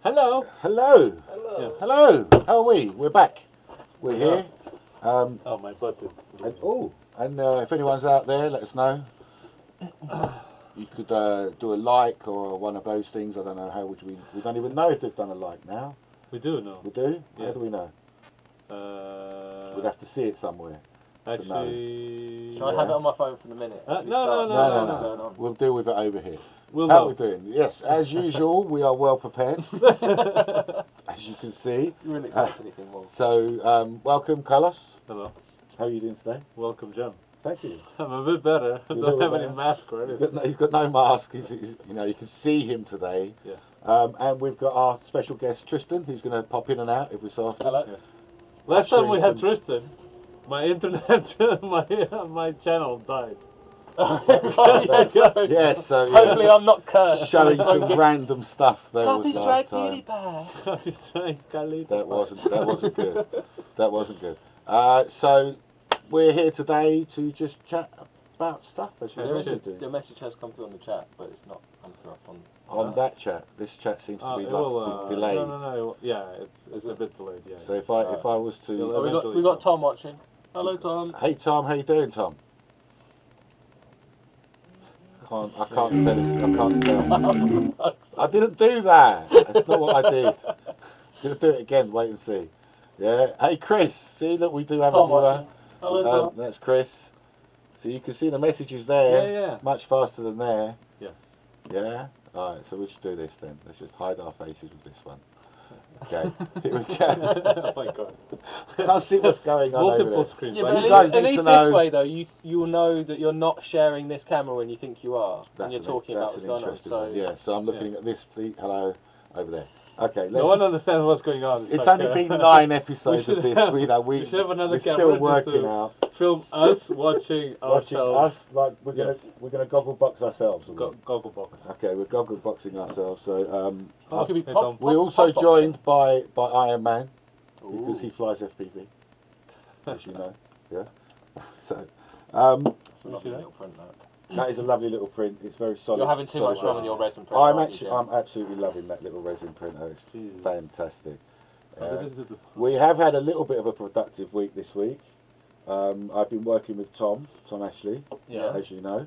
Hello. Hello. Hello. Yeah. Hello. How are we? We're back. We're here. Oh, my butt is... And if anyone's out there, let us know. You could do a like or one of those things. I don't know how would we don't even know if they've done a like now. We do know. We do? Yeah. How do we know? We'd have to see it somewhere. Actually... Shall I have it on my phone for the minute? No. We'll deal with it over here. How are we doing? Yes, as usual, we are well prepared. As you can see. You wouldn't expect anything more. So, welcome, Carlos. Hello. How are you doing today? Welcome, John. Thank you. I'm a bit better. I don't have any mask or anything. He's got no mask. He's, you know, you can see him today. Yeah. And we've got our special guest, Tristan, who's going to pop in and out every so often. Hello. Yeah. Last time we had Tristan, my internet, my channel died. Yes, so hopefully I'm not cursed. Showing some random stuff there was last time. That wasn't good. That wasn't good. So we're here today to just chat about stuff as we usually do. The message has come through on the chat, but it's not come through up on that chat. This chat seems to be delayed. No. Yeah, it's a bit delayed. Yeah. So if I was to, we got Tom watching. Hello, Tom. Hey, Tom. How you doing, Tom? I can't tell. I didn't do that. That's not what I did. Gonna do it again. Wait and see. Yeah. Hey, Chris. See, look, we do have Tom a viewer. Hello, Tom. That's Chris. So you can see the messages there. Yeah. Much faster than there. Yeah. Yeah. All right. So we should do this then. Let's just hide our faces with this one. Okay. Here we go. Oh my God. Can't see what's going on over there. Screens. Yeah, but but at least this way though, you will know that you're not sharing this camera when you think you are, and you're talking about what's going on. So yeah, so I'm looking at this. Hello, over there. Okay, no one understands what's going on. It's only been 9 episodes of this. We should have another we're camera still working out. Film us watching ourselves. Us, like we're gonna goggle box ourselves. Goggle box. Okay, we're goggle boxing ourselves. So we're also joined by Iron Man because he flies FPV, as you know. Yeah. So it's a lovely little print, that is a lovely little print. It's very solid. You're having too much fun with your resin print. I'm absolutely loving that little resin printer. It's fantastic. We have had a little bit of a productive week this week. I've been working with Tom Ashley, as you know,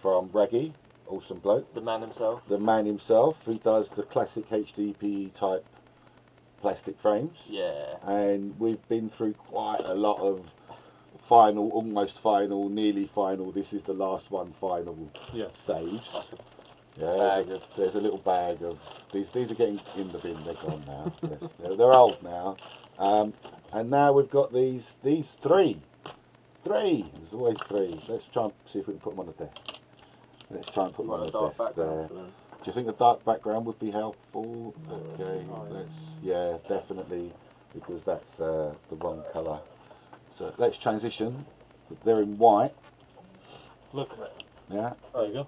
from Reggie, awesome bloke. The man himself, who does the classic HDPE type plastic frames. Yeah. And we've been through quite a lot of final, almost final, nearly final, this is the last one final saves. Yeah, there's a little bag of these are getting in the bin, they're gone now. Yes, they're old now. And now we've got these three. There's always 3. Let's try and see if we can put them on the desk. Let's try and put them on the desk there. Do you think a dark background would be helpful? Okay, definitely, because that's the wrong colour. So let's transition. They're in white. Look. Yeah. There you go.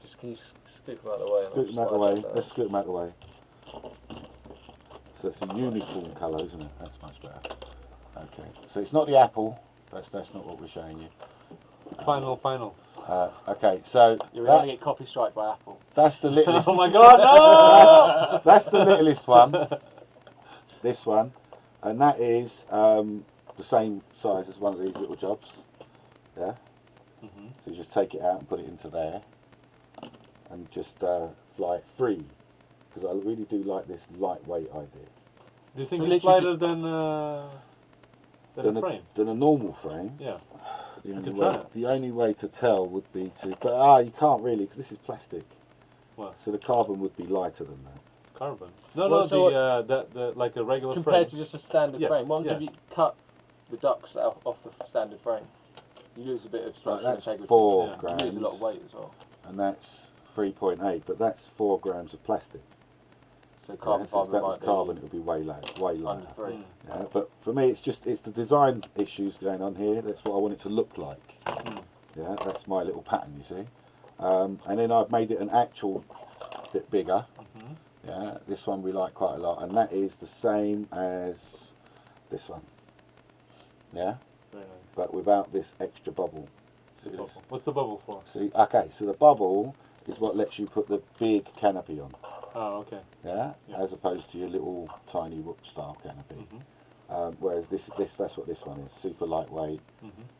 Just can you scoot them out of the way? Scoot them out of the way. Let's scoot them out of the way. So it's a uniform colour, isn't it? That's much better. Okay. So it's not the apple. That's not what we're showing you. Final. Okay, so you're going to get copy strike by Apple. That's the littlest. Oh my God, no! That's the littlest one. This one, and that is the same size as one of these little jobs. Yeah. So you just take it out and put it into there, and just fly it free, because I really do like this lightweight idea. Do you think it's lighter than a frame? Than a normal frame? Yeah. The only way to tell would be but you can't really, because this is plastic. What? So the carbon would be lighter than that. Carbon? No, the like a regular frame. Compared to just a standard frame. Once if you cut the ducts off the standard frame, you lose a bit of structure that's integrity. 4 grams. You lose a lot of weight as well. And that's 3.8, but that's 4 grams of plastic. So carbon fibre might be... carbon, it would be way lighter. Under 3. Yeah, but for me, it's the design issues going on here. That's what I want it to look like. Yeah, that's my little pattern, you see. And then I've made it an actual bit bigger. Yeah, this one we like quite a lot, and that is the same as this one. Yeah, but without this extra bubble. What's the bubble for? See, okay, so the bubble is what lets you put the big canopy on. Oh, okay. Yeah, as opposed to your little tiny whoop style canopy. Whereas that's what this one is, super lightweight.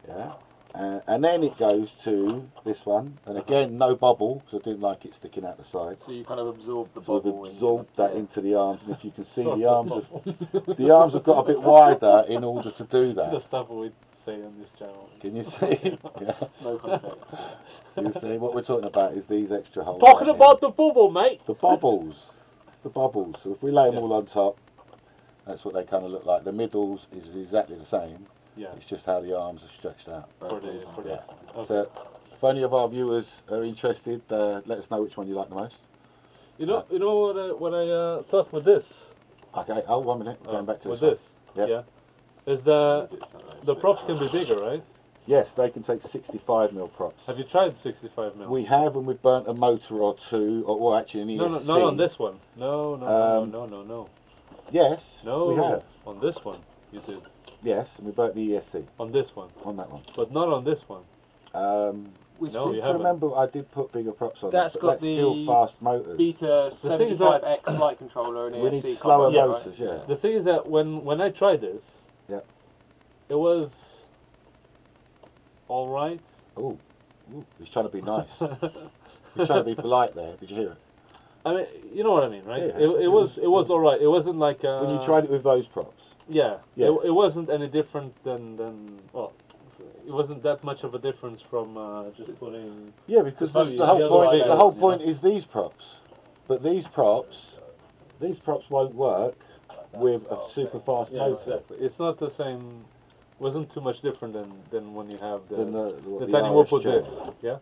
Yeah, and then it goes to this one, and again no bubble because I didn't like it sticking out the side. So you kind of absorb the So bubble. we've absorbed that into the arms, and if you can see the arms have got a bit wider in order to do that. The stuff we say on this channel. Can you see? Yeah. No context. You see, what we're talking about is these extra holes. Talking about the bubble, mate. The bubbles. It's the bubbles. So if we lay them all on top, that's what they kind of look like. The middles is exactly the same. Yeah. It's just how the arms are stretched out. Okay. So if any of our viewers are interested, let us know which one you like the most. You know what I thought with this. Okay. Oh, 1 minute. Going back to with this. Yeah. Is the props can be bigger, right? Yes, they can take 65mm props. Have you tried 65mm? We have, and we've burnt a motor or two, or actually an ESC. No, not on this one. No. Yes, no, we have. On this one, you did. Yes, and we burnt the ESC. On this one? On that one. But not on this one. No, you haven't. Remember, I did put bigger props on that's that, got but that's the still fast motors. Beta 75X flight controller and ESC. We need slower motors, yeah. The thing is that when I tried this, it was all right. Oh, he's trying to be nice. He's trying to be polite there. Did you hear it? I mean, you know what I mean, right? Yeah, it was all right. It wasn't like when you tried it with those props. Yeah. Yes. It wasn't any different than well, it wasn't that much of a difference from just putting. Yeah, because the whole point is these props, but these props won't work with a super fast motor. Exactly. It's not the same. Wasn't too much different than when you have the Tiny Whoop with this. Yeah.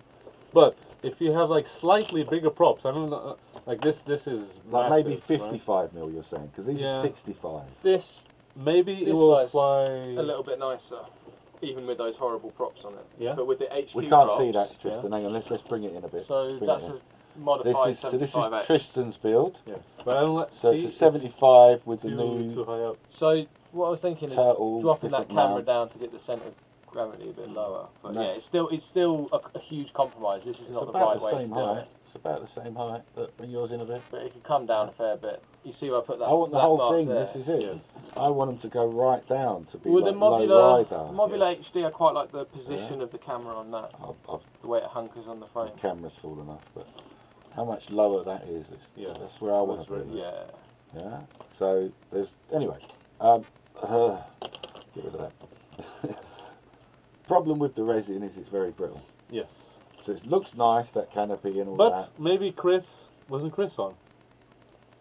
But if you have like slightly bigger props, I mean, like this is like massive, maybe 55mm. You're saying because these are 65. This maybe it will fly a little bit nicer, even with those horrible props on it. Yeah. But with the HQ we can't props, see that, Tristan. Hang on, let's bring it in a bit. So that's a modified 75X. So this is Tristan's build. Yeah. But I don't so it's a 75 with the new. Too high up. So what I was thinking is dropping that camera down to get the centre of gravity a bit lower. But yeah, it's still a huge compromise. This is not the right way to do it. It's about the same height, but bring yours in a bit. But it could come down a fair bit. You see where I put that? I want the whole thing. There. This is it. Yes. I want them to go right down to be the low rider. Modular HD, I quite like the position of the camera on that. The way it hunkers on the frame. The camera's fallen off, but how much lower that is? That's where I want to be. Yeah. Yeah. So there's anyway. Get rid of that. Problem with the resin is it's very brittle. Yes. So it looks nice, that canopy and all that. But maybe wasn't Chris on?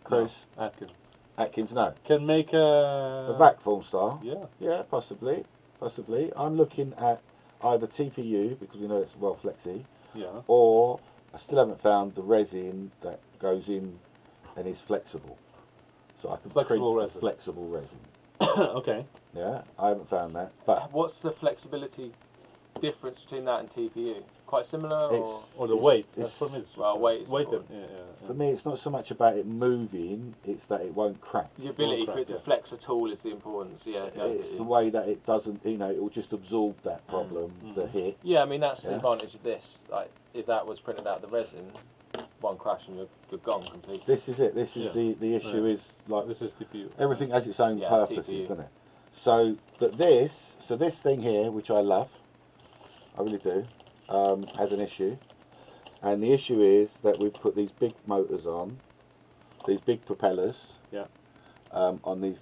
Chris? No, Atkins. Atkins, no. Can make a back form style? Yeah. Yeah, possibly. I'm looking at either TPU, because we know it's well flexy, or I still haven't found the resin that goes in and is flexible. So I can print flexible resin. Okay. Yeah, I haven't found that. But what's the flexibility difference between that and TPU? Quite similar, or the weight? That's for me. Well, weight. For me, it's not so much about it moving; it's that it won't crack. The ability for it to flex at all is the importance. Yeah. It's the way that it doesn't. It will just absorb that problem, the hit. Yeah, I mean that's the advantage of this. Like if that was printed out the resin, one crash and you're gone completely. This is it. This is the issue. Is like this is TPU. Everything has its own purposes, doesn't it? So, but this thing here, which I love, I really do, has an issue, and the issue is that we've put these big motors on, these big propellers, on these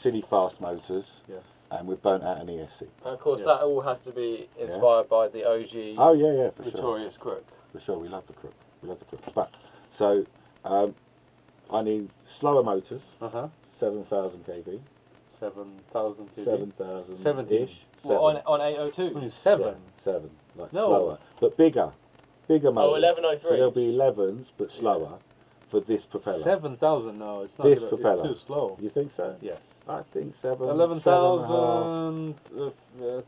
silly fast motors, and we've burnt out an ESC. And of course, that all has to be inspired by the OG. Oh yeah, for Notorious Crook. For sure, we love the Crook. But so I need slower motors, 7,000 kV. 7,000 kV. 7,000 17-ish. Well, on 802? 7. 7, like slower. But bigger motors. Oh, 1103. So there'll be 11s, but slower for this propeller. 7,000, no, it's not. This propeller. It's too slow. You think so? Yes. I think 7. 11,000,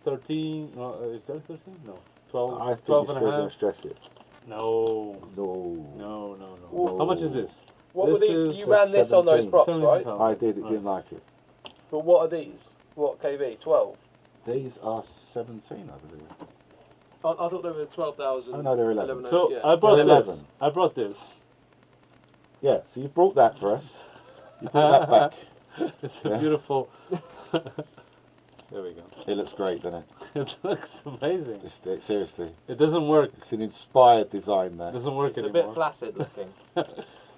13, no, is there 13? No. 12, I think 12 you're and still a half. going to stress it. No. No. How much is this? What were these? You ran this on those props, right? I did, didn't like it. But what are these? What kV? 12? These are 17, I believe. thought they were 12,000. Oh no, they're 11. So yeah. I brought 11. I brought this. Yeah, so you brought that for us. You brought that back. It's a beautiful. There we go. It looks great, doesn't it? It looks amazing. Seriously. It doesn't work. It's an inspired design there. It doesn't work anymore. It's a bit flaccid looking.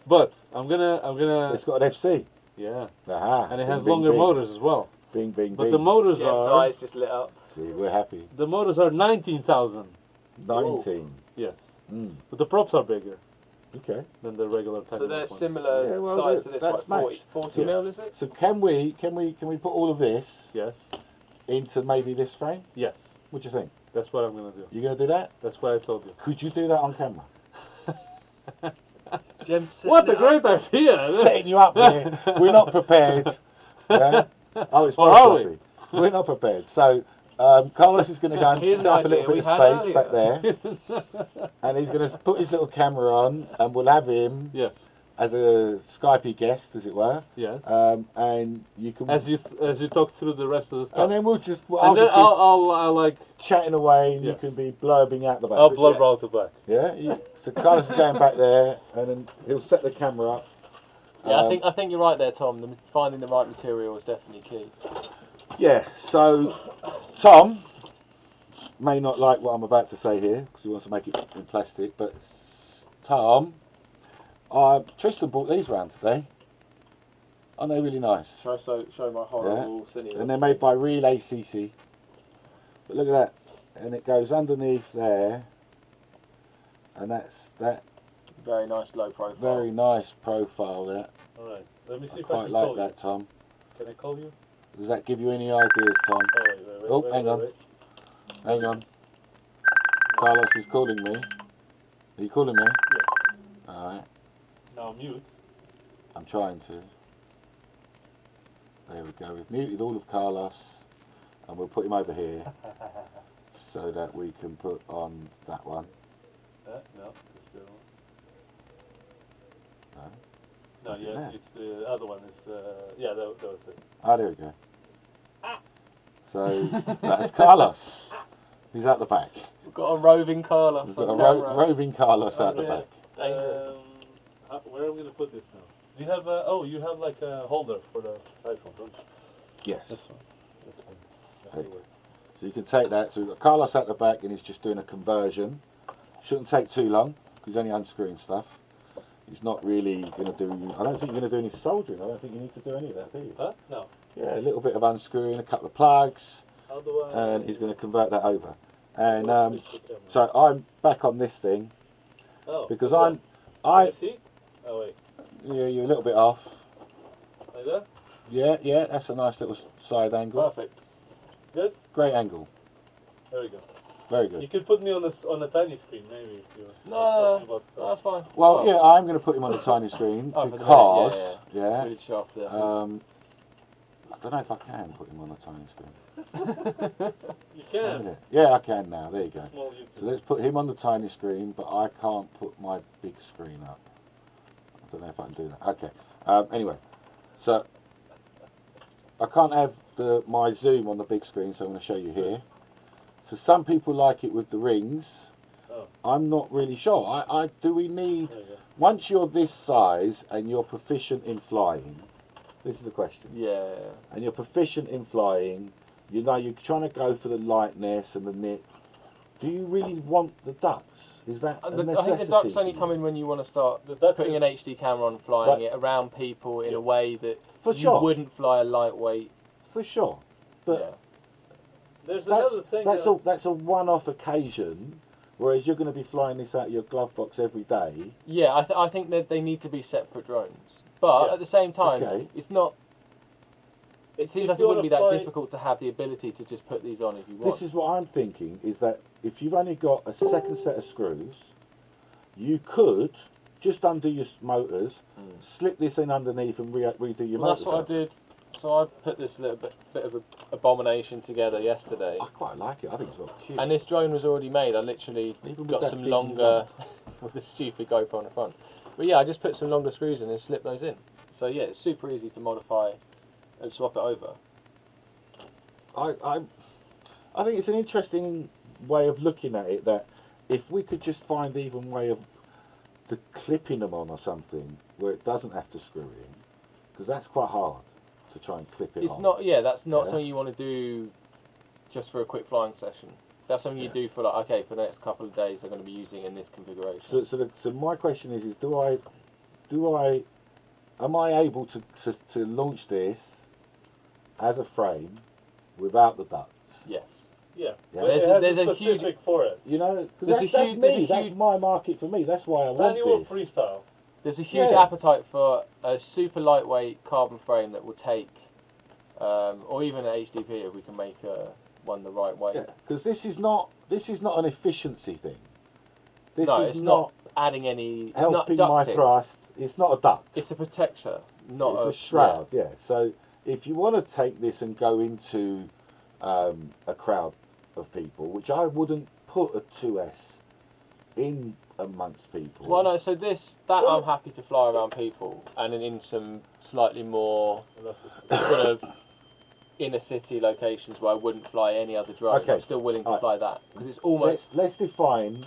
But I'm gonna. It's got an FC. Yeah. Aha. And it has longer motors as well. Bing, bing, but bing. the motors Jim's are. eyes just lit up. See, we're happy. The motors are 19,000. 19. Yes. Mm. But the props are bigger. Okay. Than the regular So they're ones. similar size to this, like 40 mil, is it? So can we put all of this? Yes. Into maybe this frame? Yes. What do you think? That's what I'm gonna do. You gonna do that? That's what I told you. Could you do that on camera? What a great idea! Setting you up here. We're not prepared. Yeah? Oh, it's Quadtherapy. We're not prepared. So Carlos is going to go and set up a little bit of space back there, and he's going to put his little camera on, and we'll have him as a Skypey guest, as it were. Yes. And you can as you talk through the rest of the stuff. And then we'll just I'll like chatting away, and you can be blurbing out the back. I'll blurb out the back. Yeah. So Carlos is going back there, and then he'll set the camera up. Yeah, I think you're right there, Tom. Finding the right material is definitely key. Yeah, so Tom may not like what I'm about to say here because he wants to make it in plastic, but Tom, Tristan bought these round today. Aren't they really nice? Show my horrible cinemas. And they're made by Relay CC. But look at that, and it goes underneath there, and that's that. Very nice low profile. Very nice profile there. All right, let me see if I quite can like call that, you. Tom. Can I call you? Does that give you any ideas, Tom? Oh, wait, hang on. Hang on. Carlos is calling me. Are you calling me? Yeah. Alright. Now mute. I'm trying to. There we go. We've muted all of Carlos, and we'll put him over here so that we can put on that one. No, still. No. No, yeah, it's the other one. It's yeah, that was it. Ah, there we go. So that's Carlos. He's at the back. We've got a roving Carlos. We've got a roving Carlos at the back. Where am I going to put this now? Do you have you have like a holder for the iPhone, don't you? Yes. That's fine. Okay. So you can take that. So we've got Carlos at the back, and he's just doing a conversion. Shouldn't take too long because he's only unscrewing stuff. He's not really going to do. I don't think you're going to do any soldering. I don't think you need to do any of that, do you? Huh? No. Yeah, a little bit of unscrewing, a couple of plugs, How do I? and he's going to convert that over. And so I'm back on this thing because I see? Oh wait. Yeah, you're a little bit off. Like that? Yeah, that's a nice little side angle. Perfect. Good. Great angle. There we go. Very good. You could put me on a tiny screen, maybe. If you're no, that's fine. Well, yeah, I'm going to put him on a tiny screen because really sharp there. I don't know if I can put him on a tiny screen. You can. Yeah, I can now. There you go. Small So let's put him on the tiny screen, but I can't put my big screen up. I don't know if I can do that. Okay. Anyway, so I can't have my zoom on the big screen, so I'm going to show you here. So some people like it with the rings. I'm not really sure. Do we need, once you're this size and you're proficient in flying, this is the question. Yeah. And you're proficient in flying, you know you're trying to go for the lightness and the nip. Do you really want the ducks? Is that a necessity? I think the ducks only come in when you want to start putting an HD camera on, flying it around people in a way that you wouldn't fly a lightweight. For sure. But there's another thing. That's a one-off occasion, whereas you're going to be flying this out of your glove box every day. Yeah, I think that they need to be separate drones. But at the same time, it's not. It seems like it wouldn't be that difficult to have the ability to just put these on if you want. This is what I'm thinking, is that if you've only got a second set of screws, you could just undo your motors, slip this in underneath and redo your motors. That's what I did. So I put this little bit of an abomination together yesterday. I quite like it. I think it's well cute. And this drone was already made. I literally got some longer, with the stupid GoPro on the front. But yeah, I just put some longer screws in and slipped those in. So yeah, it's super easy to modify and swap it over. I think it's an interesting way of looking at it that if we could just find even way of the clipping them on or something where it doesn't have to screw in, because that's quite hard to try and clip it on. It's not, that's not something you want to do just for a quick flying session. That's something you do for like, okay, for the next couple of days I'm going to be using in this configuration. So my question is am I able to launch this as a frame without the ducts? Yes. Yeah. There's a huge for it. You know, because that's my market for me. That's why I want this. Freestyle. There's a huge appetite for a super lightweight carbon frame that will take, or even an HDP if we can make one the right way. Yeah, because this is not an efficiency thing. It's not adding any. It's helping not my thrust. It's not a duct. It's a protector, not it's a shroud. Yeah. So if you want to take this and go into a crowd of people, which I wouldn't put a 2S in amongst people. Well, no. So I'm happy to fly around people, and in some slightly more sort of inner city locations where I wouldn't fly any other drone. Okay. I'm still willing to fly that because it's almost. Let's define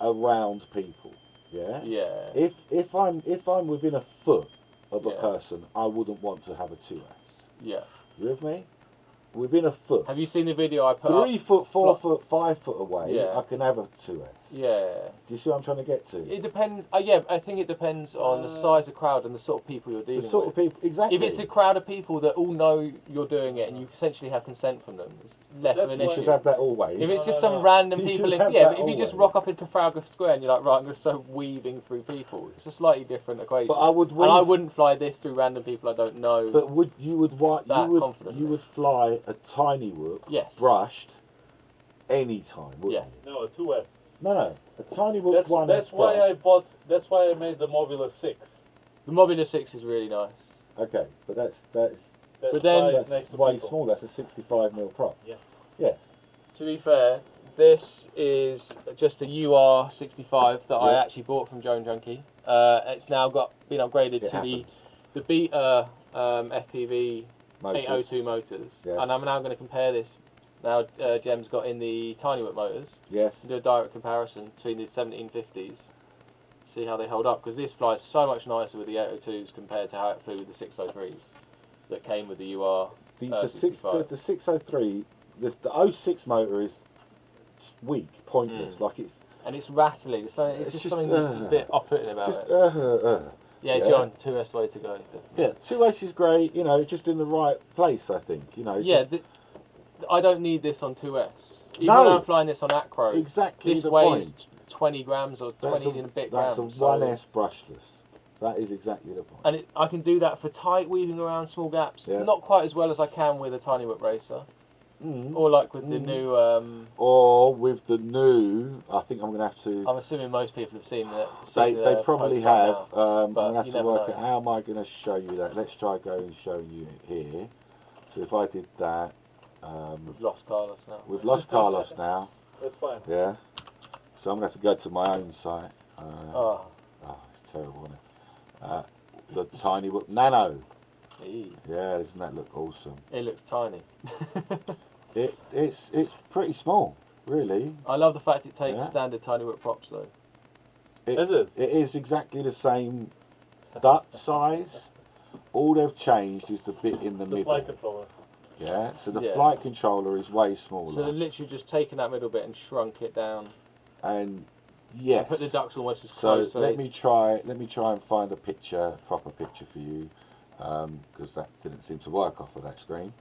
around people. Yeah. Yeah. If I'm within a foot of a person, I wouldn't want to have a 2S. Yeah. You with me? Within a foot. Have you seen the video I put 3 foot, 4 foot, 5 foot away, I can have a 2S. Yeah. Do you see what I'm trying to get to? It depends. I think it depends on the size of crowd and the sort of people you're dealing with. The sort of people, exactly. If it's a crowd of people that all know you're doing it and you essentially have consent from them, it's less of an issue. You should have that always. If it's just some random people, but if you just rock up into Trafalgar Square and you're like, right, I'm going to start weaving through people, it's a slightly different equation. But I wouldn't fly this through random people I don't know. But you would fly a Tiny Whoop, brushed, any time, wouldn't you? No, a 2S. No, a Tiny Whoop 1S. That's why I made the Mobula 6. The Mobula 6 is really nice. Okay, but that's way small. That's a 65mm prop. Yeah. Yes. To be fair, this is just a UR65 that I actually bought from Drone Junkie. It's now been upgraded to the Beta FPV 802 motors, and I'm now going to compare this. Now Jem's got in the Tiny Whoop motors. Yes. Do a direct comparison between the 1750s. See how they hold up, because this flies so much nicer with the 802s compared to how it flew with the 603s that came with the UR. The 603, the 06 motor is weak, pointless, and it's rattly. So it's just something that's a bit off-putting about it. Yeah, John, 2S way to go. Definitely. Yeah, 2S is great. You know, just in the right place, I think. You know. Yeah, I don't need this on 2S. Even when I'm flying this on Acro, exactly this the weighs point. 20 grams or 20 and a bit grams. That's a 1S brushless. That is exactly the point. And I can do that for tight weaving around small gaps. Yeah. Not quite as well as I can with a Tiny Whoop racer. Or like with the new... or with the new... I think I'm going to have to... I'm assuming most people have seen it. They probably have. I'm going to have to work out how am I going to show you that. Let's try going and showing you it here. So if I did that... we've lost Carlos now. We've lost Carlos now. That's fine. Yeah. So I'm going to have to go to my own site. It's terrible, isn't it? The Tiny Whoop Nano. Yeah, doesn't that look awesome? It looks tiny. It's pretty small, really. I love the fact it takes standard Tiny Whoop props though. Is it? It is exactly the same duct size. All they've changed is the bit in the middle. The flight controller. Yeah, so the flight controller is way smaller. So they've literally just taken that middle bit and shrunk it down. And yes. And put the ducts almost as close. So let me try and find a proper picture for you, because that didn't seem to work off of that screen.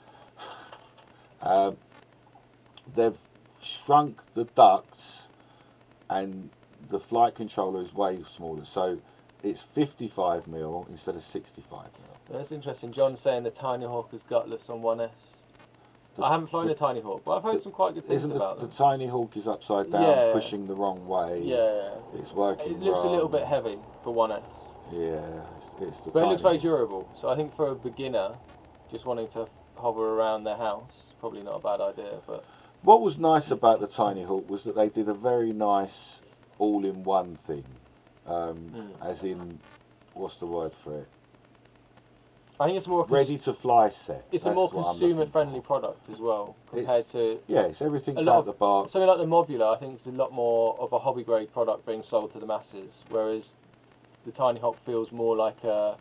They've shrunk the ducts, and the flight controller is way smaller. So it's 55mm instead of 65mm. That's interesting. John's saying the Tiny Hawk is gutless on 1S. I haven't flown a Tiny Hawk, but I've heard some quite good things about them. The Tiny Hawk is upside down, pushing the wrong way. Yeah. It's working It looks a little bit heavy for 1S. Yeah. But it looks very durable. So I think for a beginner, just wanting to hover around their house, probably not a bad idea. But what was nice about the Tiny Hawk was that they did a very nice all-in-one thing. As in, what's the word for it? I think it's more ready to fly set. It's a more consumer friendly product as well compared to it's everything's out the box. Something like the Modular, I think it's a lot more of a hobby grade product being sold to the masses, whereas the Tiny Hawk feels more like a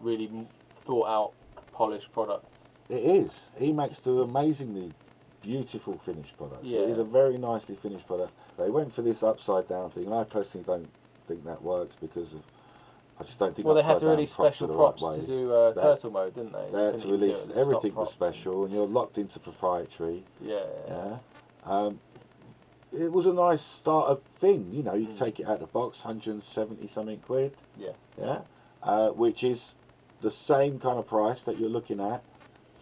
really thought out, polished product. It is. He makes the amazingly beautiful finished product. Yeah. So it is a very nicely finished product. They went for this upside down thing, and I personally don't think that works because of. I just don't think. Well, they had to release special props to do turtle mode, didn't they? They had to release everything was special, and you're locked into proprietary. Yeah. It was a nice starter thing, you know. You take it out of the box, 170 something quid. Yeah. Which is the same kind of price that you're looking at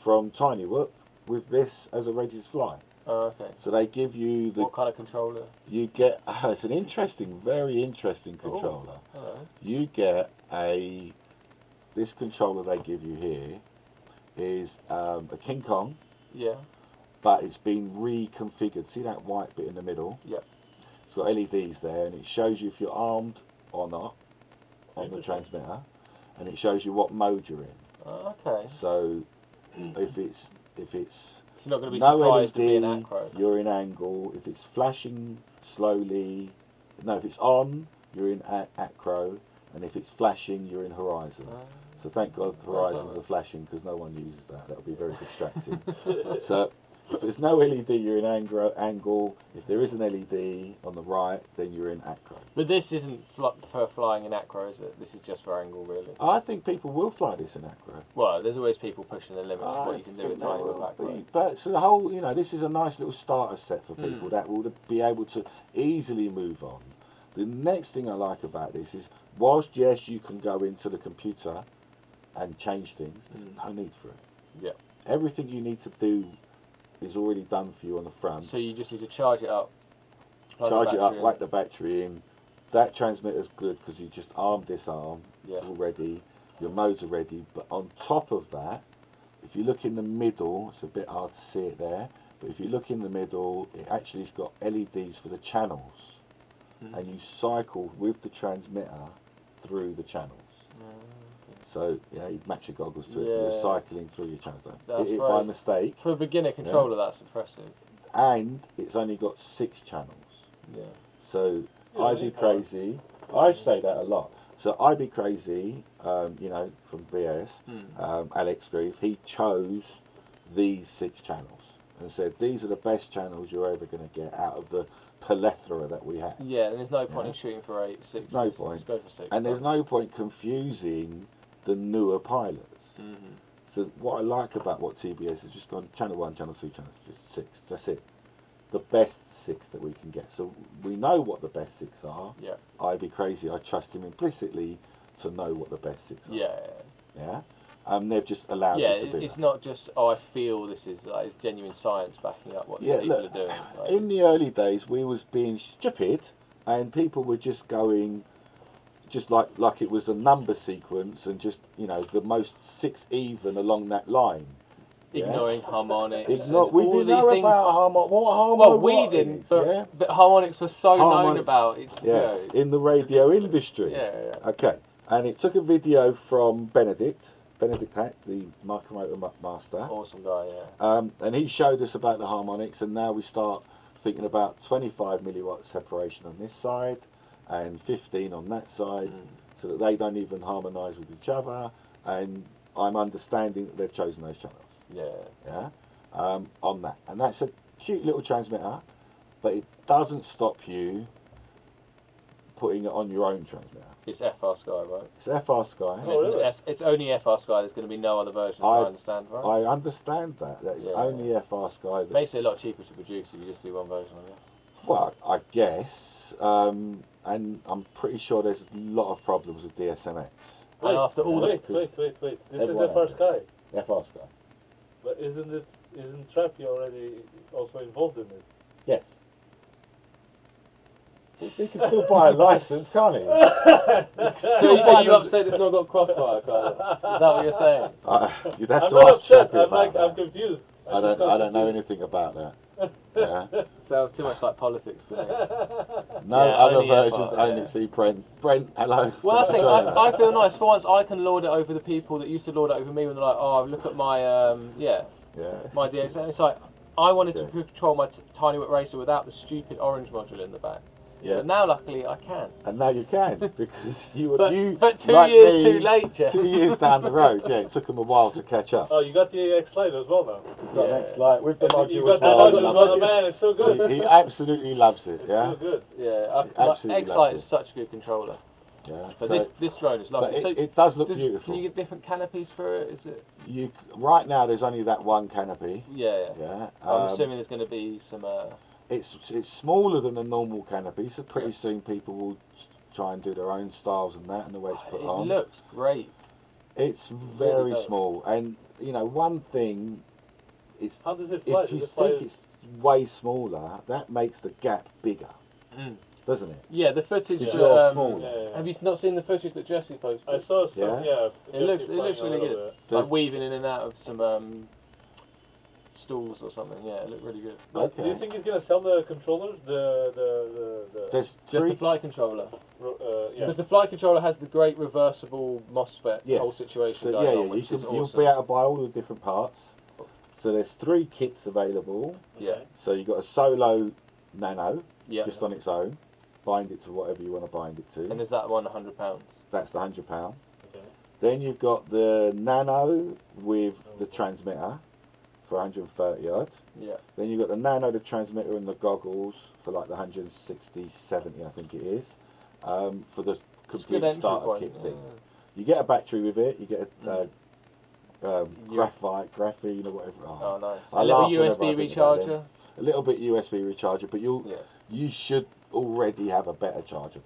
from Tiny Whoop with this as a ready to fly. Oh, okay. So they give you the... What kind of controller? You get... it's an interesting, very interesting controller. Hello. You get a... This controller they give you here is a King Kong. Yeah. But it's been reconfigured. See that white bit in the middle? Yep. It's got LEDs there, and it shows you if you're armed or not on the transmitter, and it shows you what mode you're in. Oh, okay. So if it's you're not going to be no surprised LED, to be in acro. you're in angle. If it's flashing slowly, no, if it's on, you're in acro, and if it's flashing, you're in horizon. So thank God horizons are flashing because no one uses that. That would be very distracting. So if there's no LED, you're in angle. If there is an LED on the right, then you're in acro. But this isn't for flying in acro, is it? This is just for angle, really. I think people will fly this in acro. Well, there's always people pushing the limits of what you can do with Tiny Whoop acro. But so the whole, you know, this is a nice little starter set for people that will be able to easily move on. The next thing I like about this is, whilst yes, you can go into the computer and change things, no need for it. Yeah. Everything you need to do is already done for you on the front. So you just need to charge it up. Charge it up, whack the battery in. That transmitter's good because you just arm, disarm already. Your modes are ready. But on top of that, if you look in the middle, it's a bit hard to see it there, but if you look in the middle, it actually has got LEDs for the channels. And you cycle with the transmitter through the channels. So, you know, you match your goggles to it, you're cycling through your channels. Hit it by mistake. For a beginner controller, that's impressive. And it's only got 6 channels. Yeah. So, I'd be crazy. I say that a lot. So, I'd be crazy, you know, from BS, Alex Grieve, he chose these 6 channels and said, these are the best channels you're ever going to get out of the plethora that we have. Yeah, and there's no point in shooting for 8, 6. No point. Just go for 6. And there's no point confusing the newer pilots. So what I like about what TBS has just gone channel 1, channel 2, channel 6. That's it. The best 6 that we can get. So we know what the best 6 are. Yeah. I'd be crazy. I trust him implicitly to know what the best 6 are. Yeah. Yeah. They've just allowed it to be. It's not just I feel this is like it's genuine science backing up what people are doing. Like, in the early days, we was being stupid, and people were just going, just like it was a number sequence, and just, you know, the most 6 even along that line. Ignoring harmonics. We didn't know things. about harmonics. What harmonics? Well, we didn't, but harmonics were so known about. It's, in the radio industry. Yeah. Okay, and it took a video from Benedict Hack, the Micromotor Master. Awesome guy, yeah. And he showed us about the harmonics, and now we start thinking about 25 milliwatt separation on this side and 15 on that side, so that they don't even harmonise with each other. And I'm understanding that they've chosen those channels. Yeah. On that, and that's a cute little transmitter, but it doesn't stop you putting it on your own transmitter. It's FR Sky, right? It's FR Sky. Oh, really? It's only FR Sky. There's going to be no other version. I understand, right? I understand that. It's only FR Sky. Makes it a lot cheaper to produce if you just do one version, I guess. Well, I guess, and I'm pretty sure there's a lot of problems with DSMX. Wait, after all wait. This is FR Sky. FR Sky. But isn't Trappy already also involved in it? Yes. He can still buy a license, can't he? So are you upset it's not got crossfire, Carl? Is that what you're saying? You'd have I'm to not ask upset. Trappy about that. I'm confused. I don't know anything about that. Yeah. Sounds too much like politics to me. No Yeah, other only versions, F5, only yeah. see Brent. Brent, hello. Well, that's the thing. Joining us. I feel nice. For once, I can lord it over the people that used to lord it over me when they're like, oh, look at my, my DX. And it's like, I wanted to control my Tiny Whoop Racer without the stupid orange module in the back. Yeah. But now, luckily, I can. And now you can, because you were but 2 like years me, too late, Jeff. 2 years down the road, yeah, it took them a while to catch up. Oh, you got the AX Lite as well now. He's got an X-Lite with the module You got as the well. module, oh, man, it's so good. He absolutely loves it, yeah? It's so good. Yeah, Absolutely X-Lite loves is such a good controller. Yeah. But So- this drone is lovely. but it does look beautiful. Can you get different canopies for it? Is it? Right now there's only that one canopy. Yeah. Yeah. I'm assuming there's going to be some. It's smaller than a normal canopy, so pretty soon people will try and do their own styles and that, and the way it's put on. It looks great. It's very small, and you know one thing is How does it fly? if you think it's way smaller, that makes the gap bigger, doesn't it? Yeah, the footage. Because you're small. Yeah. Have you not seen the footage that Jesse posted? I saw some. Yeah. It looks really good. Like weaving in and out of some stools or something. Yeah, it looked really good. Okay. Do you think he's gonna sell the controllers? There's just three. the flight controller. Yeah. Because the flight controller has the great reversible MOSFET whole situation So, going on, which is you'll awesome. be able to buy all the different parts. So there's 3 kits available. Yeah. So you've got a solo Nano, Yeah. just on its own. Bind it to whatever you want to bind it to. And is that one £100? That's the £100. Okay. Then you've got the Nano with the transmitter for 130 odd. Yeah. Then you've got the Nano, the transmitter, and the goggles for like the 160, 70, I think it is, for the complete starter kit thing. You get a battery with it. You get a graphene or whatever. Oh, nice. I A little laugh whenever I USB think about recharger. A little bit USB recharger, but you should already have a better charger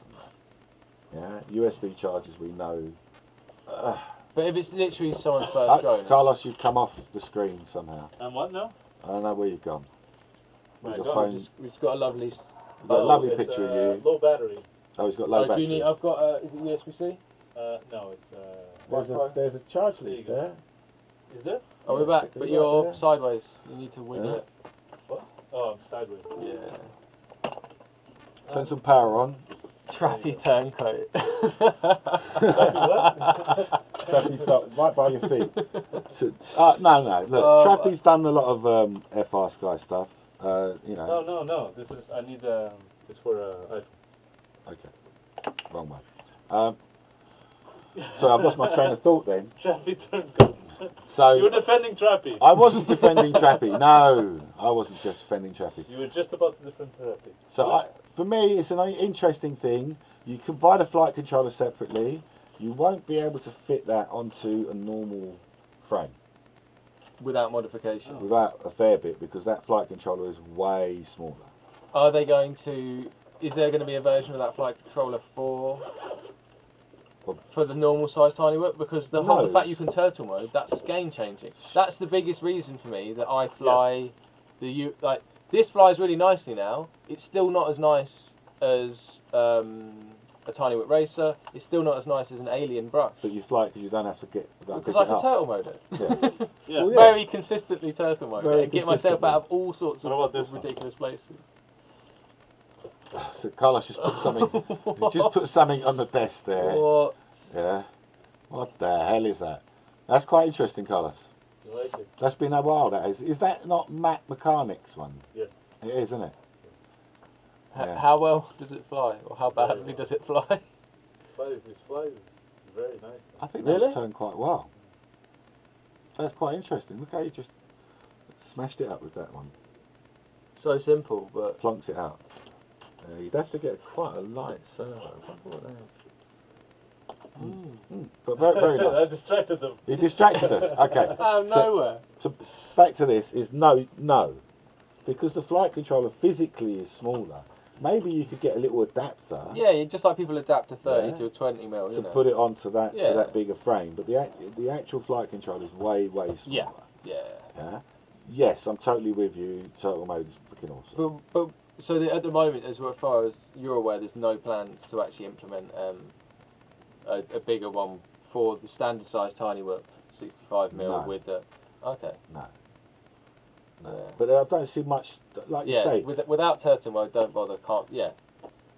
than that. Yeah, USB chargers we know. But if it's literally someone's first drone, Carlos, you've come off the screen somehow. And what now? I don't know where you've gone. Right, we've just got a lovely. We've got a lovely picture of you. Low battery. Oh, he's got low battery. I've got. Is it USB-C? No, it's There's a charge lead there. Is there? Oh, we're back, but you're sideways. You need to wiggle it. What? Oh, I'm sideways. Yeah. Turn some power on. Trappy turncoat. Trappy's right by your feet. So, no. Look, Trappy's done a lot of FR Sky stuff. You know. No. This is. I need. It's for iPhone. Okay. Wrong one. So I've lost my train of thought then. Trappy turncoat. So you were defending Trappy. I wasn't defending Trappy. No, I wasn't just defending Trappy. You were just about to defend Trappy. So for me, it's an interesting thing. You can buy the flight controller separately. You won't be able to fit that onto a normal frame. Without modification. Without a fair bit, because that flight controller is way smaller. Are they going to... Is there going to be a version of that flight controller for the normal size Tiny Whoop? Because the fact you can turtle mode, that's game changing. That's the biggest reason for me that I fly this flies really nicely now. It's still not as nice as a Tiny Whoop Racer. It's still not as nice as an Alien brush. But you fly it because you don't have to get... Because I can turtle mode it. Yeah. Yeah. Well, Very consistently turtle mode Very it and get myself out of all sorts of one? ridiculous places. So Carlos just put something... He's just put something on the desk there. What? Yeah. What the hell is that? That's quite interesting, Carlos. You like it? That's been a while, that is. Is that not Matt Mechanic's one? Yeah. It is, isn't it? Yeah. How well does it fly? Or how badly does it fly? This flies very nice. I think Really? that turned quite well. That's quite interesting. Look how you just smashed it up with that one. So simple, but... Plonks it out. You'd have to get quite a light servo. But very, very I nice. distracted them. He distracted us. Okay. Out of nowhere. So back to this is no. Because the flight controller physically is smaller. Maybe you could get a little adapter. Yeah, just like people adapt a 30 to a 20 mil, to put it onto that Yeah. to that bigger frame. But the actual flight controller is way smaller. Yeah. Yes, I'm totally with you. Turtle mode is freaking awesome. But so at the moment, as far as you're aware, there's no plans to actually implement a bigger one for the standard size Tiny Whoop, 65 mil No. with the... Okay. But I don't see much, like you say. Without turtle mode, don't bother. You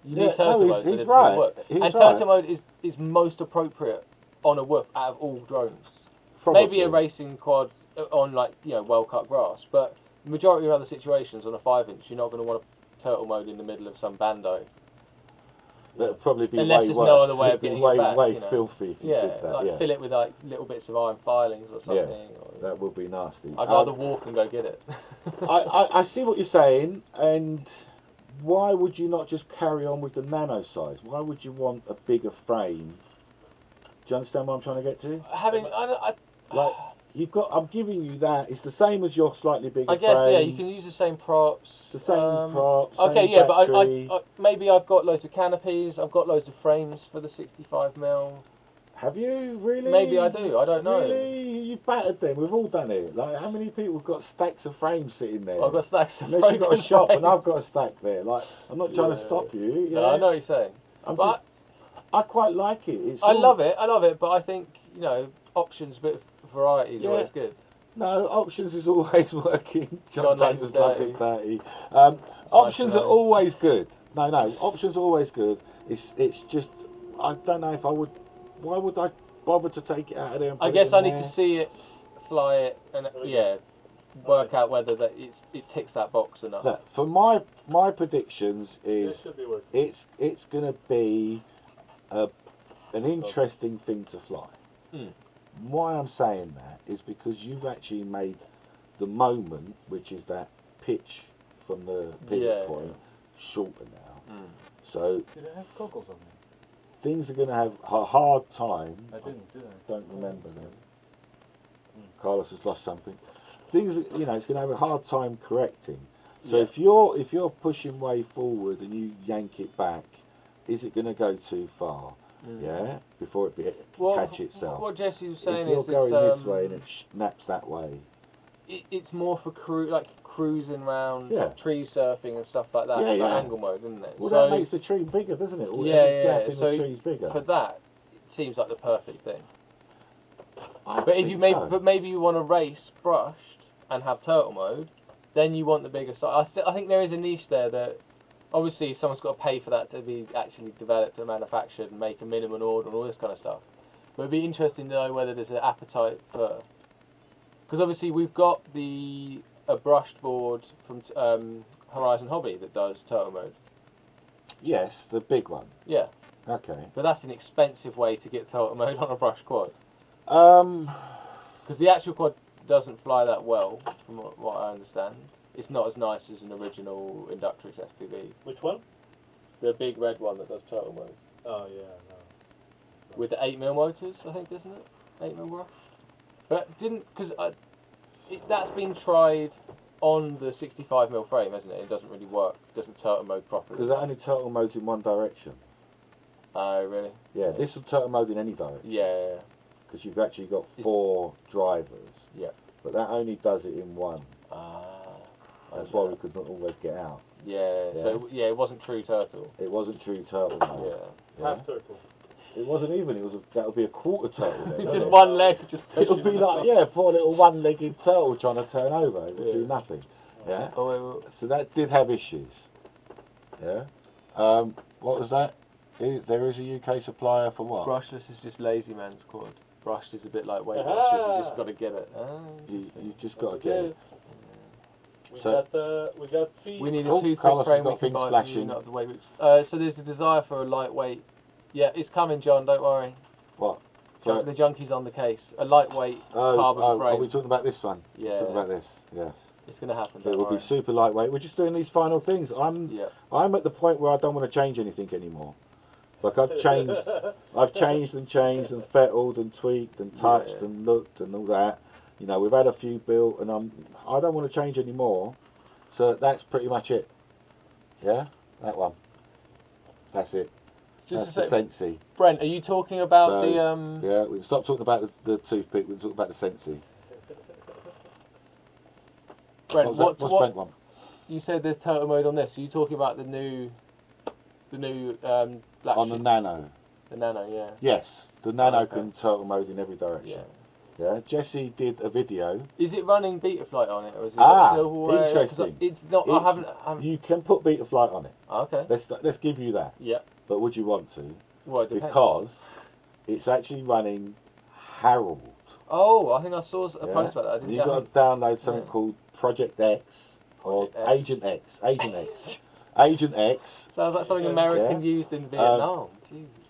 need turtle mode. He's for right. Whoop. And turtle mode is most appropriate on a whoop out of all drones. Probably. Maybe a racing quad on well cut grass, but the majority of other situations on a 5-inch, you're not going to want a turtle mode in the middle of some bando. That'll probably be unless way there's worse. no other way of getting way, it back. way filthy if you did that. Fill it with little bits of iron filings or something. Yeah, that would be nasty. I'd rather walk and go get it. I see what you're saying, and why would you not just carry on with the nano size? Why would you want a bigger frame? Do you understand what I'm trying to get to? I'm giving you that. It's the same as your slightly bigger frame. I guess, you can use the same props. The same props. Okay, same battery. But maybe I've got loads of canopies. I've got loads of frames for the 65mm. Have you really? Maybe I do. I don't know. Really? You've battered them. We've all done it. Like, how many people have got stacks of frames sitting there? I've got stacks of frames. Unless you've got a shop and I've got a stack there. Like, I'm not trying to stop you. No, I know what you're saying. I quite like it. I love it, but I think, options, a bit of variety is always good. No, options is always working. John James loves it 30. Options are always good. No, options are always good. It's just, I don't know if I would, why would I bother to take it out of there and put I guess I need there? to see it, fly it, and work out whether it ticks that box or not. Look, for my predictions is it's going to be an interesting thing to fly. Why I'm saying that is because you've actually made the moment, which is that pitch from the pivot point, shorter now. So did it have goggles on there? Things are going to have a hard time. I didn't, did I? Don't remember them. Carlos has lost something. Things, it's going to have a hard time correcting. So if you're pushing way forward and you yank it back, is it going to go too far? Yeah, before it catch itself. What Jesse was saying is, if you're going this way and it snaps that way, it's more for cruising around, tree surfing and stuff like that. Angle mode, isn't it? Well, that makes the tree bigger, doesn't it? So the tree's bigger. For that, it seems like the perfect thing. But maybe you want to race brushed and have turtle mode, then you want the bigger size. I think there is a niche there that. Obviously, someone's got to pay for that to be actually developed and manufactured and make a minimum order and all this kind of stuff. But it'd be interesting to know whether there's an appetite for... Because obviously we've got a brushed board from Horizon Hobby that does turtle mode. Yes, the big one. Yeah. Okay. But that's an expensive way to get turtle mode on a brushed quad. Because the actual quad doesn't fly that well, from what I understand. It's not as nice as an original Inductrix FPV. Which one? The big red one that does turtle mode. Oh yeah, no. With the 8mm motors, I think, isn't it? 8mm brush. But because that's been tried on the 65mm frame, hasn't it? It doesn't really work. It doesn't turtle mode properly. Because that only turtle modes in one direction. Oh, really? Yeah, this will turtle mode in any direction. Yeah. Because you've actually got 4 drivers. Yeah. But that only does it in one. That's why we could not always get out. Yeah. So it wasn't true turtle. It wasn't true turtle mode. Yeah. Half turtle. It wasn't even. That would be a quarter turtle. Then, just one leg. It would be like 4 little one-legged turtle trying to turn over. It would do nothing. Yeah. So that did have issues. Yeah. What was that? There is a UK supplier for what? Brushless is just lazy man's quad. Brushed is a bit like Weight Watchers. You just got to get it. You just got to get it. We got feet. We need a toothpick frame. We can buy flashing. Not the weight. So there's a desire for a lightweight. Yeah, it's coming, John. Don't worry. What? The Junkie's on the case. A lightweight carbon frame. Are we talking about this one? Yeah. We're talking about this. Yes. It's going to happen. It will be super lightweight. We're just doing these final things. I'm at the point where I don't want to change anything anymore. Like I've changed and fettled and tweaked and touched and looked and all that. We've had a few built, and I don't want to change anymore. So that's pretty much it. Yeah, that one. That's it. That's the Sensi. Brent, are you talking about the? Yeah, we can stop talking about the toothpick. We can talk about the Sensi. Brent, what's Brent one? You said there's turtle mode on this. Are you talking about the new black on the Nano? The Nano, yeah. Yes, the Nano can turtle mode in every direction. Yeah. Yeah, Jesse did a video. Is it running Betaflight on it, or is it got silverware? Interesting. It's not. I haven't. You can put Betaflight on it. Okay. Let's give you that. Yeah. But would you want to? Well, it depends. Because it's actually running Harold. Oh, I think I saw a post about that. I didn't You've got to download something called Project X or Agent X. Agent X. Agent X. Sounds like something American used in Vietnam.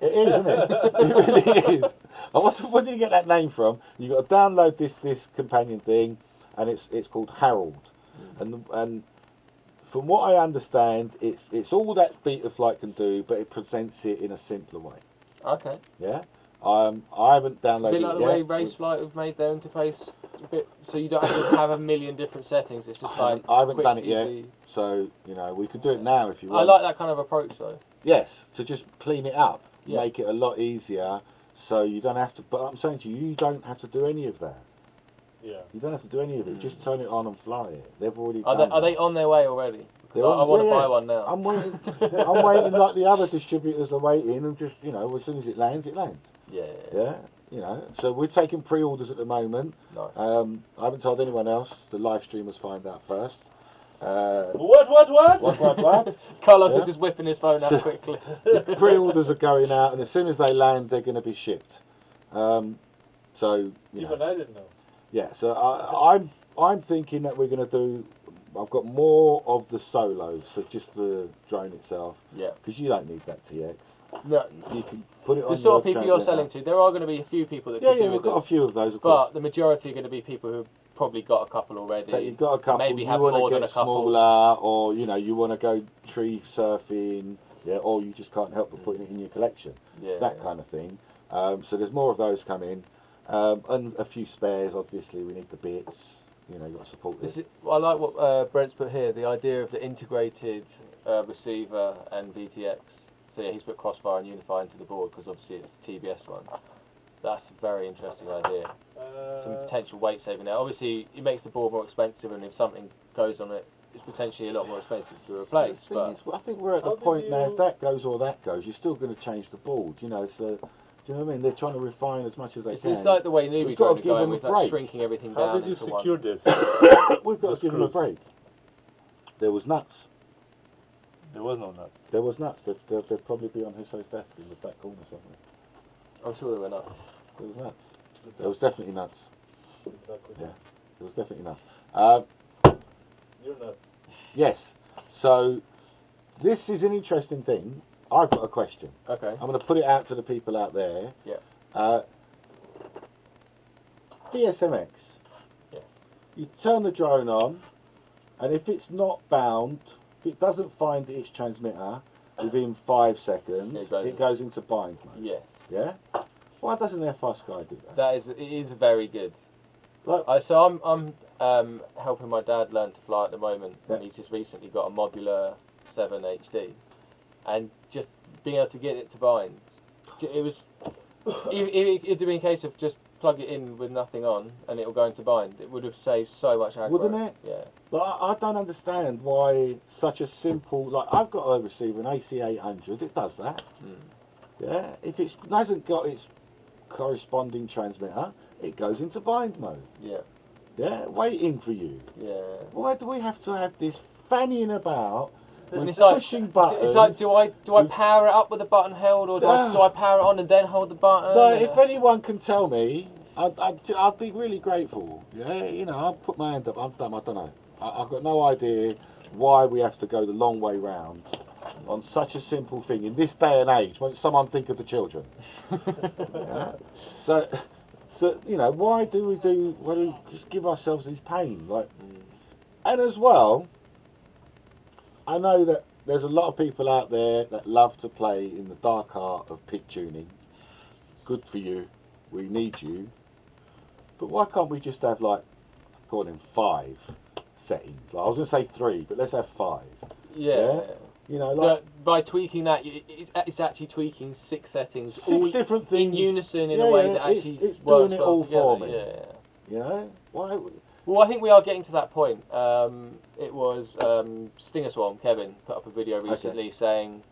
It is, isn't it? It really is. Where did you get that name from? You've got to download this companion thing, and it's called Harold. And from what I understand, it's all that Betaflight can do, but it presents it in a simpler way. Okay. Yeah. I haven't downloaded it yet. A bit like the way Raceflight have made their interface a bit, so you don't have to have a million different settings. It's just like I haven't done it yet, so we can do it now if you want. I like that kind of approach though. Yes, to just clean it up, make it a lot easier, so you don't have to. But I'm saying to you, you don't have to do any of that. Yeah. You don't have to do any of it. Just turn it on and fly it. They've already. Are they on their way already? I want to buy one now. I'm waiting. I'm waiting like the other distributors are waiting, and just as soon as it lands, it lands. Yeah. So we're taking pre-orders at the moment. Nice. I haven't told anyone else. The live streamers find out first. What? Carlos is just whipping his phone out quickly. The pre-orders are going out, and as soon as they land, they're going to be shipped. Even I didn't know. Yeah. So I'm thinking that we're going to do. I've got more of the solos, so just the drone itself. Yeah. Because you don't need that TX. No. You can put it on the sort of people you're selling to. There are going to be a few people that. Yeah, we've got a few of those. But the majority are going to be people who've probably got a couple already. That you've got a couple. Maybe you have want more to than get a couple. smaller, or you want to go tree surfing, or you just can't help but putting it in your collection. That kind of thing. So there's more of those coming, and a few spares. Obviously, we need the bits. You've got to support this. I like what Brent's put here. The idea of the integrated receiver and VTX. So he's put Crossfire and Unify into the board because obviously it's the TBS one. That's a very interesting idea. Some potential weight saving there. Obviously, it makes the board more expensive, and if something goes on it, it's potentially a lot more expensive to replace. But I think we're at the point now. If that goes or that goes, you're still going to change the board. So. Do you know what I mean? They're trying to refine as much as they can. It's like the way Newbie Drone are going with like shrinking everything down. How did you secure this? We've got to give them a break. There was nuts. There was no nuts. There was nuts. They'd probably be on Husso's desk in the back corner somewhere. I'm sure there were nuts. There was nuts. There was definitely nuts. Exactly. Yeah, there was definitely nuts. You're nuts. Yes. So this is an interesting thing. I've got a question. Okay. I'm going to put it out to the people out there. Yeah. DSMX. Yes. You turn the drone on, and if it's not bound, if it doesn't find its transmitter within 5 seconds, it goes into bind mode. Yes. Yeah. Why doesn't FR Sky do that? It is very good. Like, so I'm helping my dad learn to fly at the moment, and he's just recently got a modular 7 HD. And just being able to get it to bind, it was. It'd been a case of just plug it in with nothing on, and it'll go into bind. It would have saved so much aggro. Wouldn't it? Yeah. But I don't understand why such a simple. Like I've got a receiver, an AC800. It does that. Yeah. If it hasn't got its corresponding transmitter, it goes into bind mode. Yeah. Yeah. Waiting for you. Yeah. Why do we have to have this fannying about? And it's pushing buttons. It's like, do I power it up with the button held, or do I power it on and then hold the button? So if anyone can tell me, I'd be really grateful. Yeah, I'll put my hand up. I'm dumb. I don't know. I've got no idea why we have to go the long way round on such a simple thing in this day and age. Won't someone think of the children? Yeah? So why do we just give ourselves this pain? And as well, I know that there's a lot of people out there that love to play in the dark art of pit tuning. Good for you. We need you. But why can't we just have 5 settings? I was going to say 3, but let's have 5. Yeah. By tweaking that, it's actually tweaking 6 settings. 6 different things. In unison in a way that actually it's works doing it well all together. for me. Yeah. Why? Well, I think we are getting to that point. It was Stinger Swarm, Kevin, put up a video recently saying,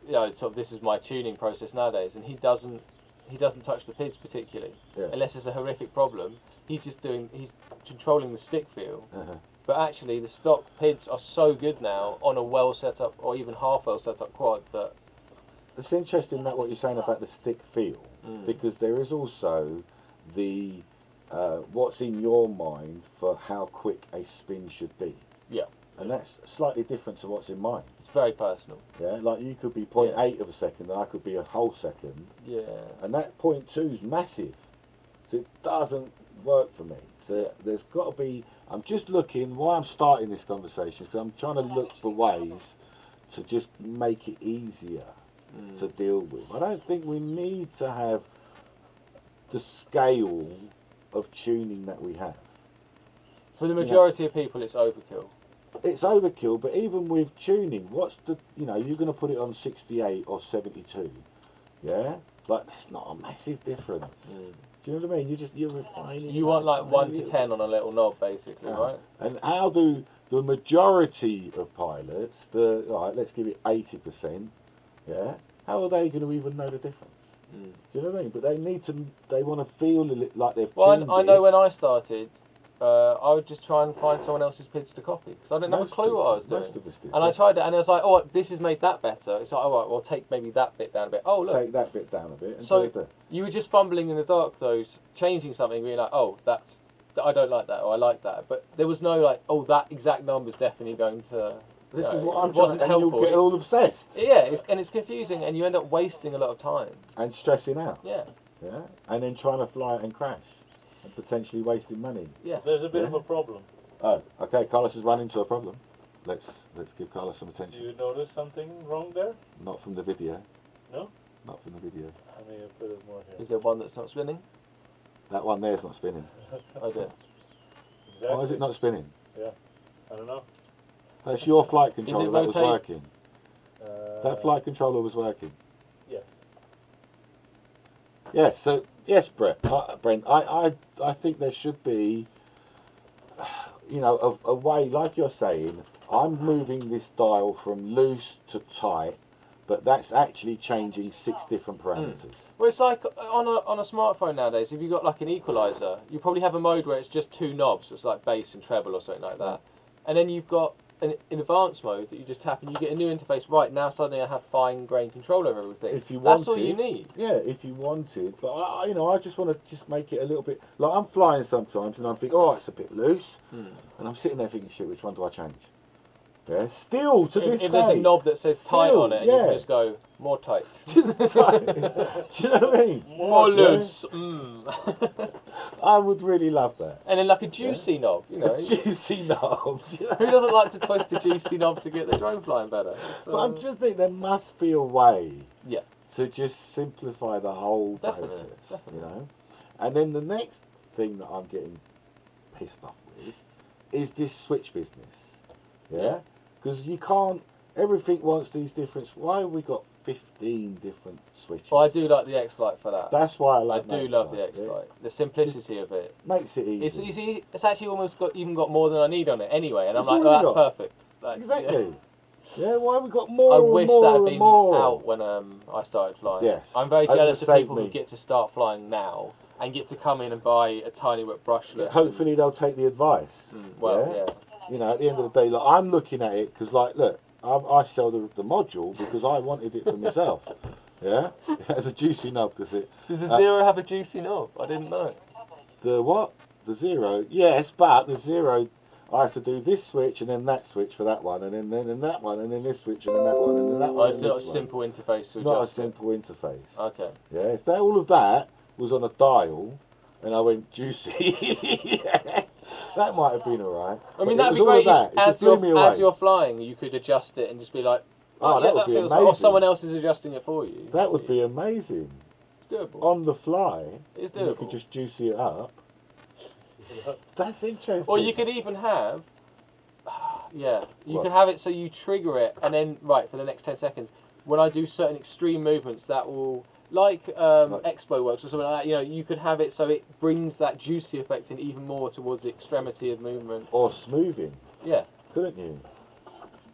sort of this is my tuning process nowadays, and he doesn't he doesn't touch the PIDs particularly, Yeah. unless it's a horrific problem. He's controlling the stick feel. But actually, the stock PIDs are so good now on a well set up or even half well set up quad that. It's interesting that what you're saying about the stick feel, because there is also the what's in your mind for how quick a spin should be. Yeah. And that's slightly different to what's in mine. It's very personal. Yeah, like you could be 0.8 of a second and I could be a whole second. Yeah. And that 0.2 is massive. So it doesn't work for me. So there's got to be, I'm just looking, why I'm starting this conversation, because I'm trying to look for ways to just make it easier to deal with. I don't think we need to have the scale of tuning that we have. For the majority of people, it's overkill. It's overkill, but even with tuning, what's the, you're going to put it on 68 or 72, yeah? Like, that's not a massive difference. Do you know what I mean? You're refining. You want like 1 to 10 on a little knob, basically, right? And how do the majority of pilots, let's give it 80%, yeah? How are they going to even know the difference? Do you know what I mean? But they want to feel like they've tuned I know when I started, I would just try and find someone else's PIDs to copy, because I didn't have a clue what I was doing. And I tried it, and I was like, oh, this has made that better. It's like, all right, well, take maybe that bit down a bit. Oh, look. Take that bit down a bit. And so you were just fumbling in the dark, though, changing something, being like, oh, I don't like that, or I like that. But there was no, like, oh, that exact number's definitely going to... This is what I'm trying to, and you'll get all obsessed. Yeah, it's confusing, and you end up wasting a lot of time. And stressing out. Yeah. Yeah, and then trying to fly it and crash, and potentially wasting money. Yeah. There's a bit of a problem. Oh, okay, Carlos has run into a problem. Let's give Carlos some attention. Do you notice something wrong there? Not from the video. No? Not from the video. I mean, put it more here. Is there one that's not spinning? That one there's not spinning. Oh dear. Exactly. Why is it not spinning? Yeah, I don't know. That's your flight controller that was rotate? working. That flight controller was working. Yeah. Yes, so, yes, Brent, I think there should be, a way, like you're saying, I'm moving this dial from loose to tight, but that's actually changing 6 different parameters. Well, it's like on a smartphone nowadays, if you've got like an equalizer, you probably have a mode where it's just 2 knobs, it's like bass and treble or something like that. And then you've got an advanced mode that you just tap and you get a new interface. Right, now suddenly I have fine-grained control over everything. That's all you need. Yeah, if you wanted. But, I just want to just make it a little bit... Like, I'm flying sometimes and I'm thinking, oh, it's a bit loose. And I'm sitting there thinking, shit, which one do I change? Yeah, still, to this day... If there's a knob that says tight on it, you can just go, more tight. Do you know what I mean? More loose. I would really love that. And then like a juicy knob, A juicy knob. Who doesn't like to twist a juicy knob to get the drone flying better? But I'm just thinking there must be a way Yeah. to just simplify the whole process, Definitely. And then the next thing that I'm getting pissed off with is this switch business. Yeah? Because you can't, everything wants these different, why have we got 15 different switches? Well, I do like the X-Lite for that. That's why I like I do love the X-Lite. The simplicity of it. Makes it easy. It's actually almost even got more than I need on it anyway, and I'm It's like, already oh, that's perfect. Like, Exactly. Yeah, why have we got more I and wish more that had and been more? out when I started flying. Yes. I'm very That jealous would of save people me. who get to start flying now and get to come in and buy a tiny whip brushless. Hopefully they'll take the advice. Yeah. At the end of the day, look, I'm looking at it because, look, I sell the module because I wanted it for myself. Yeah, it has a juicy knob, does it? Does the Zero have a juicy knob? I didn't know. The what? The Zero? Yes, but the Zero, I have to do this switch and then that switch for that one, and then that one, and then this switch and then that one, and then that one. It's not a simple interface to adjust. Not a simple interface. Okay. Yeah, if all of that was on a dial, and I went juicy, that might have been alright. I mean, that'd be great. As you're flying, you could adjust it and just be like, that would be amazing. Or someone else is adjusting it for you. That would be amazing. It's doable. On the fly, it's doable. You could just juicy it up. That's interesting. Or you could even have, you could have it so you trigger it, and then, for the next 10 seconds, when I do certain extreme movements, that will, like Expo Works or something like that, you could have it so it brings that juicy effect in even more towards the extremity of movement. Or smoothing. Yeah. Couldn't you?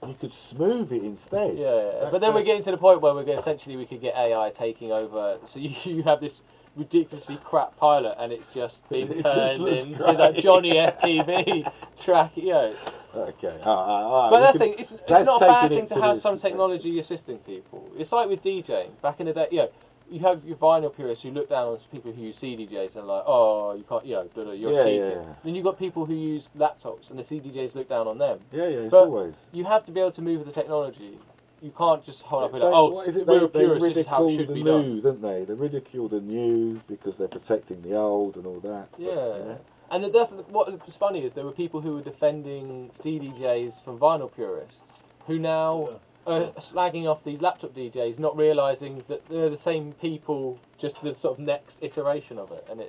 You could smooth it instead. Yeah. But then we're getting to the point where we could get AI taking over. So you have this ridiculously crap pilot, and it's just being turned into that Johnny FPV track. Okay. But that's the thing. It's not a bad thing to have some technology assisting people. It's like with DJing back in the day. You have your vinyl purists who look down on people who use CDJs and like, oh, you can't, you're cheating. Yeah. Then you've got people who use laptops and the CDJs look down on them. It's but always. You have to be able to move with the technology. You can't just hold up and we're a purist, this is how it should be done. Don't they? They ridicule the new because they're protecting the old and all that. Yeah. And that's what was funny is there were people who were defending CDJs from vinyl purists who now are slagging off these laptop DJs, not realising that they're the same people, just the sort of next iteration of it. And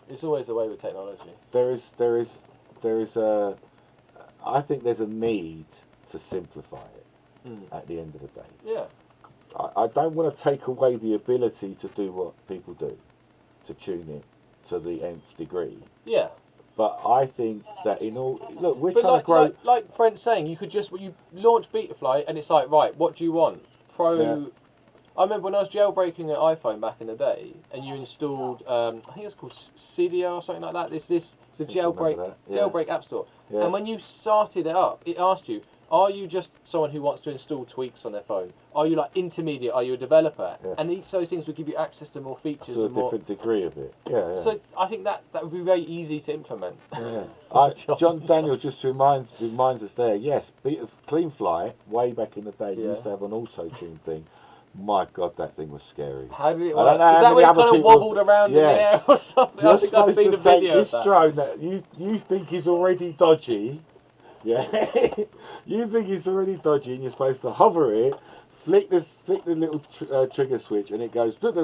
it's always the way with technology. I think there's a need to simplify it at the end of the day. Yeah. I don't want to take away the ability to do what people do, to tune it to the nth degree. Yeah. But I think that we're trying to grow. Like Brent's saying, you launch Betaflight and it's like, right, what do you want? Pro. Yeah. I remember when I was jailbreaking an iPhone back in the day, and you installed, I think it's called Cydia or something like that. It's the jailbreak app store. Yeah. And when you started it up, it asked you, are you just someone who wants to install tweaks on their phone? Are you like intermediate? Are you a developer? Yeah. And each of those things would give you access to more features. To a different degree of it. Yeah. So I think that would be very easy to implement. Yeah. John Daniel just reminds us there. Yes, CleanFly way back in the day used to have an auto tune thing. My God, that thing was scary. How did it work? Is that when it kind of wobbled around in the air or something? I think I've seen the video of that. This drone that you think is already dodgy. Yeah, you think it's already dodgy, and you're supposed to hover it, flick the little trigger switch, and it goes. Hope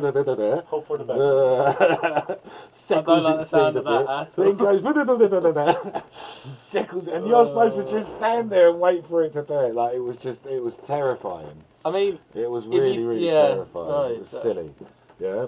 for the best. Seckles its seed a bit. Then goes. Seckles, and you're supposed to just stand there and wait for it to do it. Like it was terrifying. I mean, it was really terrifying. Right, it was silly. Yeah,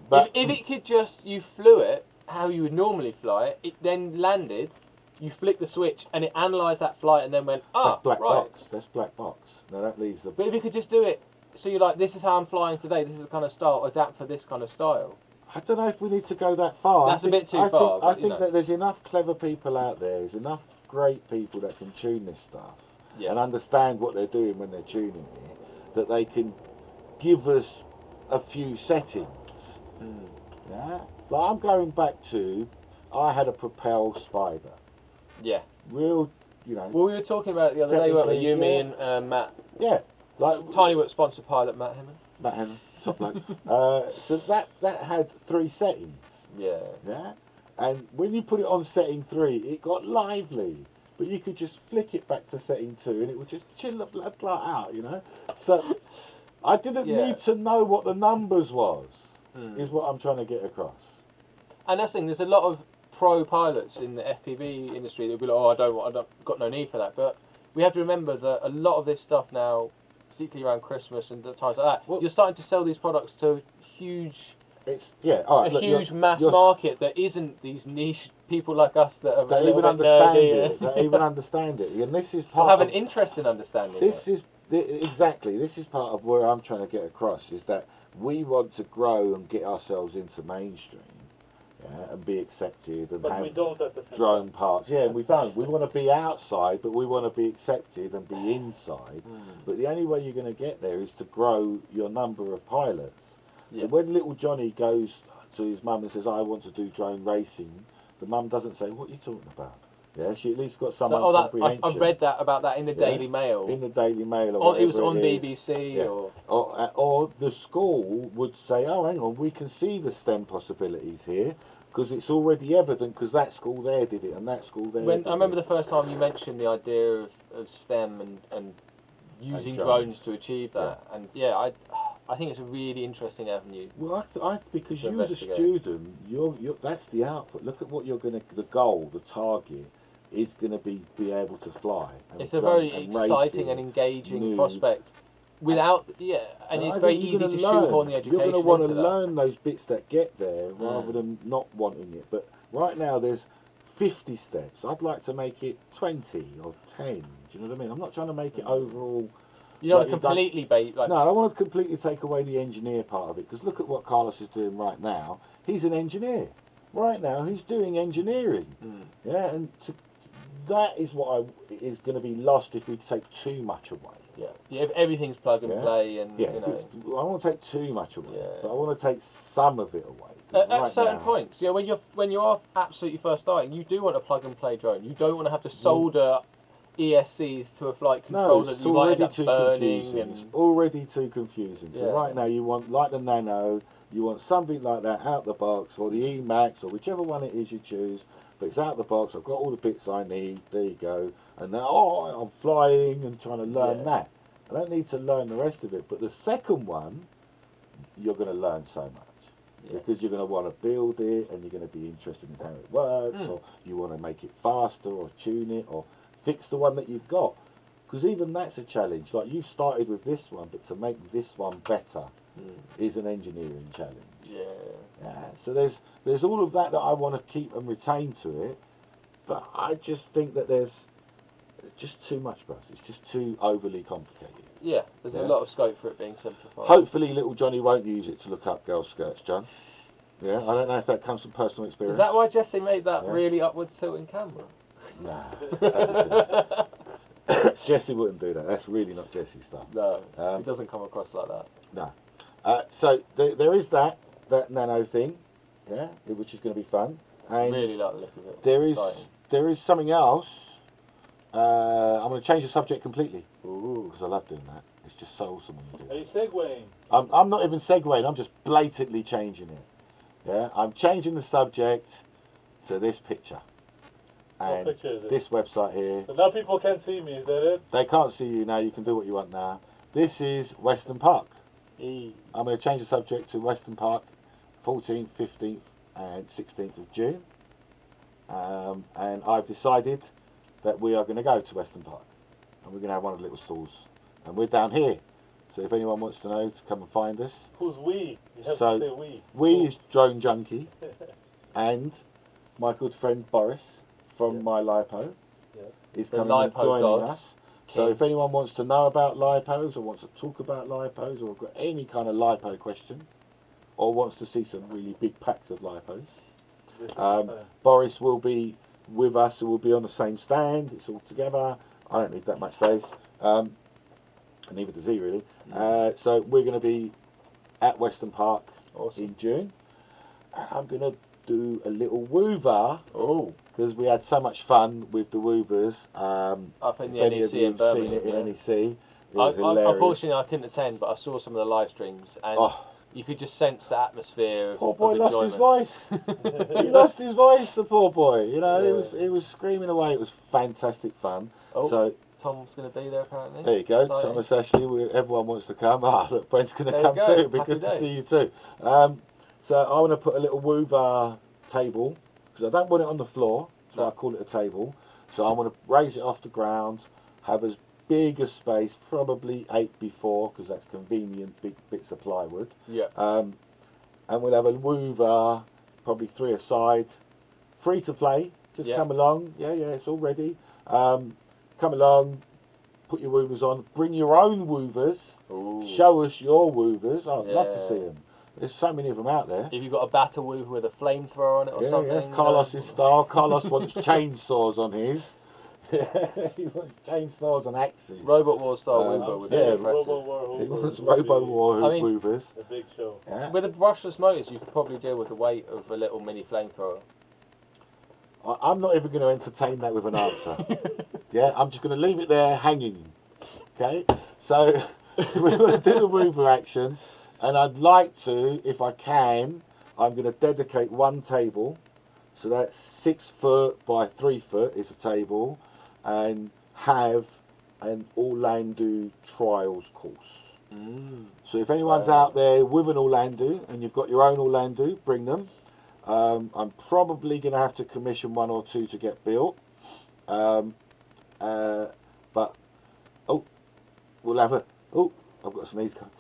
but if it could you flew it how you would normally fly it, it then landed. You flick the switch and it analysed that flight and then went, that's black box. That's black box. Now that leaves the... But if you could just do it, so you're like, this is how I'm flying today, this is the kind of style, adapt for this kind of style. I don't know if we need to go that far. That's a bit too far. I think that there's enough clever people out there, there's enough great people that can tune this stuff and understand what they're doing when they're tuning it, that they can give us a few settings. Yeah? Like I'm going back to, I had a Propel Spider. Yeah. Well, we were talking about it the other day, weren't we? Me and Matt. Yeah. Like Tiny Whoop sponsored pilot Matt Hemmon. Matt Hemmon, top bloke. So that had 3 settings. Yeah. Yeah. And when you put it on setting 3, it got lively. But you could just flick it back to setting 2, and it would just chill the blood clot out, So I didn't need to know what the numbers was. Is what I'm trying to get across. And that's the thing. There's a lot of pro pilots in the FPV industry that will be like, I've got no need for that. But we have to remember that a lot of this stuff now, particularly around Christmas and times like that, you're starting to sell these products to huge mass market that isn't these niche people like us that are that even understand it. That even understand it, and this is part. Have an interest in understanding. This is part of where I'm trying to get across is that we want to grow and get ourselves into mainstream. Yeah, and be accepted and have drone parks. Yeah, we don't. We want to be outside, but we want to be accepted and be inside. But the only way you're going to get there is to grow your number of pilots. Yeah. So when little Johnny goes to his mum and says, I want to do drone racing, the mum doesn't say, what are you talking about? Yeah, she at least got some comprehension. I've read about that in the Daily Mail. In the Daily Mail, or it was on BBC, or the school would say, "Oh, hang on, we can see the STEM possibilities here because it's already evident because that school there did it and that school there." I remember the first time you mentioned the idea of STEM and using drones to achieve that, and I think it's a really interesting avenue. Well, because you as a student, that's the output. Look at what the goal, the target. Is going to be able to fly. It's a very exciting and engaging prospect. And it's very easy to shoehorn the education. You're going to want to learn those bits that get there rather than not wanting it. But right now there's 50 steps. I'd like to make it 20 or 10. Do you know what I mean? I'm not trying to make it overall. You don't want to completely no, I don't want to completely take away the engineer part of it, because look at what Carlos is doing right now. He's an engineer. Right now, he's doing engineering. Yeah, and that is what is going to be lost if we take too much away. Yeah, if everything's plug and play, and you know. I don't want to take too much away, but I want to take some of it away. At certain points, when you're absolutely first starting, you do want a plug and play drone. You don't want to have to solder ESCs to a flight controller that you might end up burning. It's already too confusing. So right now you want, like the Nano, you want something like that out the box, or the E-Max, or whichever one it is you choose. But it's out the box, I've got all the bits I need, there you go. And now, I'm flying and trying to learn that. I don't need to learn the rest of it. But the second one, you're going to learn so much. Because you're going to want to build it, and you're going to be interested in how it works, or you want to make it faster, or tune it, or fix the one that you've got. Because even that's a challenge. Like, you started with this one, but to make this one better is an engineering challenge. So there's all of that I want to keep and retain to it, but I just think that there's just too much for us. It's just too overly complicated. There's a lot of scope for it being simplified. Hopefully little Johnny won't use it to look up girls' skirts, John. I don't know if that comes from personal experience. Is that why Jesse made that really upward tilting camera? Nah. Jesse wouldn't do that. That's really not Jesse's stuff. No, it doesn't come across like that. No. So there is that Nano thing, which is going to be fun. And really like the look of it. There is something else. I'm going to change the subject completely. Because I love doing that. It's just so awesome when you do it. Are you segueing? I'm not even segueing. I'm just blatantly changing it. I'm changing the subject to this picture. And what picture is it? This website here. So now people can't see me, is that it? They can't see you now. You can do what you want now. This is Western Park. I'm going to change the subject to Western Park, 14th, 15th and 16th of June. And I've decided that we are going to go to Western Park. And we're going to have one of the little stalls. And we're down here. So if anyone wants to know, to come and find us. Who's we? You have to say we. We is Drone Junkie. And my good friend Boris from My Lipo is coming and joining us. So if anyone wants to know about lipos, or wants to talk about lipos, or got any kind of lipo question, or wants to see some really big packs of lipos, Boris will be with us. So we'll be on the same stand. It's all together. I don't need that much space, and neither does he really. So we're going to be at Western Park in June, and I'm going to do a little woover. Because we had so much fun with the woovers. Up in the NEC in Birmingham. Unfortunately, I couldn't attend, but I saw some of the live streams, and you could just sense the atmosphere. Poor boy lost his voice. He lost his voice, the poor boy. You know, he was screaming away. It was fantastic fun. So Tom's going to be there apparently. There you go, exciting. Thomas Ashley. Everyone wants to come. Look, Brent's going to come too. It'd be good to see you too. So I want to put a little woover table. Because I don't want it on the floor, so I call it a table. So I want to raise it off the ground, have as big a space, probably 8x4, because that's convenient, big bits of plywood. And we'll have a woover, probably 3 a side, free to play. Just come along. It's all ready. Come along, put your woovers on, bring your own woovers, show us your woovers. I'd love to see them. There's so many of them out there. If you've got a battle woover with a flamethrower on it or something. That's Carlos's style. Carlos wants chainsaws on his. He wants chainsaws and axes. Robot War style woover with the He wants Robo War woovers. A big show. With the brushless motors, you could probably deal with the weight of a little mini flamethrower. I'm not even going to entertain that with an answer. I'm just going to leave it there hanging. Okay? So we're going to do the woover action. And I'd like to, if I can, I'm going to dedicate one table. So that's 6 foot by 3 foot is a table. And have an Orlando trials course. So if anyone's out there with an Orlando, and you've got your own Orlando, bring them. I'm probably going to have to commission 1 or 2 to get built. But, we'll have a... I've got a sneeze coming.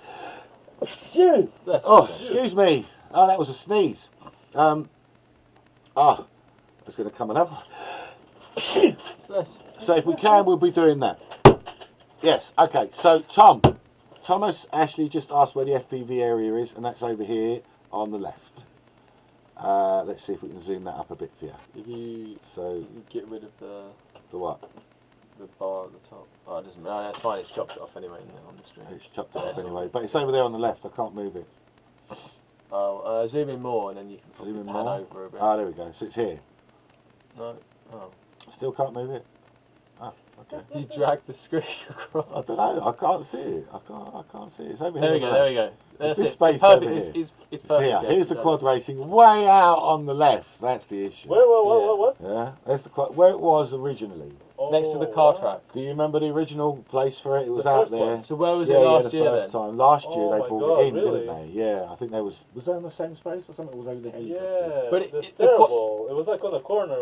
Excuse me. That was a sneeze. It's going to come another. So if we can, we'll be doing that. Yes. Okay. So Thomas Ashley just asked where the FPV area is, and that's over here on the left. Let's see if we can zoom that up a bit for you. If you get rid of the what? The bar at the top. Oh, it doesn't matter. That's fine. It's chopped off anyway on the screen. It's chopped off anyway, but it's over there on the left. I can't move it. Oh, zoom in more, and then you can probably pan over a bit. Ah, there we go. So it's here. No. Oh. Still can't move it. Ah, okay. You drag the screen across. I don't know. I can't see it. I can't see it. It's over there here. We go. There we go. That's this it. space It's perfect. over here. It's perfect. Yeah. Here's the quad racing way out on the left. That's the issue. What? Yeah. That's the quad. Where it was originally. Next to the car track. Do you remember the original place for it? It was out there. One. So where was it last year then? Time. Last year they brought it in, really? didn't they? Yeah, I think there was that in the same space or something? It was over the heat. Yeah, but it's terrible. It was like on the corner.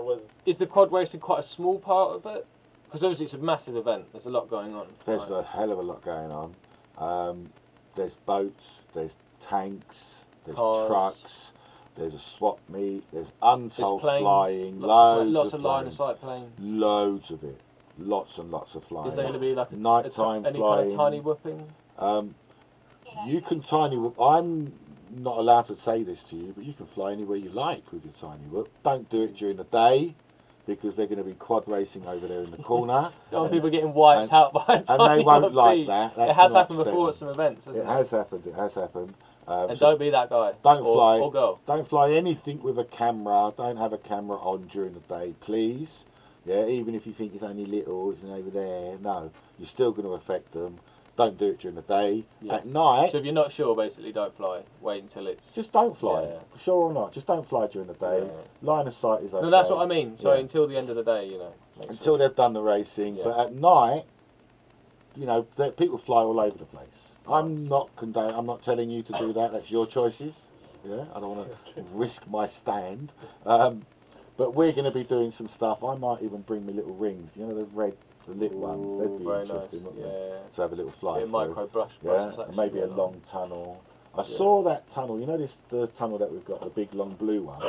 Is the quad racing quite a small part of it? Because obviously it's a massive event. There's a lot going on. There's a hell of a lot going on. There's boats, there's tanks, there's trucks, there's a swap meet, there's untold flying, lots of line of sight planes. Loads of it. Lots and lots of flying. Is there going to be like nighttime any flying? Kind of tiny whooping? You can tiny whoop. I'm not allowed to say this to you, but you can fly anywhere you like with your tiny whoop. Don't do it during the day, because they're going to be quad racing over there in the corner. People getting wiped out by a tiny and they won't like that. It has happened before at some events, hasn't it? It has happened. And so don't be that guy. Or girl. Don't fly anything with a camera. Don't have a camera on during the day, please. Yeah, even if you think it's only little, it's over there. No, you're still going to affect them. Don't do it during the day. Yeah. At night. So if you're not sure, basically, don't fly. Wait until it's. Just don't fly. Yeah. Sure or not, just don't fly during the day. Yeah. Line of sight is okay. No, that's what I mean. So until the end of the day, you know. Until they've done the racing. Yeah. But at night, you know, people fly all over the place. I'm not telling you to do that. That's your choices. Yeah, I don't want to risk my stand. But we're going to be doing some stuff. I might even bring me little rings. You know, the little ones. They'd be interesting, nice. wouldn't they? To have a little fly. A micro brush. And maybe a long tunnel. I saw that tunnel. You know the tunnel that we've got, the big long blue one.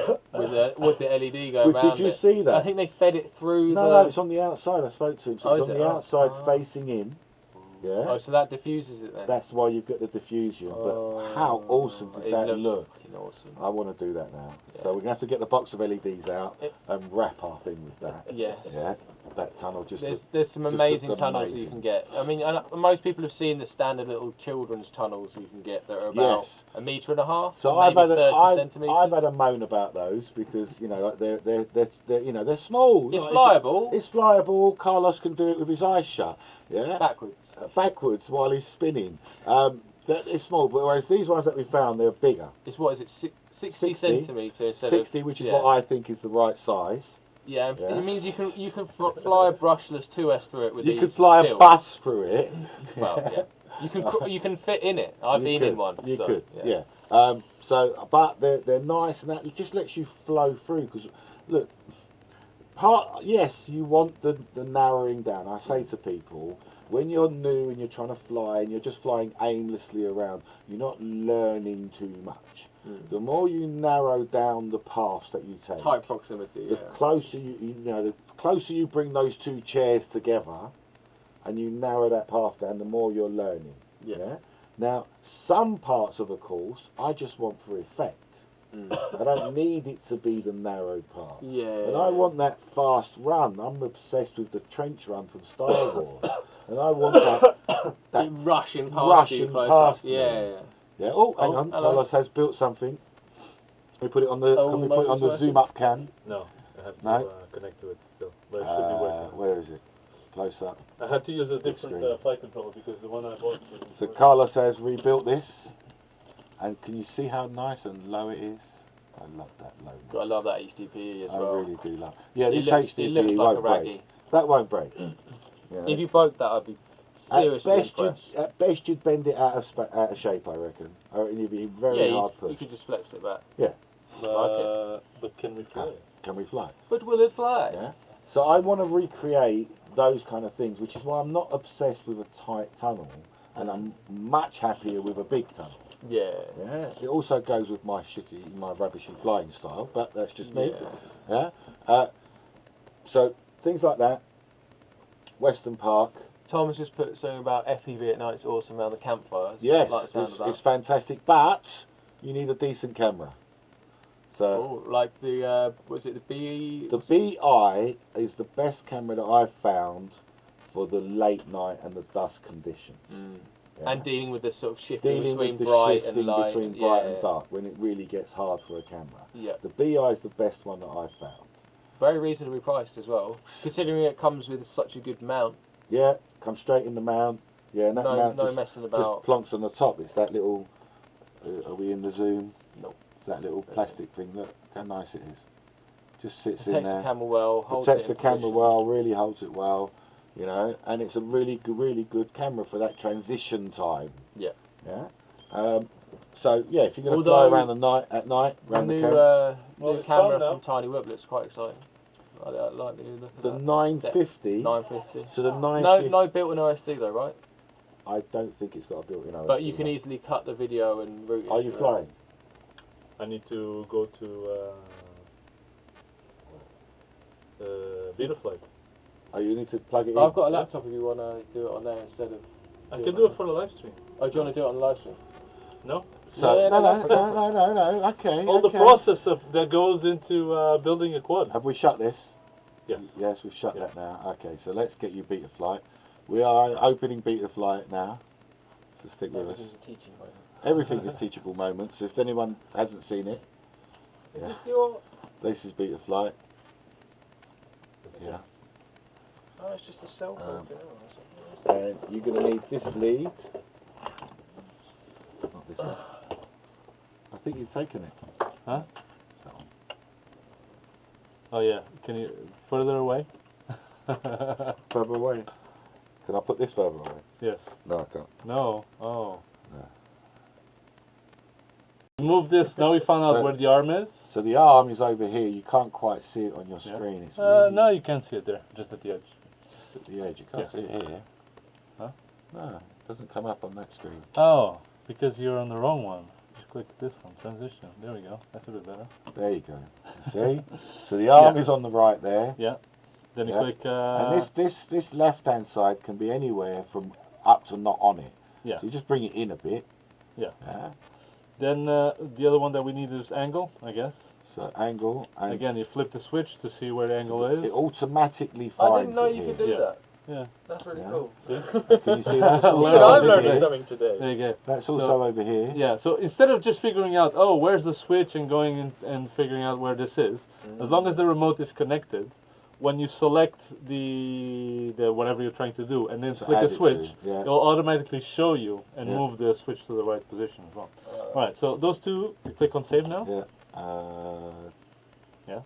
with the LED going around. Did you see that? I think they fed it through. No, it's on the outside. I spoke to him. So it's on the outside, facing in. Yeah. Oh, so that diffuses it then? That's why you've got the diffusion. But how awesome did that look? Awesome. I want to do that now. Yeah. So we're going to have to get the box of LEDs out and wrap our thing with that. Yes. Yeah. That tunnel just. There's some amazing tunnels that you can get. I mean, most people have seen the standard little children's tunnels you can get that are about 1.5 meters. So I've had 30 centimeters. I've had a moan about those because they're you know they're small. It's flyable. It's flyable. Carlos can do it with his eyes shut. Yeah. Backwards while he's spinning. That is small, but whereas these ones that we found, they're bigger. It's what is it, 60 centimetres? 60, which is what I think is the right size. Yeah, it means you can fly a brushless 2S through it with You can fly a bus through it. Well, yeah. You can fit in it. I've been in one. You could, yeah. But they're nice, and that just lets you flow through. Because look, yes, you want the narrowing down. I say to people, when you're new and you're trying to fly and you're just flying aimlessly around, you're not learning too much. The more you narrow down the paths that you take, tight proximity, the closer the closer you bring those two chairs together, and you narrow that path down, the more you're learning. Yeah. Now, some parts of a course I just want for effect. I don't need it to be the narrow path. And I want that fast run. I'm obsessed with the trench run from Star Wars, and I want that rushing past you. Yeah. Oh, hang on. Carlos has built something. Can we put it on the? Can we put it on the zoom up cam? No, I have to connect to it still. But it should be working. Where is it? Close up. I had to use a different flight controller because the one I bought. So Carlos has rebuilt this, and can you see how nice and low it is? I love that low. I love that HDPE as well. I really do love. Yeah, this HDPE won't break. That won't break. If you broke that, I'd be. At best, you'd bend it out of shape. I reckon you'd be very hard pushed. You could just flex it back. Yeah. But can we fly? Can we fly? But will it fly? Yeah. So I want to recreate those kind of things, which is why I'm not obsessed with a tight tunnel, and I'm much happier with a big tunnel. Yeah. Yeah. It also goes with my rubbishy flying style, but that's just me. Yeah. So things like that. Western Park. Thomas just put something about FPV at night. It's awesome around the campfires. Yes, like the sound of that. it's fantastic, but you need a decent camera. So, like the was it the B? The BI is the best camera that I've found for the late night and the dusk conditions. Yeah. And dealing with the sort of shifting between bright and light. Between bright and dark, when it really gets hard for a camera. Yeah. The BI is the best one that I've found. Very reasonably priced as well, considering it comes with such a good mount. Yeah, comes straight in the mount. Yeah, and that mount no messing about. Just plonks on the top. It's that little. Are we in the zoom? No. It's that little plastic thing. Look how nice it is. Just sits in there. Protects the camera well. Protects the camera well. Really holds it well. You know, and it's a really good camera for that transition time. Yeah. Yeah. So yeah, if you're going to fly around at night, around the camp. New camera from Tiny Whoop looks quite exciting. I like the look of the that. 950. 950. So the 950. No built-in OSD though, right? I don't think it's got a built-in OSD. But you can easily cut the video and route it. Are you flying? I need to go to Betaflight. Oh, you need to plug it in. I've got a laptop if you want to do it on there instead of. I can do it for the live stream. Oh, do you want to do it on the live stream? No. So no. Okay. All the process that goes into building a quad. Have we shut this? Yes. Yes, we've shut that now. Okay, so let's get you Betaflight. We are opening Betaflight now. So stick with us. A teaching moment. Everything is teachable moments. If anyone hasn't seen it, this is Betaflight. Yeah. Oh, it's just a cell phone. And you're going to need this lead. Not this one. I think you've taken it. Huh? Oh yeah. Can you further away? Further away. Can I put this further away? Yes. No, I can't. No. Oh. No. Move this. Now we found out where the arm is. So the arm is over here. You can't quite see it on your screen. It's really no, you can see it there, just at the edge. Just at the edge. You can't see it here. Huh? No, it doesn't come up on that screen. Oh, because you're on the wrong one. Just click this one. Transition. There we go. That's a bit better. There you go. See? So the arm is on the right there. Yeah. Then you click. And this left-hand side can be anywhere from up to not on it. Yeah. So you just bring it in a bit. Yeah. Then the other one that we need is angle, I guess. So angle. And again, you flip the switch to see where the angle is. It automatically finds I didn't know you could do that. Yeah. That's really cool. Can you see that? I'm learning something today. There you go. That's also over here. Yeah, so instead of just figuring out, oh, where's the switch and going in and figuring out where this is, as long as the remote is connected, when you select the whatever you're trying to do and then flick a switch, it'll automatically show you and move the switch to the right position as well. Alright, so those two, you click on save now. Yeah. Yeah.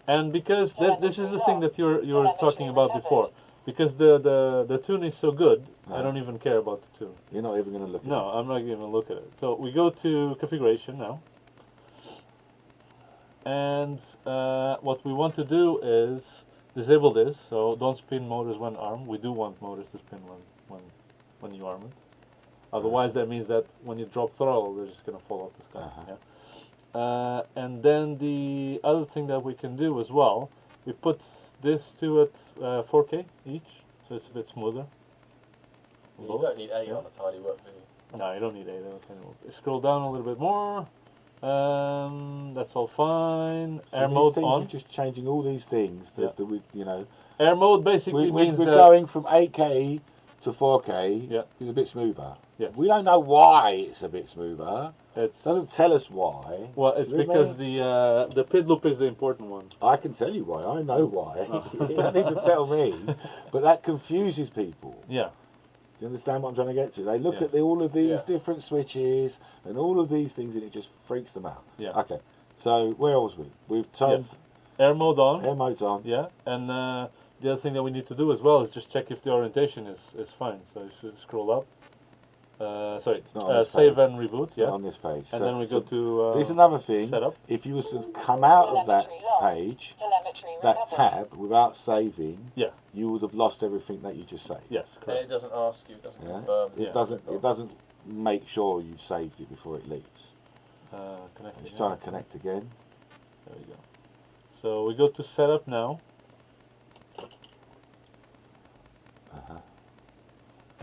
And because this is the thing that you were talking about before, because the tune is so good, I don't even care about the tune. You're not even going to look at it? No, I'm not even going to look at it. So we go to configuration now. And what we want to do is disable this, so don't spin motors when armed. We do want motors to spin when you arm it. Otherwise that means that when you drop throttle, they're just going to fall off the sky. Yeah? And then the other thing that we can do as well, we put this to at 4K each, so it's a bit smoother. You don't need 8 on a Tiny Whoop, do you? No, you don't need 8 on a Tiny Whoop. Scroll down a little bit more. That's all fine. So air mode on. You're just changing all these things that we, you know. Air mode basically means we're going from 8K to 4K. Yeah. It's a bit smoother. Yeah. We don't know why it's a bit smoother. It doesn't tell us why. Well, it's because the pit loop is the important one. I can tell you why. I know why. You don't need to tell me. But that confuses people. Yeah. Do you understand what I'm trying to get to? They look at all of these different switches and all of these things, and it just freaks them out. Yeah. Okay. So where was we? We've turned air mode on. Air mode's on. Yeah. And the other thing that we need to do as well is just check if the orientation is fine. So you should scroll up. Save and reboot. Yeah. On this page. And then we go to. There's another thing. Setup. If you was to come out of that page, that tab, without saving, you would have lost everything that you just saved. Yes, correct. And it doesn't ask you, it doesn't confirm. It doesn't make sure you've saved it before it leaves. It's trying to connect again. There we go. So we go to setup now.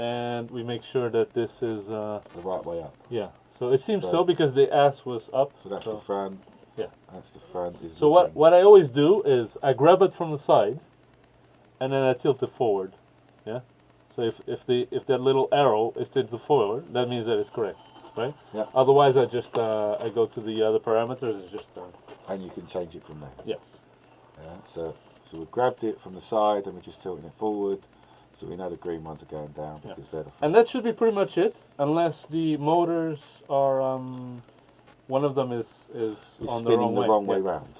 and we make sure that this is the right way up. Yeah. So it seems so because the ass was up. So that's the front. Yeah. That's the front. So what I always do is I grab it from the side, and then I tilt it forward. Yeah. So if that little arrow is tilted forward, that means that it's correct, right? Yeah. Otherwise, I just I go to the other parameters. It's just. And you can change it from there. Yeah. Yeah. So we grabbed it from the side and we're just tilting it forward. So we know the green ones are going down because they're the front. And that should be pretty much it, unless the motors are one of them is on the wrong way. the wrong way round.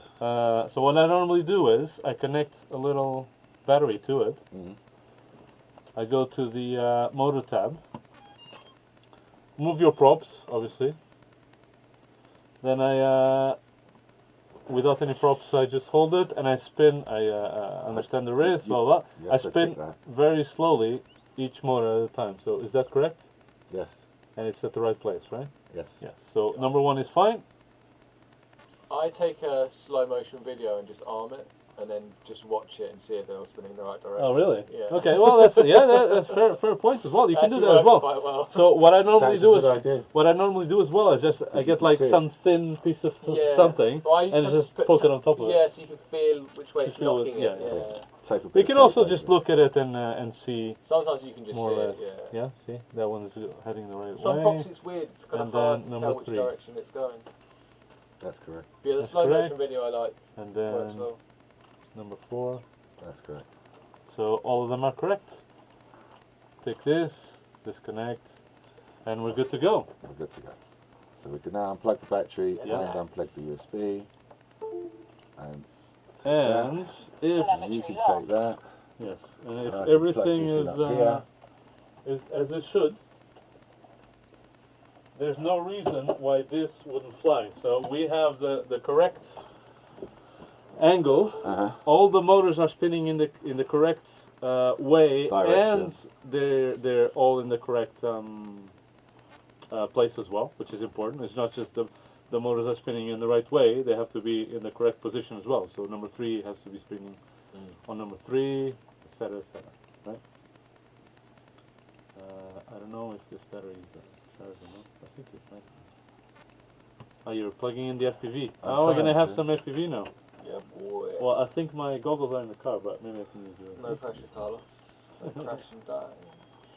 So what I normally do is I connect a little battery to it. Mm-hmm. I go to the motor tab. Move your props, obviously. Then I, without any props, I just hold it and I spin. I understand the wrist, blah blah. I spin very slowly each motor at a time. So is that correct? Yes. And it's at the right place, right? Yes. Yeah. So number one is fine. I take a slow motion video and just arm it, and then just watch it and see if they're all spinning in the right direction. Oh, really? Yeah. Okay. Well, that's that's fair point as well. You can do that as well. Quite well. So what I normally That's do a good idea. what I normally do as well is just I get like some thin piece of something and just poke it on top of it. Yeah, so you can feel which way it's knocking yeah, it. Take a You bit can of also tape just over. look at it and see Sometimes you can just more see or less. it. Yeah. See, that one is heading the right Some way. props it's weird. It's kind And of hard then to number tell which 3. direction it's going. That's correct. Yeah, the That's slow correct. motion video I like. And Works then well. number 4. That's correct. So all of them are correct. Take this, disconnect, and we're good to go. We're good to go. So we can now unplug the battery Yeah. and unplug the USB. And if you can take that. yes, and if I can everything plug this in up here. is as it should, there's no reason why this wouldn't fly. So we have the correct angle. All the motors are spinning in the correct way, Direction. and they're all in the correct place as well, which is important. It's not just the motors are spinning in the right way; they have to be in the correct position as well. So number 3 has to be spinning on number 3, etc., etc. Right? I don't know if this battery is charged or not. I think it might be. Oh, you're plugging in the FPV. Oh, we're gonna have some FPV now. Yeah, boy. Well, I think my goggles are in the car, but maybe I can use yours. No pressure, Carlos. No crash and die.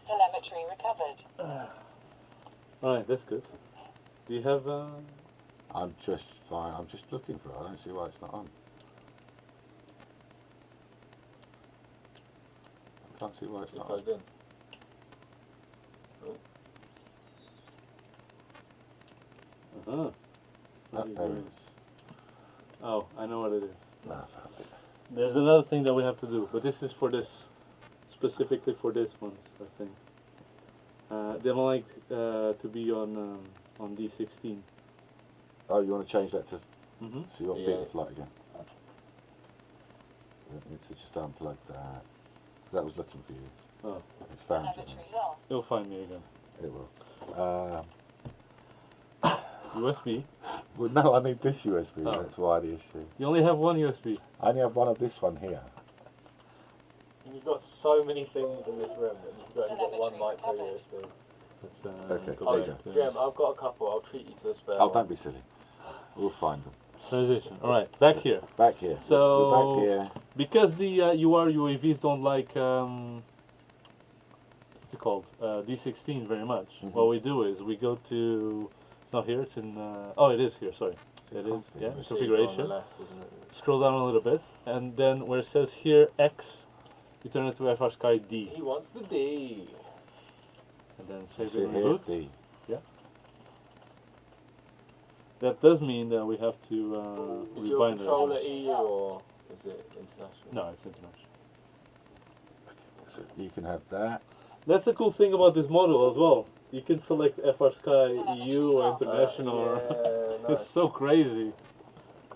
Telemetry recovered. Alright, that's good. Do you have I'm just fine. I'm just looking for it. I don't see why it's not on. I can't see why it's It's not on. plugged in. uh-huh. Oh, there it is. Oh, I know what it is. No, I found it. There's another thing that we have to do, but this is for this, specifically for this one, I think. They don't like to be on D16. Oh, you want to change that to... Mm-hmm. So you want Yeah. beta flight again. We need to just unplug that. 'Cause that was looking for you. Oh, It's found you. Telemetry lost. it'll find me again. It will. USB. Well, no, I need this USB. Oh. That's why the issue. You only have one USB. I only have one of this one here. You've got so many things in this room that you've only got one Telemetry micro recovered. USB. Let's, Okay, go there back you to Jem, I've got a couple. I'll treat you to a spare Oh, one. don't be silly. We'll find them. transition. Alright, back here. Back here. So- We're back here. Because the UR UAVs don't like what's it called, D16 very much. Mhm. What we do is we go to, it's not here, it's in oh, it is here, sorry, it is, yeah, Receiver on the configuration. left, isn't it? Scroll down a little bit, and then where it says here X, you turn it to FR Sky D, He wants the D. and then save See it and here, reboot. D. That does mean that we have to Is your rebind controller it. EU or is it international? No, it's international. So you can have that. That's the cool thing about this model as well. You can select FR Sky EU or international. Yeah, nice. It's so crazy.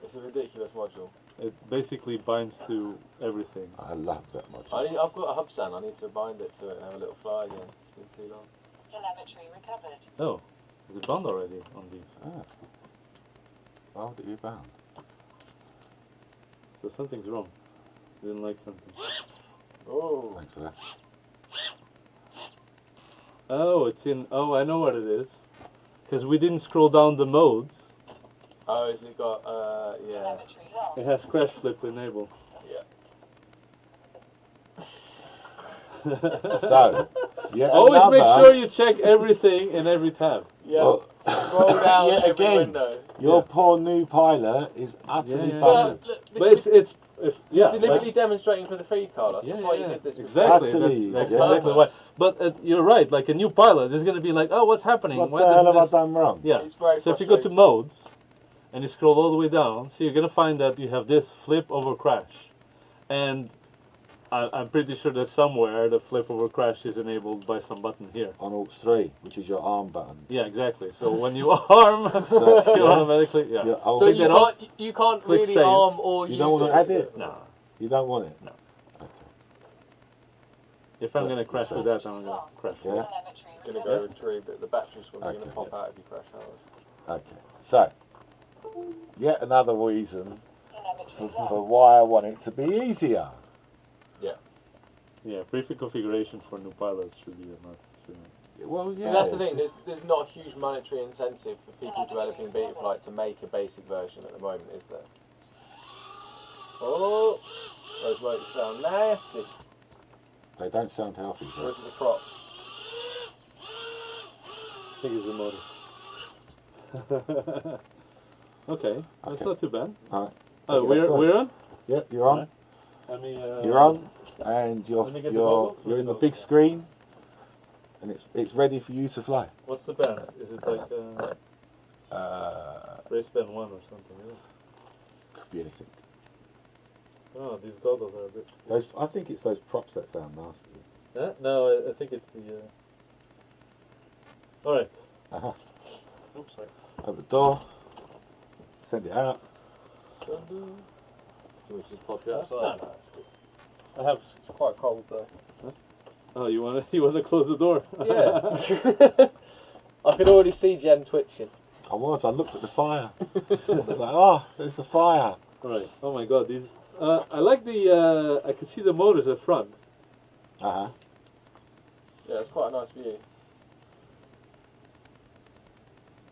It's a ridiculous module. It basically binds to everything. I love that much. I've got a hub stand. I need to bind it to it and have a little fly again. It's been too long. Telemetry recovered. Oh, is it bound already on these? Ah. Why would it be bound? So something's wrong. Didn't like something. Oh, Thanks for that. Oh, it's in. Oh, I know what it is. Because we didn't scroll down the modes. Oh, has it got, yeah. Telemetry lost. It has crash flip enabled. So, yeah, Always make sure you check everything in every tab. Yeah. Well, Scroll down yet every again, window. your poor new pilot is utterly Yeah. buggered. But it's yeah. Deliberately like- demonstrating for the feed, Carlos. That's why you did this. Exactly. Absolutely, That's yeah. exactly why. But you're right. Like a new pilot is going to be like, oh, what's happening? What Why the hell doesn't have I this- done wrong? Yeah. It's very So if you go to frustrating. modes and you scroll all the way down, so you're going to find that you have this flip over crash, and I'm pretty sure that somewhere the flip over crash is enabled by some button here. On Alt 3, which is your arm button. Yeah, exactly. So when you arm, you automatically Yeah, I'll So pick you that up. can't Click really save. arm or You use don't want to add it? No. You don't want it? No. Okay. If I'm going to crash with that, I'm going to crash with Yeah. that. Telemetry Gonna recovered. go with 3, but the battery's going to Okay. pop out if you crash hours. Okay. So, yet another reason Telemetry for lost. why I want it to be easier. Yeah, prefix configuration for new pilots should be a must. Well, yeah. And that's the thing, there's not a huge monetary incentive for people developing beta flight to make a basic version at the moment, is there? Oh, those motors sound nasty. They don't sound healthy. Those So. are the props. I think it's the motor. Okay, that's Okay. not too bad. Alright. Oh, Take it outside. we're on? Yep, you're on. Alright. Let me, You're on, and Let me get the goggles. you're in the big screen, and it's ready for you to fly. What's the band? Is it like race band 1 or something? Yeah. Could be anything. Oh, these goggles are a bit... I think it's those props that sound nasty. No, I think it's the... Alright. Uh-huh. Oops, sorry. Open the door. Send it out. Do we just pop you No, outside? no. I have... It's quite cold though. Oh, you wanna close the door? Yeah. I can already see Jen twitching. I looked at the fire. I was like, oh, there's the fire. Right. Oh my god, these... I like the... I can see the motors at front. Uh-huh. Yeah, it's quite a nice view.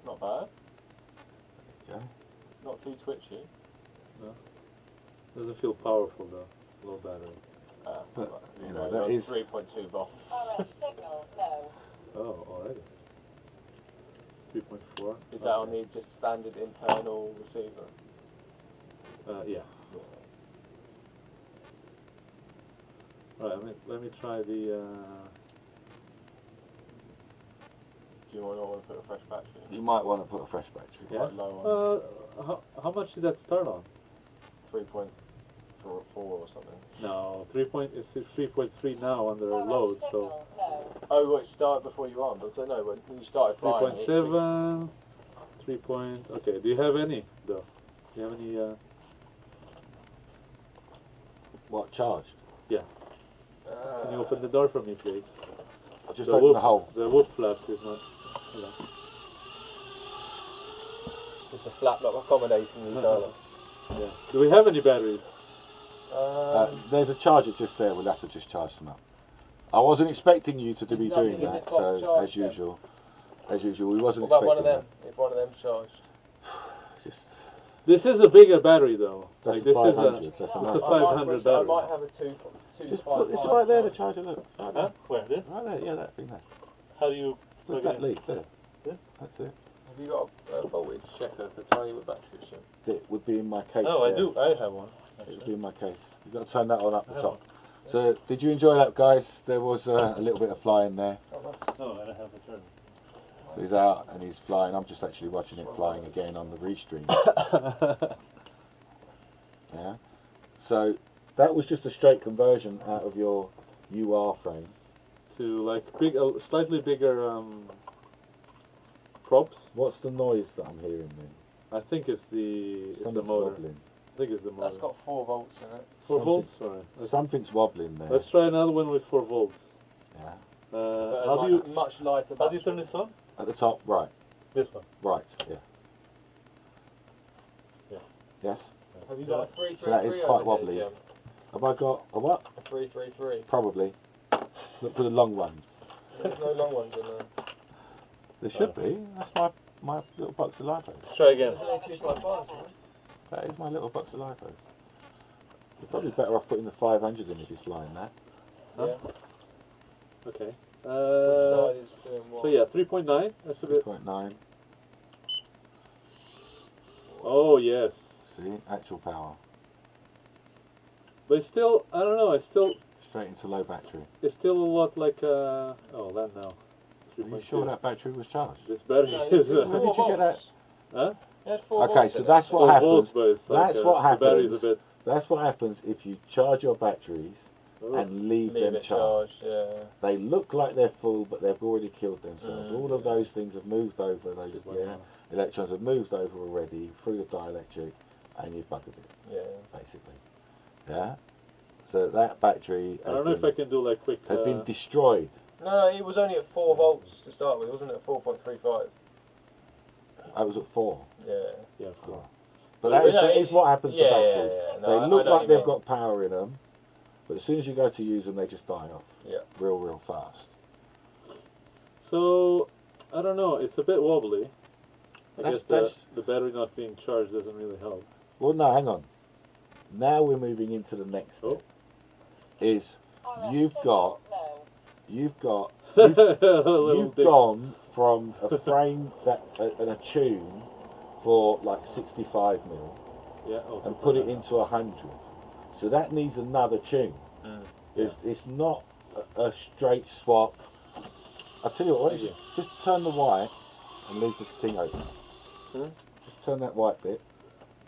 Not bad. Yeah. Not too twitchy. Doesn't feel powerful though. Low battery. But, You're you know, going that is... 3.2 volts. RF signal low. Oh, alrighty. 3.4. Is that on the just standard internal receiver? Yeah. Alright, let me try the... Do you want to put a fresh battery? You might want to put a fresh battery. Yeah? Quite low How much did that start on? on 3.4 or something. No, it's 3.3 now under RF load, so... signal low. Oh, what, it started before you armed? I don't know, when you started flying. 3.7, 3 point... Okay, do you have any, though? Do you have any... What, charged? Can you open the door for me, please? I'll just The open whoop, the hole. the whoop flap is not... Yeah. It's a flap not accommodating you, Carlos. Yeah. Do we have any batteries? There's a charger just there. We'll have to just charge them up. I wasn't expecting you to be There's nothing doing in that, this box so charged as yet. usual, we wasn't What about one expecting of them? If one of them's charged. that. Just, This is a bigger battery, though. that's Like a this is 500. a... That's It's a a nice five- one. 500 I battery. might have a two Just put, it's right there, the charger. Look, right there. Huh? Where? This? Right there. Yeah, that thing there. How do you... Look plug at it that in? lead there. Yeah? That's it. Have you got a voltage checker to tell you what battery it's in? It would be in my case. Oh, I there. do. I have one. It would be in my case. You've got to turn that on up the I have top. So, did you enjoy that, guys? There was a little bit of flying there. No, I don't have a turn. So he's out and he's flying. I'm just actually watching it flying again on the restream. Yeah. So that was just a straight conversion out of your UR frame. To like slightly bigger props. What's the noise that I'm hearing then? I think it's the Something's motor. wobbling. I think it's the motor. That's got 4 volts in it. 4 something- volts. Sorry. Something's wobbling there. Let's try another one with 4 volts. Yeah. But How do you much lighter how do you battery. turn this on? At the top, right. This one. Right. Yeah. Yeah. Yes. Have you got a 333 So that is quite over wobbly. here, Have I got a what? Jim? A 333. Probably. Look for the long ones. There's no long ones in there. There should be. That's my little box of lipos. Try again. There's only 255, isn't there? That is my little box of lipos. You're probably better off putting the 500 in if you're flying that. Huh? Yeah. Okay. Which side is doing what? So yeah, 3.9. That's a bit. 3.9. Oh yes. See, actual power. But it's still, I don't know. It's still Straight into low battery. a lot like oh that now. Are you sure that battery was charged? This battery No, is. it's Where did you get that? Huh? It had 4 Okay, volts so in it. that's what happens. But it's like, That's what The battery's a happens. bit. That's what happens if you charge your batteries Oh. and leave Leave them it charged. charged, yeah. They look like they're full, but they've already killed themselves. Mm. All of those things have moved over. Those Just like that. electrons have moved over already through the dielectric, and you've buggered it, Yeah. basically. Yeah. So that battery I don't know if I can do like quick. has been destroyed. No, it was only at 4 volts to start with, wasn't it? At 4.35. That was at 4. Yeah. Yeah, of course. But Well, that is what happens yeah, to yeah, batteries. yeah. No, They I look know like what they've you got power in them, but as soon as you go to use them, they just die off. Yeah. Real fast. So I don't know. It's a bit wobbly. I That's- guess the battery not being charged doesn't really help. Well, no, hang on. Now we're moving into the next Oh. step. Is RF you've signal got low. Little you've dick. gone from a frame and a tune for like 65 mil Yeah. Oh, and put it into 100. So that needs another tune. Mm. It's not a straight swap. I'll tell you what, why don't you just turn the white and leave the thing open. Hmm? Just turn that white bit.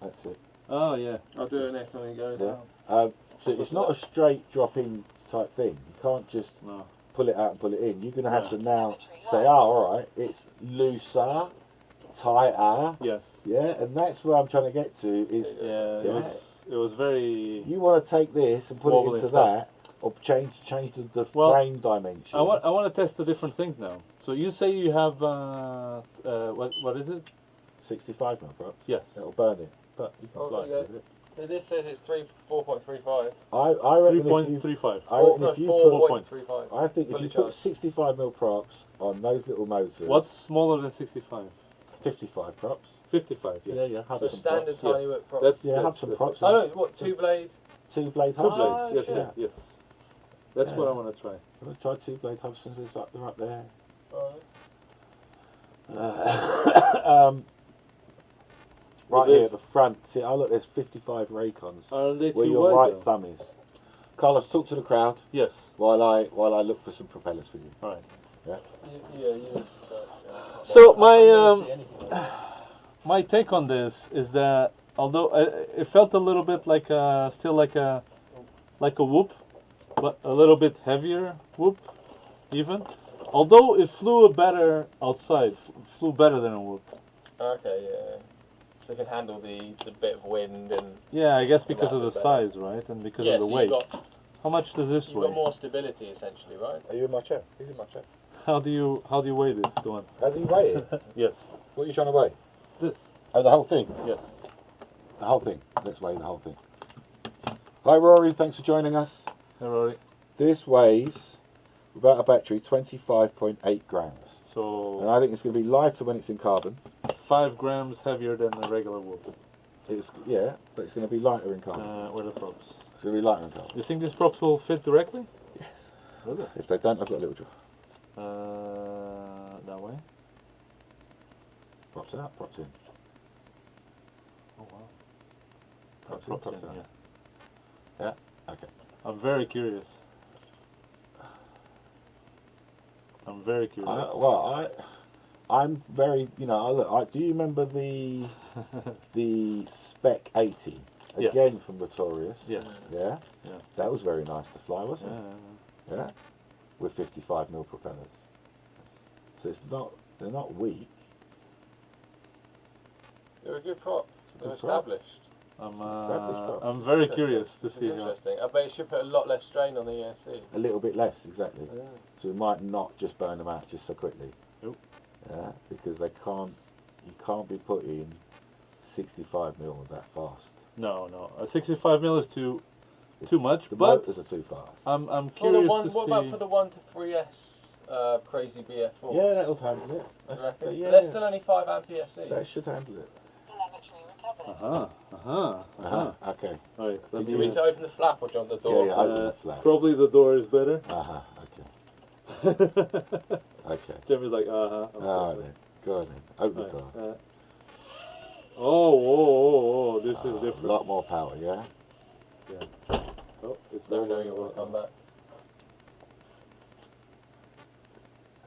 That's it. Oh yeah. I'll do it next time it goes Yeah. out. So it's not a straight drop-in type thing. You can't just No. pull it out and pull it in. You're going to have to now Telemetry say, lost. oh, all right, it's looser, tighter. Yes. Yeah, and that's where I'm trying to get to is Yeah. Yeah. It was very. you want to take this and put Wobbly it into stuff. that or change the Well, frame dimension. I want to test the different things now. So you say you have what is it? 65 mil, bro. Yes. It'll burn it. But you can Oh, fly yeah. it with it. So this says it's 4.35. I reckon if you, 3.35. I reckon if you put, 4.35. I think if Fully you put charged. 65 mil props on those little motors, What's smaller than 65? 55 props. 55. Yeah. Yeah, have So some standard props. tiny whip prop. That's Yeah, have some props. Oh no, what, 2 blade? 2 blade Two Hubsons. Ah, blades. Yes. shit. Yes. Yes. That's Yeah. what I want to try. I'm going to try 2 blade Hubsons. They're up there. Alright. Right Is it- here at the front. See, oh look, there's 55 Raycons. Are they Where too your wide? right thumb is. Carlos, talk to the crowd Yes. while I look for some propellers for you. All right. Yeah, you. So I my can't really see anything like my take on this is that although it felt a little bit like still like a whoop, but a little bit heavier whoop, even. Although it flew better outside, flew better than a whoop. Okay, yeah. So you can handle the bit of wind and Yeah, I guess because of the That's size, right, and because yeah, of the so weight. you've got, How much does this you've weigh? got more stability essentially, right? Are you in my chair? Who's in my chair? How do you weigh this? Go on. How do you weigh it? Yes. What are you trying to weigh? This. Oh, the whole thing? Yes. The whole thing. Let's weigh the whole thing. Hi Rory, thanks for joining us. Hey, Rory. This weighs, without a battery, 25.8 grams. And So I think it's going to be lighter when it's in carbon. 5 grams heavier than a regular whoop. Yeah, but it's going to be lighter in carbon. Where are the props? It's going to be lighter in carbon. You think these props will fit directly? If they don't, I've got a little draw. That way. Props out, props in. Oh wow. Props in, Props props in, out. yeah. Yeah, okay. I'm very curious. I'm very, do you remember the Spec 80? Yeah. Again from Notorious. Yeah. Yeah? Yeah. That was very nice to fly, wasn't Yeah. it? Yeah? With 55 mil propellers. So they're not weak. They're a good prop. They're Good prop. established. I'm very curious to This is see how. interesting. I bet it should put a lot less strain on the ESC. A little bit less, exactly. Yeah. So it might not just burn them out just so quickly. Nope. Yeah, because you can't be putting 65 mil that fast. No. 65 mil is too much. The But motors are too fast. I'm Well, curious what to about see. for the 1 to 3S crazy BF4. Yeah, that'll handle it. You reckon? Yeah, They're still only 5 amp PSC. that should handle it. Telemetry recovered. Okay. Alright, Do you mean to open the flap or do you want the door? Yeah, open the flap. probably the door is better. Okay. Okay. Jeremy's like, Alright then. Go on then. Open the door. Oh, this is A different. lot more power, yeah? Oh, it's Never not knowing it will come back.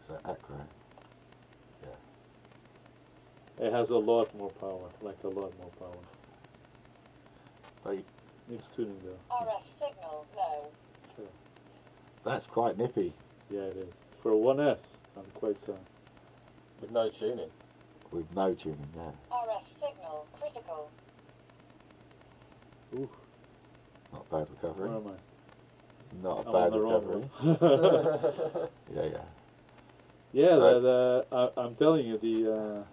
Is that accurate? It has a lot more power, like a lot more power. Hey, Needs tuning though. RF signal low. that's quite nippy. Yeah, it is. For a 1S, I'm quite With no tuning. With no tuning, yeah. RF signal critical. Ooh, Not bad recovery. where am I? Not a I'm bad on the wrong recovery. one. Yeah. Yeah, So- I'm telling you,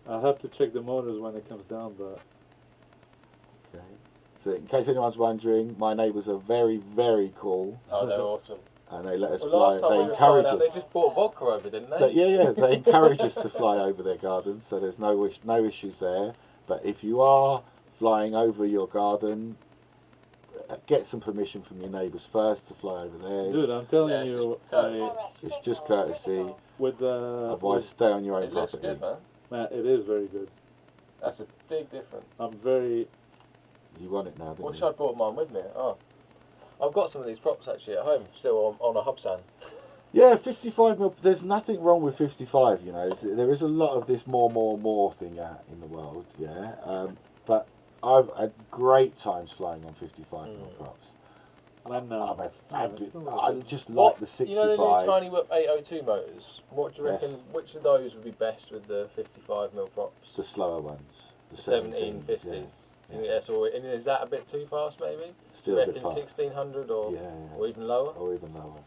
I'll have to check the motors when it comes down, but Okay. So in case anyone's wondering, my neighbours are very, very cool, Oh, they're awesome. and they let us Well, fly. last time They we were encourage flying out, they us. just brought vodka over, didn't they? But yeah, they encourage us to fly over their gardens, so there's no issues there. But if you are flying over your garden, get some permission from your neighbours first to fly over theirs. dude, I'm telling Yeah, it's you, just courtesy. RF It's signal just courtesy. critical. with Otherwise, stay on your own It looks property. good, man. man, it is very good. That's a big difference. I'm very. You want it now, don't Wish you? I'd brought mine with me. Oh, I've got some of these props actually at home, still on a Hubsan. Yeah, 55 mil. There's nothing wrong with 55. You know, there is a lot of this more thing out in the world. Yeah, but I've had great times flying on 55 mil props. Man, I've had fabulous. it's I just like the 65. You know the new Tiny Whoop 802 motors? What do you Yes. reckon, which of those would be best with the 55 mil props? The slower ones. The 1750s. yeah. You think that's all, and is that a bit too fast maybe? Still you a bit reckon fast. 1600 or, Yeah. or even lower? Or even lower.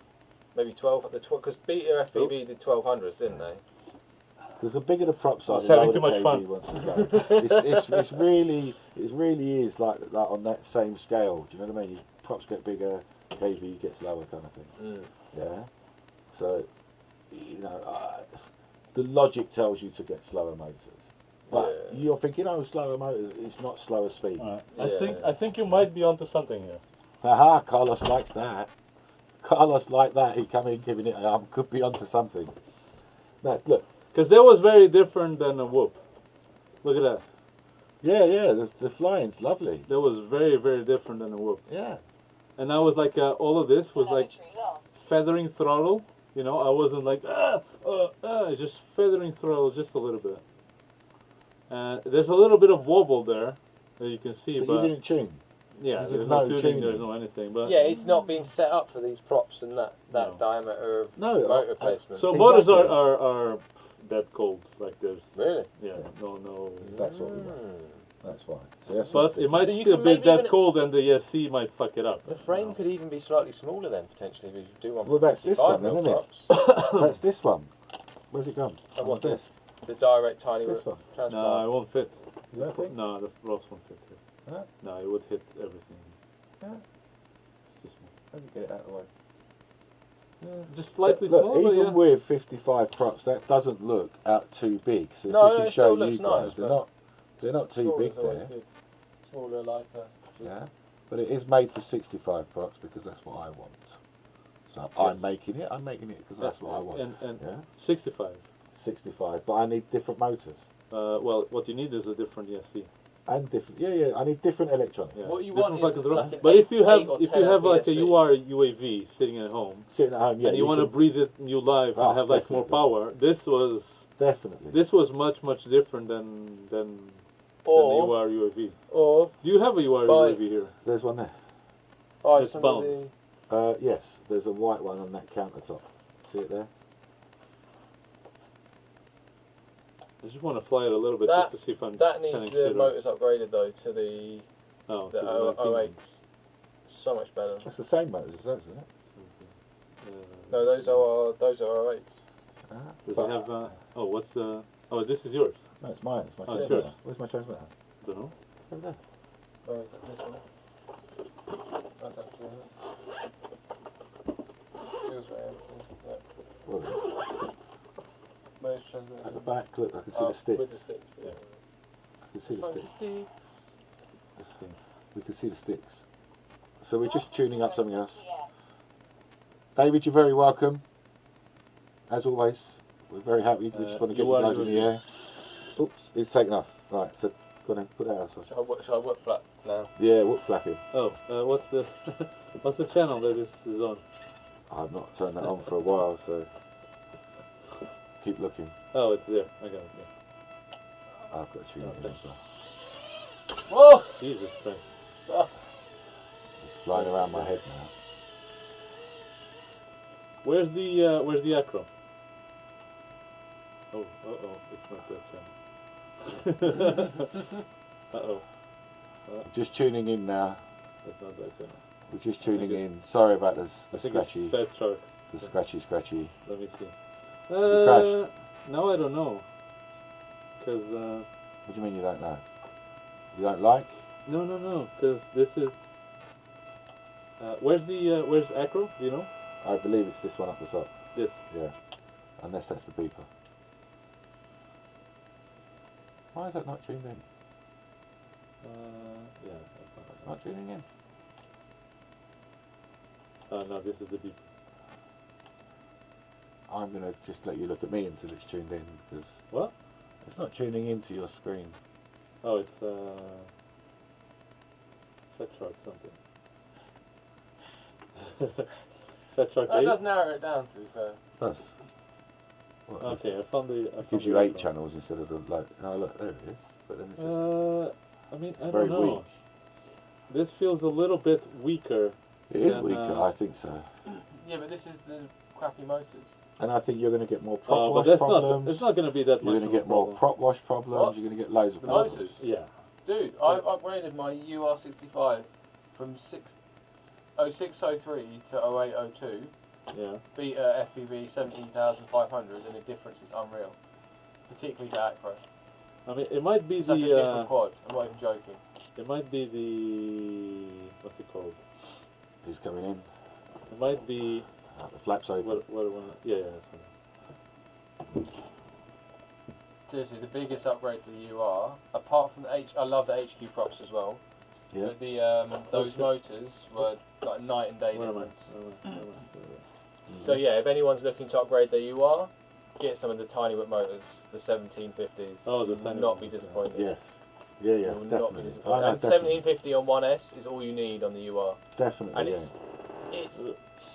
Maybe 12 at the because Beta FPV did 1200s, didn't they? Because the bigger the props are, It's the having lower too the much KV fun. wants to go. it really is like on that same scale. Do you know what I mean? Your props get bigger, KV gets lower, kind of thing. Yeah. So, you know, the logic tells you to get slower motors. But you're thinking, oh, slower motors, it's not slower speed. Alright. Yeah. I think you might be onto something here. Haha, Carlos likes that. Carlos like that. He come in giving it. Could be onto something. No, look. Because that was very different than a Whoop. Look at that. Yeah. The flying's lovely. That was very, very different than a Whoop. Yeah. And I was like, all of this was like Telemetry lost. feathering throttle. You know, I wasn't like, just feathering throttle just a little bit. There's a little bit of wobble there that you can see, But but you didn't tune. yeah, you there's did no no tuning, tuning. there's no anything. But Yeah, it's not been set up for these props and that No. diameter of No, motor placement. so Exactly. motors are dead cold. Like there's Really? no. That's what we want. That's why. So that's But it might So you still can be maybe dead even- cold, and the SC might fuck it up. The frame could even be slightly smaller then, potentially, if you do one Well, with that's this 55 one, mil isn't it? props. That's this one. Where's it gone? And what this? The direct Tiny This Whoop one. transplant. No, it won't fit. You don't think? No, the Ross won't fit here. Huh? No, it would hit everything. Yeah. It's just small. How do you get it out of the way? Just slightly Look, small, but even yeah. with 55 props, that doesn't look out too big. So if No, we no, can it show still you looks guys, nice, they're not too Smaller big is always there. good. Smaller, lighter. Yeah, but it is made for 65 props because that's what I want. So I'm making it because that's what I want. And Yeah, 65. 65, but I need different motors Well, what you need is a different ESC. and different. Yeah, I need different electronics. Yeah. What you Different want is fucking like an but if you 8 have or if 10 you have like a PSC. UR UAV sitting at home Sitting at home, yeah, and you want to can- breathe it new life Oh, and have like more definitely. power, this was definitely. much different than the Or, UR UAV. or Do you have a UR Buy- UAV here? There's one there. buy It's some bound. of the... Yes, there's a white one on that countertop. See it there? I just want to fly it a little bit That- just to see if I'm That needs turning the shit motors upgraded though to the on. the Oh, to the 19. 08s. So much better. That's the same motors as those, isn't it? No, those are 08s. Does But- it have? What's the? Oh, this is yours. No, it's mine. It's my Oh, it's transmitter. yours. Where's my transmitter? Don't know. Over there. Oh, is it this one? That's actually it. Feels very empty. Yeah. Well, transmitter. At the back, look, I can see the sticks. With the sticks, yeah. I can see the Oh, sticks. sticks. Let's see. We can see the sticks. So we're just tuning up something else. David, you're very welcome. As always, we're very happy. We just want to get you guys in the air. Oops, it's taken off. Right, so go on, put that outside. Shall I whip flat now? Yeah, whoop flapping. Oh, what's the what's the channel that this is on? I've not turned that on for a while, so keep looking. Oh, it's there. I got it. Yeah. I've got to tune it in as well. Whoa! Jesus Christ. Oh. It's flying around my head now. Where's the acro? Oh, it's not that channel. Just tuning in now. It's not that channel. We're just tuning in. Sorry about the scratchy. It's Fat Shark. The scratchy. Let me see. You crashed. No, I don't know. Cause What do you mean you don't know? You don't like? no. Cause this is. Where's acro? Do you know? I believe it's this one up the top. This. Yeah. Unless that's the beeper. Why is that not tuned in? Yeah. That's Not tuning in. no, this is the beep. I'm going to just let you look at me until it's tuned in because What? it's not tuning into your screen. Oh, it's Fat Shark something. Fat Shark That 8? does narrow it down, to be fair. That's what Okay, I found the. it gives you 8 channels instead of the like. Oh look, there it is. But then it's just I mean, I very don't know. weak. This feels a little bit weaker. It is than, weaker, I think so. Yeah, but this is the crappy motors. And I think you're going to get more prop But wash that's problems. not. It's not going to be that You're much. going to of a get more problem. prop wash problems. What? You're going to get loads of The problems. motors? Yeah. Dude, I've upgraded my UR65 from 0603 to 0802. Yeah. Beta FPV 17,500, and the difference is unreal. Particularly to Acro. I mean, it might be It's like a different the. quad. I'm not even joking. It might be the. What's it called? Who's coming in? It might be. The flaps open. Yeah. That's fine. Seriously, the biggest upgrade to the UR, apart from the I love the HQ props as well. Yeah. But the those motors were like night and day Where am I? difference. So yeah, if anyone's looking to upgrade their UR, get some of the Tiny Whoop motors, the 1750s. Oh, the You will Tiny not Whoop, be yeah. disappointed. Yes. Yeah, You will not be definitely. disappointed. know, And definitely. 1750 on 1S is all you need on the UR. Definitely, And yeah. it's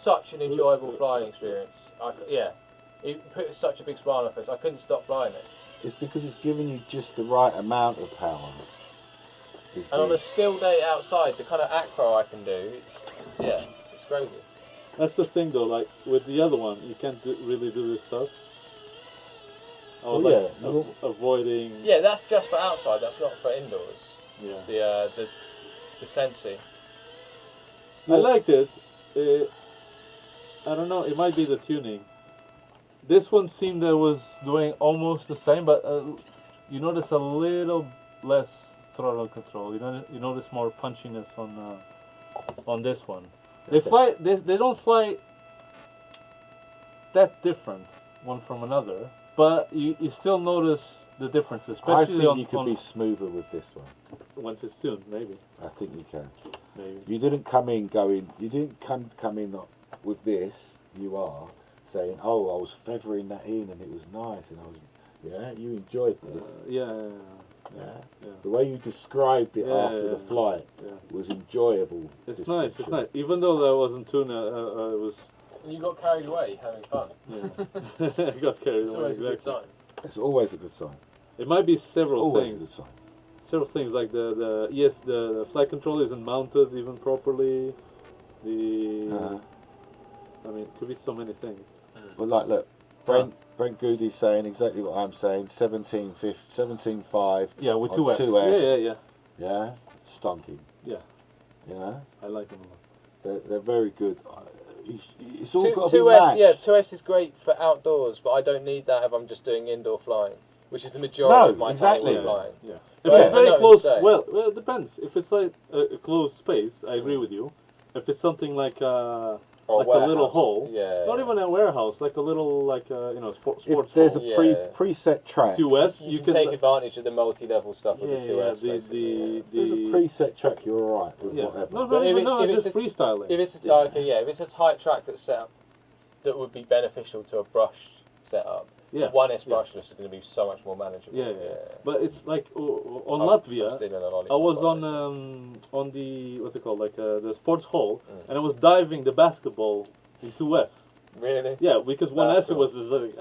such an enjoyable flying experience. It put such a big smile on my face. I couldn't stop flying it. It's because it's giving you just the right amount of power. And on a still day outside, the kind of acro I can do, it's crazy. That's the thing, though. Like with the other one, you can't really do this stuff. Oh, like, yeah. Avoiding. Yeah, that's just for outside. That's not for indoors. Yeah. The Sensi. I liked it. I don't know. It might be the tuning. This one seemed that it was doing almost the same, but you notice a little less throttle control. You notice more punchiness on this one. They fly. They don't fly that different one from another, but you still notice the difference, I especially think on you could be smoother with this one. once it's tuned, maybe. I think you can. Maybe. You didn't come in going. You didn't come in with this. You are saying, "Oh, I was feathering that in, and it was nice, and I was." Yeah, you enjoyed this. Yeah. The way you described it after the flight Yeah. was enjoyable. It's nice. It's nice. Even though that wasn't tuned, it was. And you got carried away having fun. Yeah. I got carried It's away. always a good Exactly. sign. It's always a good sign. It might be several Always a things. good sign. Several things like the flight control isn't mounted even properly. I mean, it could be so many things. But like, look, Brent Goody's saying exactly what I'm saying. 17.5. Yeah, with on 2S. 2S. Yeah. Yeah, stonking. Yeah. You know, I like them a lot. they're very good. It's all got to be 2S, matched. yeah, 2S is great for outdoors, but I don't need that if I'm just doing indoor flying, which is the majority of my exactly. Tiny Whoop flying. Yeah. If But it's I very know close, what you're well, it depends. If it's like a closed space, I agree with you. If it's something like Or like a little warehouse. hole. Yeah. Not even a warehouse, like a little, like sports If there's hole. a preset track, 2S, You can take advantage of the multi-level stuff with the 2S. the there's a preset track, you're alright with whatever. No, just freestyling. If it's if it's a tight track that's set up that would be beneficial to a brush setup, the 1S brushless is going to be so much more manageable. Yeah. But it's like on Latvia, I was on the what's it called, like the sports hall, and I was diving the basketball in 2S. Really? Yeah, because 1S it was just like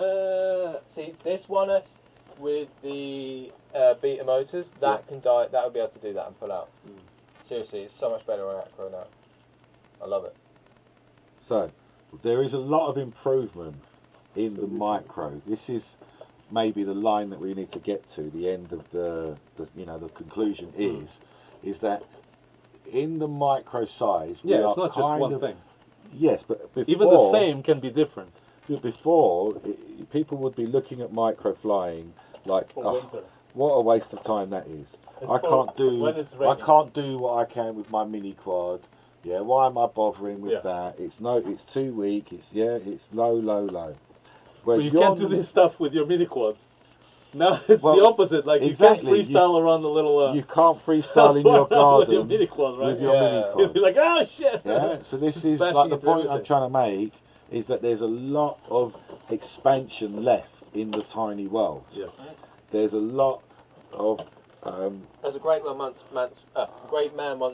See, this 1S with the beta motors, that can that would be able to do that and pull out. Seriously, it's so much better on acro now. I love it. So, there is a lot of improvement in the micro. This is maybe the line that we need to get to. The end of the conclusion is that in the micro size, we are it's not just one thing. Yes, but before, even the same can be different. Before, people would be looking at micro flying like, what a waste of time that is. I can't do what I can with my mini quad. Yeah, why am I bothering with that? It's too weak. It's low. But you can't do this stuff with your mini quad. Now it's the opposite. Like exactly. You can't freestyle around the little. You can't freestyle in your garden with your mini quad, right? With your mini quad. You're like, oh shit. Yeah. So this is like the point I'm trying to make is that there's a lot of expansion left in the tiny world. Yeah. There's a lot of. As a great man once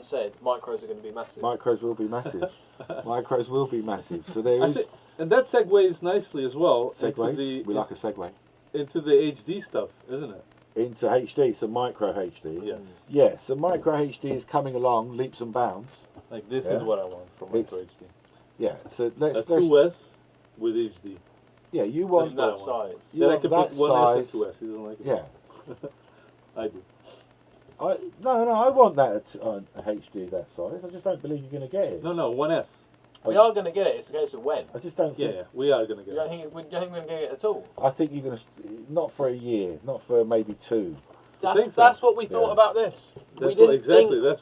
said, micros are going to be massive. Micros will be massive. Micros will be massive. So there is. And that segues nicely as well. Segues? We like a segue. Into the HD stuff, isn't it? Into HD, so micro HD. Yeah. Yeah, so micro HD is coming along leaps and bounds. Like this is what I want from micro HD. Yeah, so let's 2S with HD. Yeah, you want that size. You want that put 1S and 2S. He doesn't like it. Yeah. I do. No, I want that on HD that size. I just don't believe you're going to get it. No, 1S. We are going to get it. It's a case of when. I just don't think. Yeah, we are going to get it. You don't think we're going to get it at all? I think you're going to not for a year, not for maybe 2. That's what we thought about this. That's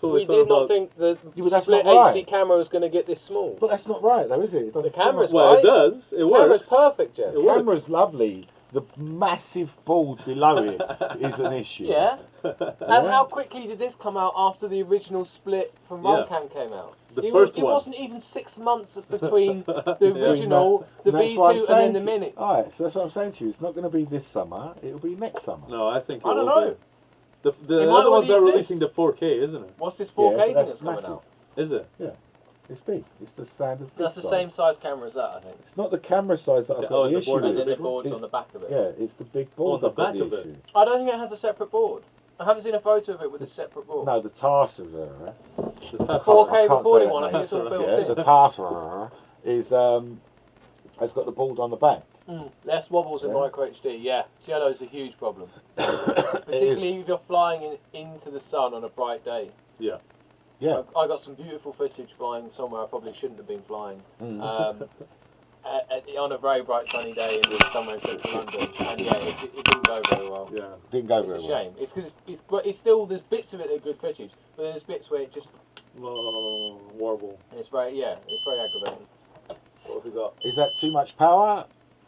we did not think the split HD camera was going to get this small. But that's not right, though, is it? The camera's right. It does. It works. The camera's perfect, Jeff. The camera's lovely. The massive board below it is an issue. Yeah. And how quickly did this come out after the original split from Rollcam came out? The first one. It wasn't even 6 months between the original, the V2, and then the Mini. Alright, so that's what I'm saying to you. It's not going to be this summer. It'll be next summer. No, I think I don't know. The other ones are releasing the 4K, isn't it? What's this 4K thing that's coming out? Is it? Yeah. It's big. It's the standard. That's the same size camera as that, I think. It's not the camera size that I've got the issue with. And then the board's on the back of it. Yeah, it's the big board on the back of it. I don't think it has a separate board. I haven't seen a photo of it with a separate board. No, the Tarsa there, right? The 4K recording one, I think it's all built in. The Tarsa is has got the board on the back. Less wobbles in micro HD. Yeah, yellow's a huge problem, particularly if you're flying into the sun on a bright day. Yeah. Yeah. I got some beautiful footage flying somewhere I probably shouldn't have been flying. On a very bright sunny day somewhere in central London, and it didn't go very well. Yeah, didn't go very well. It's a shame. It's because it's still, there's bits of it that are good footage, but then there's bits where it just warble. It's very aggravating. What have we got? Is that too much power?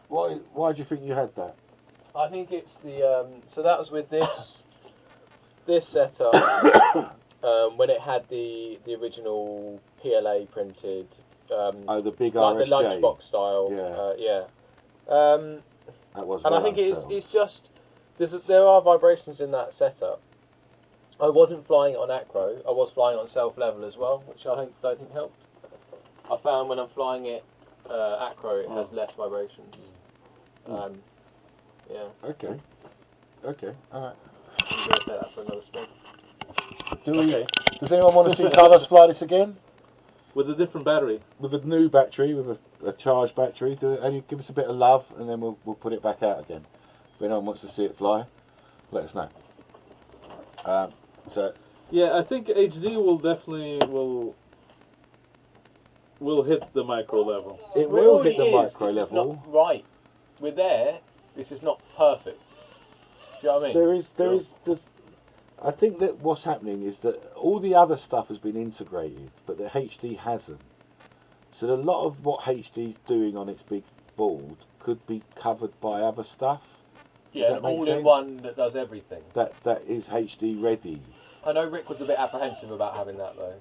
Why do you think you had that? I think it's the so that was with this setup. When it had the original PLA printed, the big like RSJ. the lunchbox style, that was. And I think it's just there are vibrations in that setup. I wasn't flying it on acro. I was flying it on self level as well, which I don't think helped. I found when I'm flying it acro, it has less vibrations. Yeah. Okay. All right. I'm going to take that for another spin. Does anyone want to see Carlos fly this again? With a different battery. With a new battery, with a charged battery. Give us a bit of love, and then we'll put it back out again. If anyone wants to see it fly, let us know. Yeah, I think HD will definitely will hit the micro level. It will hit the micro it's level. Just not right. We're there. This is not perfect. Do you know what I mean? There is. I think that what's happening is that all the other stuff has been integrated, but the HD hasn't. So a lot of what HD's doing on its big board could be covered by other stuff. Yeah, an all-in-one that does everything. That is HD ready. I know Rick was a bit apprehensive about having that though.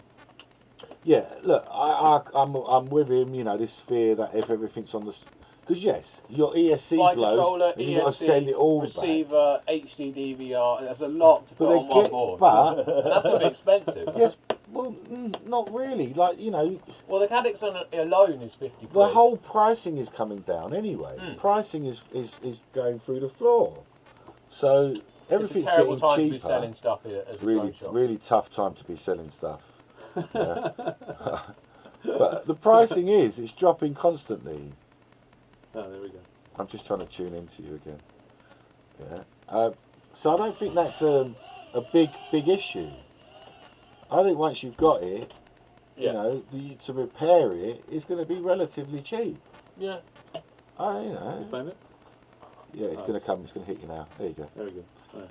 Yeah, look, I'm with him. You know, this fear that if everything's on the, because yes, your ESC Flight blows, controller, and you've got to send it all receiver, back. HD DVR. There's a lot to put on one board. But and that's going to be expensive. Yes, well, not really. Like, you know. Well, the Cadix alone is 50 quid. The whole pricing is coming down anyway. Pricing is going through the floor. So everything's getting cheaper. It's a terrible time to be selling stuff here as a drone shop. Really tough time to be selling stuff. Yeah. But the pricing it's dropping constantly. Oh, there we go. I'm just trying to tune into you again. Yeah. So I don't think that's a big issue. I think once you've got it, you know, to repair it is going to be relatively cheap. Yeah. You know. You find it? Yeah, it's going to come. It's going to hit you now. There you go. There we go. Right.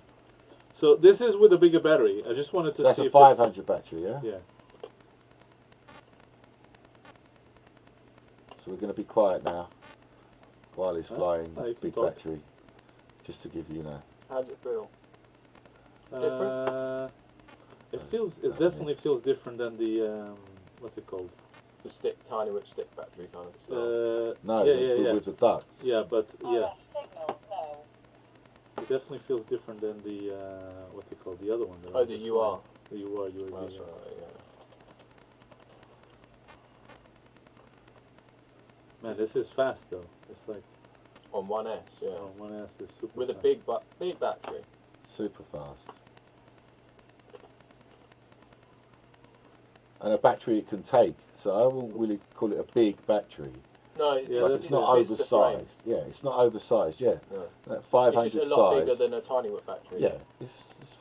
So this is with a bigger battery. I just wanted to see. That's a 500 battery, yeah. Yeah. So we're going to be quiet now while he's flying big talk. battery, just to give you know. How does it feel? It definitely feels different than the what's it called? The Tiny Whoop stick battery kind of No, yeah. with the ducts. Yeah, but RF signal low. it definitely feels different than the what's it called? The other one. the UR. The UR. Oh, that's right, yeah. Man, this is fast though. It's like on 1S, yeah. on 1S is super. With fast. a big battery. Super fast. And a battery it can take. So I wouldn't really call it a big battery. No, it's not oversized. Yeah, it's not oversized. Yeah, no. That 500 it's just a lot size. bigger than a Tiny Whoop battery. Yeah, it's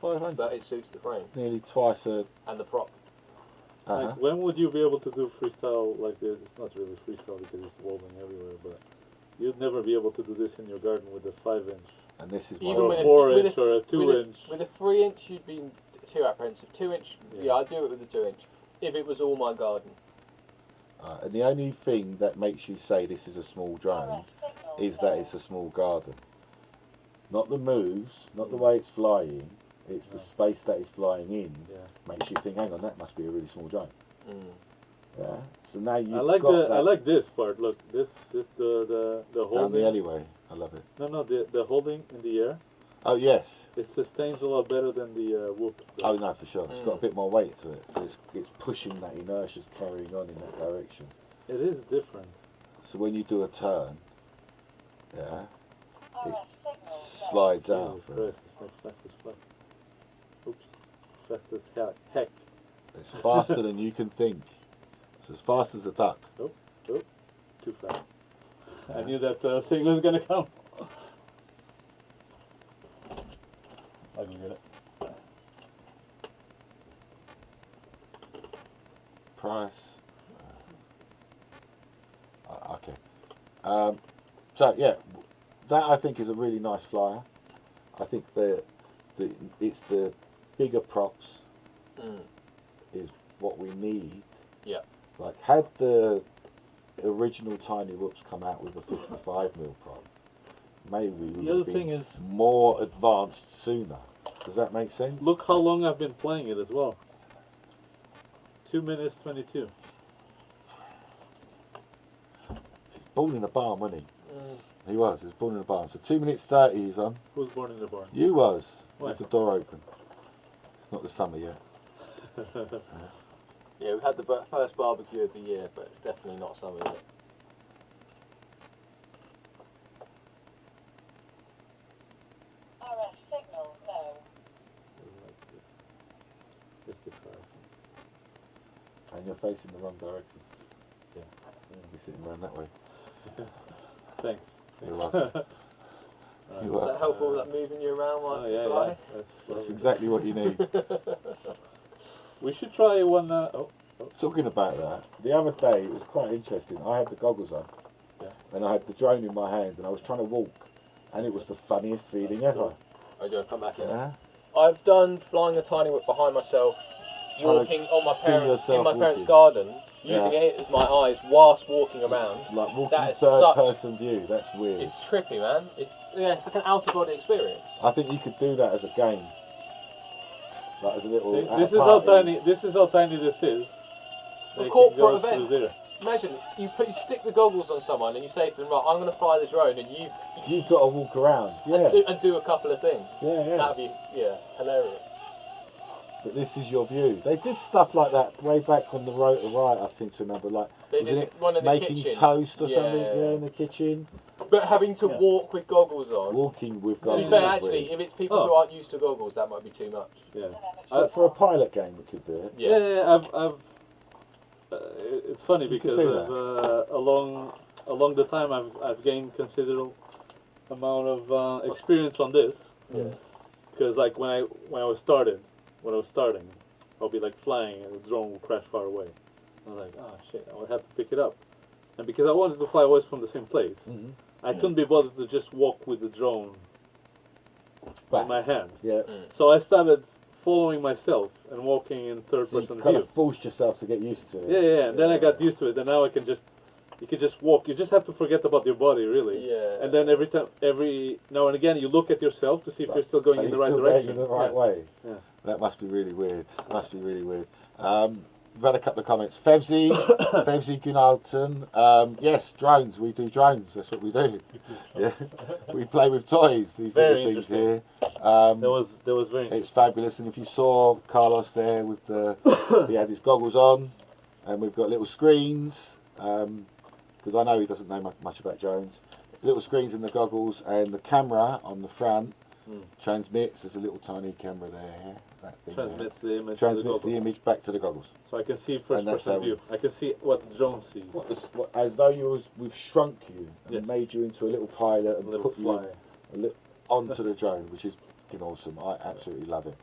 500. But it suits the frame. Nearly twice a. And the prop. Like, when would you be able to do freestyle like this? It's not really freestyle because it's woven everywhere, but you'd never be able to do this in your garden with a 5-inch. And this is or a 4-inch or a 2-inch. With a 3-inch, you'd be too apprehensive. 2-inch, yeah, I'd do it with a 2-inch if it was all my garden. And the only thing that makes you say this is a small drone is that it's a small garden. Not the moves, not the way it's flying. It's the space that it's flying in makes you think, hang on, that must be a really small drone. Yeah. So now you. I like this part. Look, this the holding. Down the alleyway. I love it. No, the holding in the air. Oh yes. It sustains a lot better than the Whoop. Oh no, for sure. It's got a bit more weight to it. So it's pushing that inertia, carrying on in that direction. It is different. So when you do a turn, it slides out. It's like fast as fuck. Oops, fast as heck. It's faster than you can think. It's as fast as a duck. Oh, too fast. I knew that thing was gonna come. I can get it. Price. Okay. So yeah, that I think is a really nice flyer. I think it's the bigger props is what we need. Yeah. Like had the original Tiny Whoops come out with a 55mm prop, maybe we would have been more advanced sooner. Does that make sense? Look how long I've been playing it as well. 2 minutes 22. He's born in a barn, wasn't he? He was born in a barn. So 2 minutes 30 he's on. Who's born in the barn? You was. Why? With the door open. It's not the summer yet. Yeah, we've had the first barbecue of the year, but it's definitely not summer yet. RF signal low. And you're facing the wrong direction. Yeah. You're sitting around that way. Thanks. You're welcome. Is that helpful, that moving you around while you fly? Yeah. That's exactly what you need. We should try one. Talking about that, the other day it was quite interesting. I had the goggles on, and I had the drone in my hand, and I was trying to walk, and it was the funniest feeling ever. I'm going to come back in. Yeah. I've done flying a Tiny Whoop behind myself walking on my see parents in yourself my parents' walking. garden, using Yeah. it as my eyes whilst walking around. It's like walking That is third such- person view. That's weird. It's trippy, man. It's like an out of body experience. I think you could do that as a game. Like as a little. See, at this a is how party. tiny. This is how tiny this is. A They can corporate go event. through there. Imagine you stick the goggles on someone and you say to them, right, I'm going to fly the drone, and You've got to walk around. Yeah. and do a couple of things. Yeah. That'd be hilarious. But this is your view. They did stuff like that way back on the road to right, I think to remember. Like, They wasn't did it one in the making kitchen. toast or Yeah. something? Yeah, in the kitchen. But having to Yeah. walk with goggles on. Walking with To goggles. be fair, is actually, weird. if it's people Oh. who aren't used to goggles, that might be too much. Yeah. So for a pilot game, we could do it. Yeah. I've. It's funny You could because do along the time I've gained considerable amount of experience on this. Yeah. Because like when I was starting, I'll be like flying and the drone will crash far away. I was like, oh shit, I would have to pick it up. And because I wanted to fly always from the same place, Mm-hmm. I couldn't be bothered to just walk with the drone Back. in my hand. Yeah. So I started following myself and walking in third So you person kind view. of forced yourself to get used to it. Yeah. And then I got used to it, and now you can just walk. You just have to forget about your body, really. Yeah. And then every now and again, you look at yourself to see if you're still going Are in you the right still direction. going in the right way? Yeah. That must be really weird. We've had a couple of comments. Fevsy Gunalton. Yes, drones. We do drones. That's what we do. Yeah. We play with toys. These Very little things interesting. here. There was very. It's fabulous. And if you saw Carlos there with he had his goggles on, and we've got little screens. Because I know he doesn't know much about drones. Little screens in the goggles, and the camera on the front transmits. There's a little tiny camera there. That thing Transmits the image. there. to Transmits the the image back to the goggles. So I can see first And that's person how- view. I can see what the drone sees. As though we've shrunk you and Yes. made you into a little pilot A and little put fly. you onto the drone, which is fucking awesome. I absolutely love it.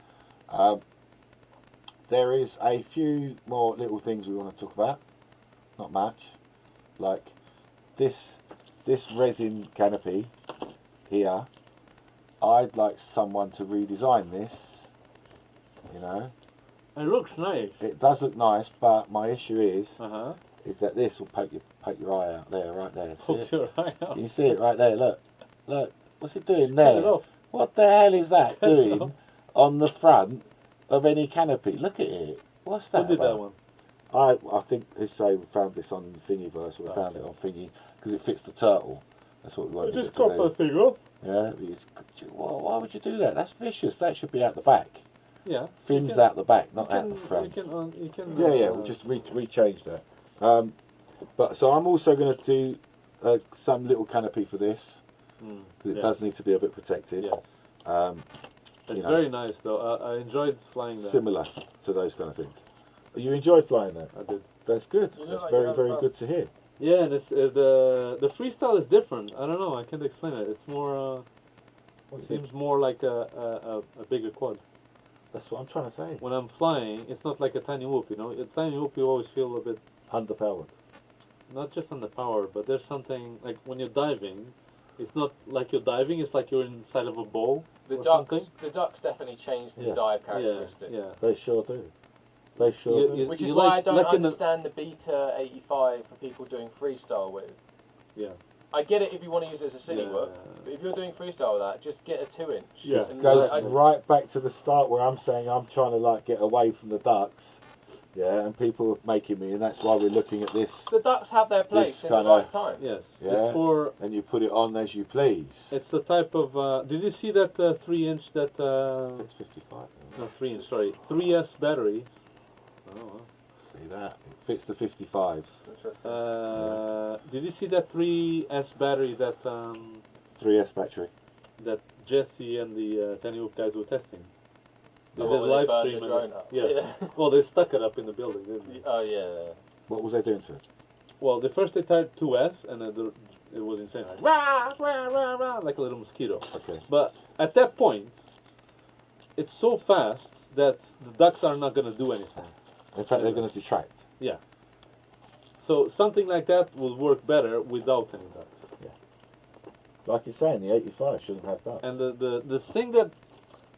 There is a few more little things we want to talk about. Not much. Like this resin canopy here. I'd like someone to redesign this. You know, It looks nice. it does look nice, but my issue is that this will poke your eye out there, right there. See it? Your eye out. You see it right there. Look, what's it doing Cut it there? off. What the hell is that Cut it doing off. on the front of any canopy? Look at it. What's that? Who did that about? one? I think they say we found this on Thingiverse. We found it Okay. on Thingy because it fits the turtle. That's what we wanted Just it to crop do. that thing off. Yeah. Why would you do that? That's vicious. That should be out the back. Yeah. Fins You can- out the back, not you out the can- front. You can. Yeah, we'll just rechange that. But so I'm also going to do some little canopy for this because it does need to be a bit protected. Yeah. It's you know. very nice though. I enjoyed flying that. Similar to those kind of things. You enjoyed flying that? I did. That's good. You look That's like very, you have very fun. good to hear. Yeah, and it's the freestyle is different. I don't know. I can't explain it. It's more. It seems more like a bigger quad. That's what I'm trying to say. When I'm flying, it's not like a tiny whoop. You know, a tiny whoop you always feel a bit Underpowered. not just underpowered, but there's something like when you're diving. It's not like you're diving. It's like you're inside of a bowl. The or ducks, something. the ducks definitely changed the Yeah. dive Yeah, characteristic. yeah. They sure do. They sure You- do. you- Which is You why like- I don't like in the- understand the Beta 85 for people doing freestyle with. Yeah. I get it if you want to use it as a city Yeah. whoop, but if you're doing freestyle with that, just get a 2-inch. Yeah. And Goes I- right back to the start where I'm saying I'm trying to like get away from the ducks. Yeah, and people are making me, and that's why we're looking at this. the ducks have their place in the kinda- right time. Yes. Yeah. It's for. And you put it on as you please. It's the type of. Did you see that 3-inch that? It's 55. No, 3-inch. Sorry, 3S batteries. Oh. See that? It fits the 55s. Interesting. Did you see that 3S battery that 3S battery. that Jesse and the Tiny Whoop guys were testing? They Oh, did well, live they burned stream. the and- drone up. Yeah. Yeah. Well, they stuck it up in the building, didn't they? Oh yeah. What was they doing to it? Well, the first they tried 2S, and it was insane. Like, rah, rah, rah, rah, like a little mosquito. Okay. But at that point, it's so fast that the ducks are not going to do anything. In fact, they're going to detract. Yeah. So something like that will work better without any ducks. Like you're saying, the 85 shouldn't have that. And the thing that,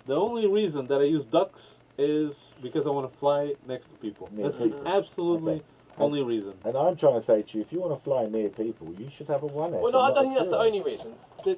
the only reason that I use ducks is because I want to fly next to people. Near That's people. the absolutely Okay. only reason. And I'm trying to say to you, if you want to fly near people, you should have a 1S. Well, no, I and don't not think a that's the 2S. only reason.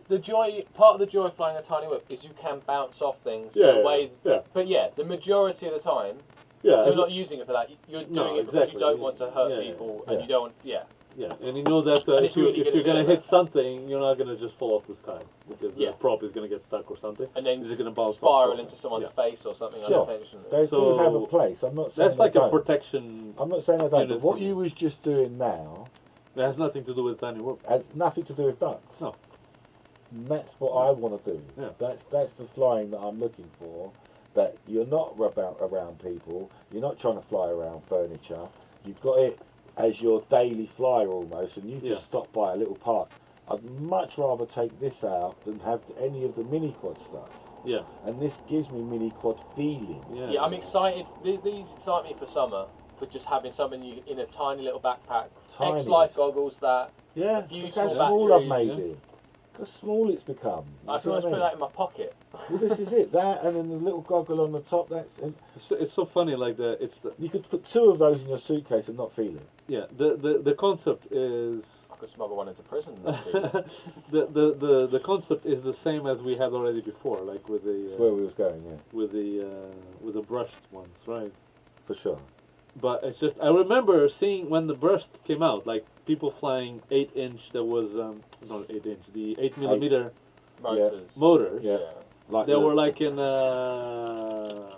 The joy, part of the joy of flying a tiny whip is you can bounce off things Yeah, in a way. yeah. But yeah, the majority of the time, Yeah, you're not using it for that. You're doing No, it because exactly. you don't want to hurt Yeah, people, yeah. and you don't. Yeah. yeah, and you know that And if it's really you're good at gonna doing hit that. something, you're not gonna just fall off the sky because Yeah. the prop is gonna get stuck or something. And then It's gonna bounce spiral off. into someone's Yeah. face or something Sure. unintentionally. They do have a So, place. I'm not saying That's like they a don't. protection. I'm not saying I don't. unit But what for me. you was just doing now That has nothing to do with tiny whoop. has nothing to do with ducks. No. And that's what I want to do. Yeah. That's the flying that I'm looking for. That you're not around people. You're not trying to fly around furniture. You've got it as your daily flyer almost, and you just Yeah. stop by a little park. I'd much rather take this out than have any of the mini quad stuff. Yeah, And this gives me mini quad feeling. yeah. Yeah, I'm excited. These excite me for summer, for just having something in a tiny little backpack. Tiny. X-Light goggles that. Yeah, few look how small small I've batteries. made it. Look how small it's become. I You can see what almost I put mean? that in my pocket. Well, this is it. That and then the little goggle on the top. And It's so funny. Like the you could put 2 of those in your suitcase and not feel it. yeah. The concept is I could smuggle one into prison. the concept is the same as we had already before, like with That's where the we was going. Yeah, with the brushed ones, right? for sure. But it's just I remember seeing when the brushed came out, like people flying 8-inch. That was not 8-inch, the 8mm Motors. motors. Yeah. Like They the- were like in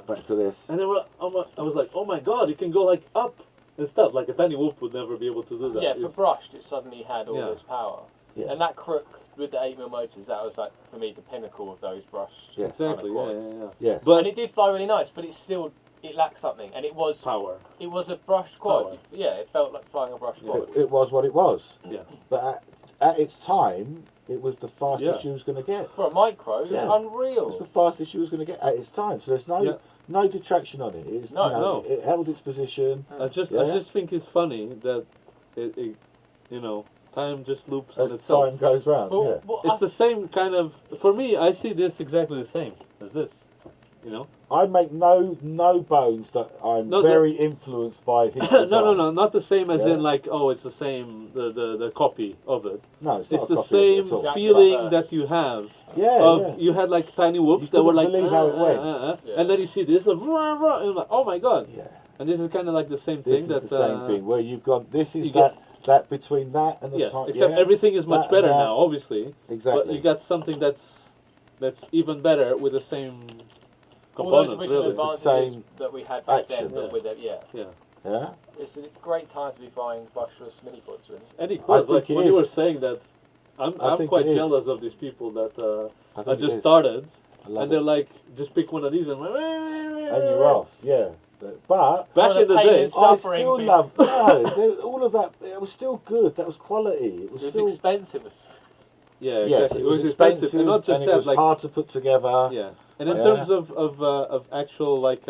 back to this. and they were. I was like, oh my god, you can go like up and stuff. Like a tiny whoop would never be able to do that. Yeah, for It's- brushed, it suddenly had all Yeah. this power. Yeah. And that crook with the 8mm motors, that was like, for me, the pinnacle of those brushed Yeah. exactly. kind Yeah, of yeah, quads. yeah. Yeah. But And it did fly really nice, but it lacked something. And it was power. a brushed quad. Power. Yeah, it felt like flying a brushed Yeah. quad. It was what it was. Yeah. But at its time, it was the fastest Yeah. you was going to get. For a micro, it Yeah. was It was unreal. the fastest you was going to get at its time. So there's no Yeah. no detraction on it. It's, No, no. It held its position. I Yeah. just think it's funny that it time just loops on As itself. time goes round. Well, Yeah. well, It's the same kind of. For me, I see this exactly the same as this. You know. I make no bones that I'm No, very influenced by his no, design. no, not the same as Yeah. in like it's the same the copy of it. No, it's It's not a the copy same of it at all. Jack feeling Reverse. that you have. Yeah, Of yeah. you had like tiny whoops You that were like couldn't believe how it went. Yeah. and then you see this and you're like, oh my god. Yeah. And this is kind of like the same This thing is that the same thing where you've got this is you that between that and the yes, time. except yeah, everything is much that better and that. now, obviously. Exactly. But you got something that's even better with the same all those components, original really. advantages same that we had back then, action. but with it, yeah. Yeah. Yeah. It's a great time to be flying brushless mini quads with. Any quads, think like it when you is. were saying that, I'm think quite it is. jealous of these people that I I think it just is. started I love and they're it. like, just pick one of these and And you're off. Yeah. But Back Some of in the the pain day, is- I Suffering still people. love all of that. It was still good. That was quality. It was It was still expensive. yeah, yes. exactly. It was expensive, and not just and that, it was like hard to put together. yeah. And in Yeah. terms of actual like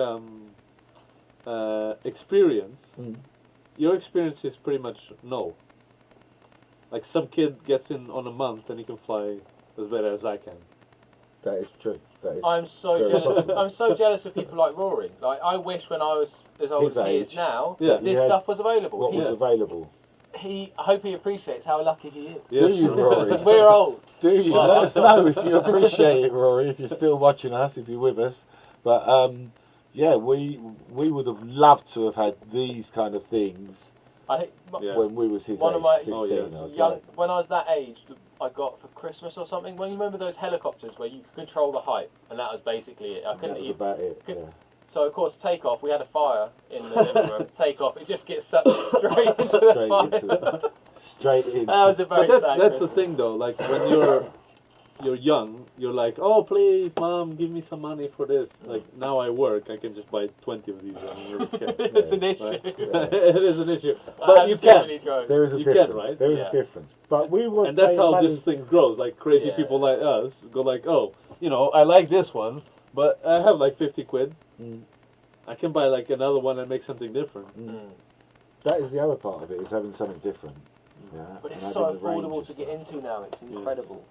experience, Mm. your experience is pretty much no. Like some kid gets in on a month and he can fly as better as I can. That is true. That is. I'm so Very jealous. well. I'm so jealous of people like Rory. Like I wish when I was as old His as he is age. now, Yeah. this You had stuff was available. what was Yeah. available? I hope he appreciates how lucky he is. Yeah. Do you, Rory? Because we're old. Do you? Well, Let I'm us know if you appreciate it, Rory. If you're still watching us, if you're with us. But yeah, we would have loved to have had these kind of things I think Yeah. when we was his One age. of my- 15, Oh, yeah. I was young, like, when I was that age, I got for Christmas or something. When you remember those helicopters where you could control the height, and that was basically it. I couldn't that was even. about it. could- Yeah. So of course, takeoff. We had a fire in the living room. Takeoff. It just gets sucked straight into the Straight fire. into the- Straight in. That was a very But sad that's the Christmas. thing though. Like when you're young, you're like, oh please, mom, give me some money for this. Like now I work, I can just buy 20 of these. I don't really care. It's an Yeah, issue. Right? It is an issue, I but have you too can. many jokes. There is a You can, difference. right? There is Yeah. a difference. But we were And that's paying how money. this thing grows. Like crazy Yeah. people like us go like, oh, I like this one, but I have like 50 quid. Mm. I can buy like another one and make something different. Mm. That is the other part of it, is having something different. Yeah. But it's and so having the range affordable of to get stuff. into now. It's incredible.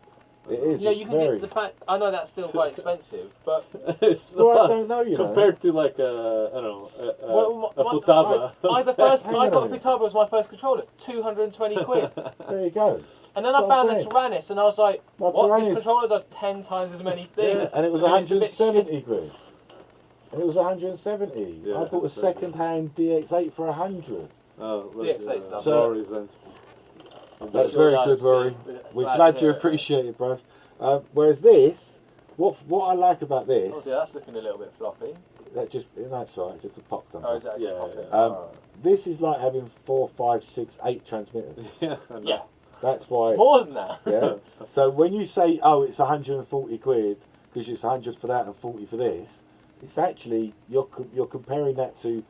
It is. You know, it's you can very... get the fact. I know that's still quite expensive, but It's Well, not I don't know, you know. compared to like a, I don't know, a what- Futaba. I got a Futaba as my first controller, 220 quid. There you go. And then I That's what found I'm a saying. Tyrannus, and I was like, My what? Tyrannus- This controller does 10 times as many things. Yeah, and it was I mean, it's a bit 170 quid. And it was 170. Yeah, I bought a that's second-hand DX8 for 100. Oh, The X8 stuff. So- Rory's then. That's Sure very does, good, Rory. yeah. We're Glad glad to you hear it. appreciate it, bro. Whereas this, what I like about this, Oh dear, that's looking a little bit floppy. that just that's right, just a pop Oh, dump. is that actually Yeah, popping? yeah. Oh. This is like having 4, 5, 6, 8 transmitters. Yeah. I know. Yeah, That's why. more than that. Yeah. So when you say, oh, it's 140 quid because it's 100 for that and 40 for this, it's actually you're comparing that to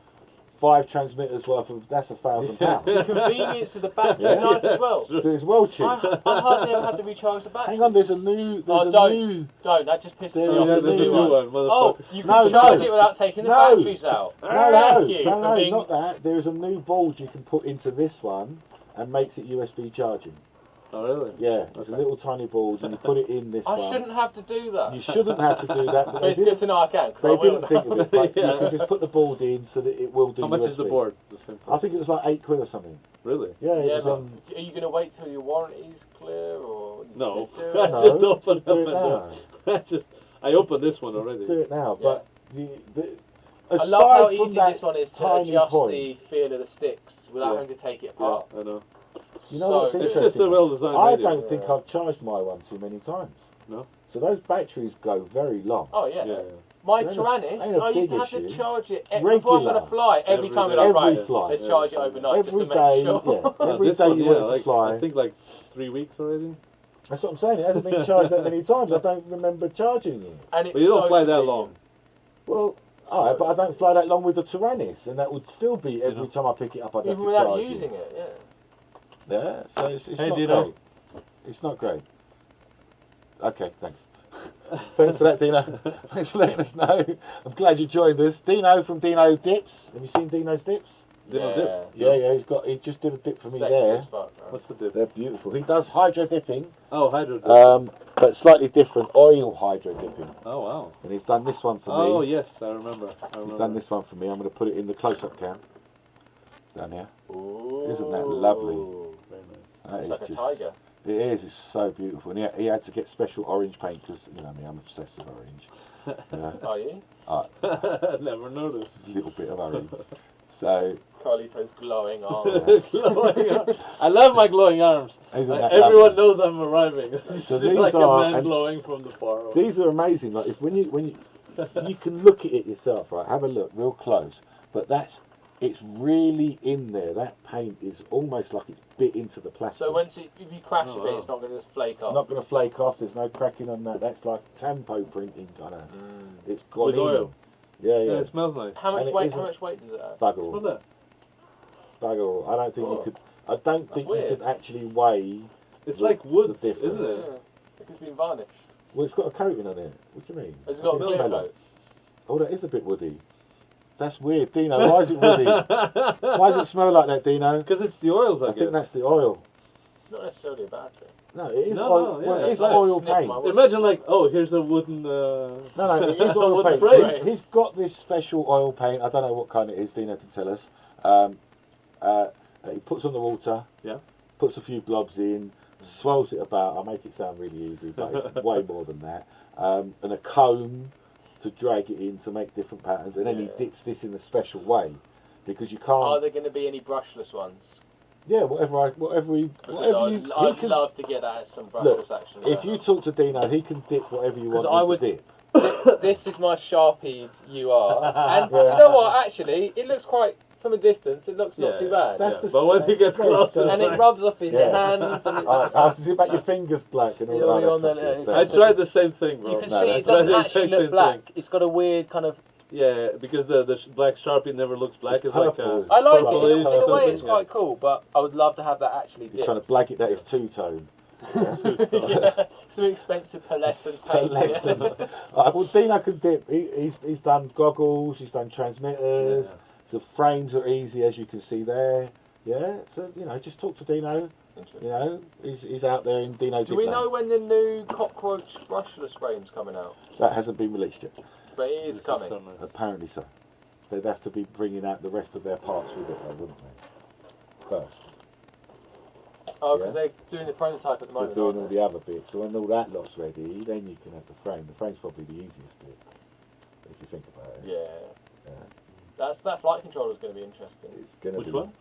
5 transmitters worth of. That's £1,000. The convenience of the battery Yeah. life as well. So it's well cheap. I hardly ever had to recharge the battery. Hang on, there's a new. Oh, don't. Don't, that just pisses me There off. is There's a a new one, Oh, motherfucker. you can No, charge no. it without taking the No. batteries out. No, Thank you no, for no, being... not that. There is a new board you can put into this one and makes it USB charging. Oh, really? Yeah, it's a Okay. little tiny board and you put it in this I one. shouldn't have to do that. You shouldn't have to do that, but But they it's good didn't, to know I can, 'cause I they will didn't now. think of it. But Yeah. you can just put the board in so that it will do How much USB. is the board? The same I think it was like 8 quid or something. Really? Yeah, it Yeah, was but on... are you going to wait till your warranty's clear, or... you No. just do I it? No, just opened just do up it and now. I opened this one already. Do it now, but the I love how aside from easy that this one is to tiny adjust point, the feel of the sticks without Yeah. having to take it Yeah, apart. I know. You know what's So- It's interesting? just a well-designed I radio. don't think I've charged my one too many times. No? So those batteries go very long. Oh, yeah. Yeah. My Ain't a- Tyrannus, ain't a I used big to have to issue. charge it before I'm going to Regular. fly. Every Every time day. we're like, Every right, flight. let's Yeah. charge it overnight just Every to day, make sure. yeah. Every This day one, you yeah, went to like, fly. I think like 3 weeks already. That's what I'm saying. It hasn't been charged that many times. I don't remember charging it. And it's But you don't so fly that convenient. long. Well, alright, but I don't fly that long with the Tyrannus, and that would still be every know. time I pick it up, I'd have Even to without charge using it. it, yeah. Yeah, so it's Hey, not Dino. great. It's not great. Okay, thanks. Thanks for that, Dino. Thanks for letting us know. I'm glad you joined us. Dino from Dino Dips. Have you seen Dino's Dips? Dino dips. Yeah, he just did a dip for me Sexy there. as fuck, man. What's the dip? They're beautiful. He does hydro dipping, Oh, hydro dip. but slightly different, oil hydro dipping. Oh, wow. And he's done this one for Oh, me. yes, I remember. He's done this one for me. I'm going to put it in the close-up cam. Down here. Ooh. Isn't that lovely? Very nice. That It's is like a just- tiger. It is. It's so beautiful. And he had to get special orange paint because, you know me, I'm obsessed with orange. Are you? Never noticed. A little bit of orange. So, Carlito's glowing arms. Glowing arms. I love my glowing arms. isn't Like, that everyone lovely? knows I'm arriving. So It's these like are- a man and glowing from the far away. These are amazing. Like, when you you can look at it yourself, right? Have a look real close. But it's really in there. That paint is almost like it's bit into the plastic. So if you crash Oh, a bit, wow. it's not going to just flake It's off. not going to flake off. There's no cracking on that. That's like tampo printing kind of. It's gone With in. oil. Yeah, Yeah, yeah. it smells nice. How much And it weight? isn't- How much weight does it have? Bugger What's all. that? Bugger all. I don't think you Oh. could. I don't That's think you weird. could actually weigh. It's The- like wood, the difference. isn't Yeah. it? It's been varnished. Well, it's got a coating on it. What do you mean? Has it I got a can clear smell it. coat? Oh, that is a bit woody. That's weird, Dino. Why is it woody? Why does it smell like that, Dino? Because it's the oils, I I guess. think that's the oil. It's not necessarily a bad thing. No, it is No, oil. no, yeah, well, it it's is like oil snip paint. my No, wood. Imagine like, oh, here's a wooden... no, it is oil wooden paint. frame. He's got this special oil paint. I don't know what kind it is. Dino can tell us. He puts on the water. Yeah. Puts a few blobs in. Swirls it about. I make it sound really easy, but it's way more than that. And a comb to drag it in to make different patterns, and then he Yeah. dips this in a special way because you Are can't. there going to be any brushless ones? Yeah, whatever you. I'd love to get at some brushless Look, action. if you talk to Dino, he can dip whatever you want 'Cause I him would- to dip. This is my Sharpied UR, and do you know what? Actually, it looks quite from a distance. It looks not Yeah, too bad, That's Yeah, the but once you get very close, stuff. and it rubs off in Yeah. your hands. And it's, I can see about your fingers black and all Yeah, that. you're on stuff, the- yeah. I tried the same thing, bro. you can No, see that's it doesn't the actually exact look same black. thing. It's got a weird kind of. Yeah, because the black Sharpie never looks black. It's, It's like purple. I like Purple it. In is a way, it's something, quite cool, but I would love to have that actually You're dipped. trying to blag it that it's two-tone. Yeah, some expensive pearlescent paint. Pearlescent. Well, Dino can dip. He's done goggles, he's done transmitters. Yeah. The frames are easy, as you can see there. Yeah, so just talk to Dino. Interesting. He's out there in Dino. Do we know when the new cockroach brushless frame's coming out? That hasn't been released yet. But it is coming. Apparently so. They'd have to be bringing out the rest of their parts with it, though, wouldn't they? First. Oh, because they're doing the prototype at the moment. They're doing all the other bits. So when all that lot's ready, then you can have the frame. The frame's probably the easiest bit, if you think about it. Yeah. That flight controller's going to be interesting. It's going to Which be one?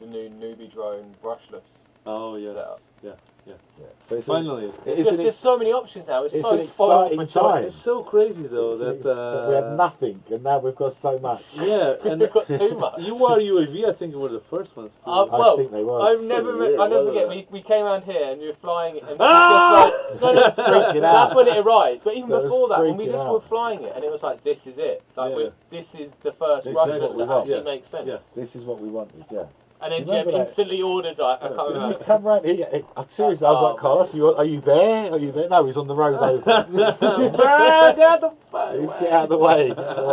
The new newbie drone brushless Oh yeah. setup. Yeah. So it's Finally. There's so many options now. It's it's so an spoiled exciting for choice. time. It's so crazy though that we had nothing, and now we've got so much. yeah, and We've got too much. you are UAV. I think were the first ones. To I think they were. I'll never forget. wasn't We came around here and you were flying it, and it was just like Freaking that's out. when it arrived. But even That was before that, when we freaking just out. were flying it, and it was like, this is it. Like this is the first This is brushless what we that want. actually Yeah. makes sense. Yeah. This is what we wanted, yeah. And then Remember Jem that? instantly ordered like I can't Didn't remember. he come round here? Seriously, I was like, Carlos, are you there? Are you there? No, he's on the road over. Get out the Get out of the way. Get out of the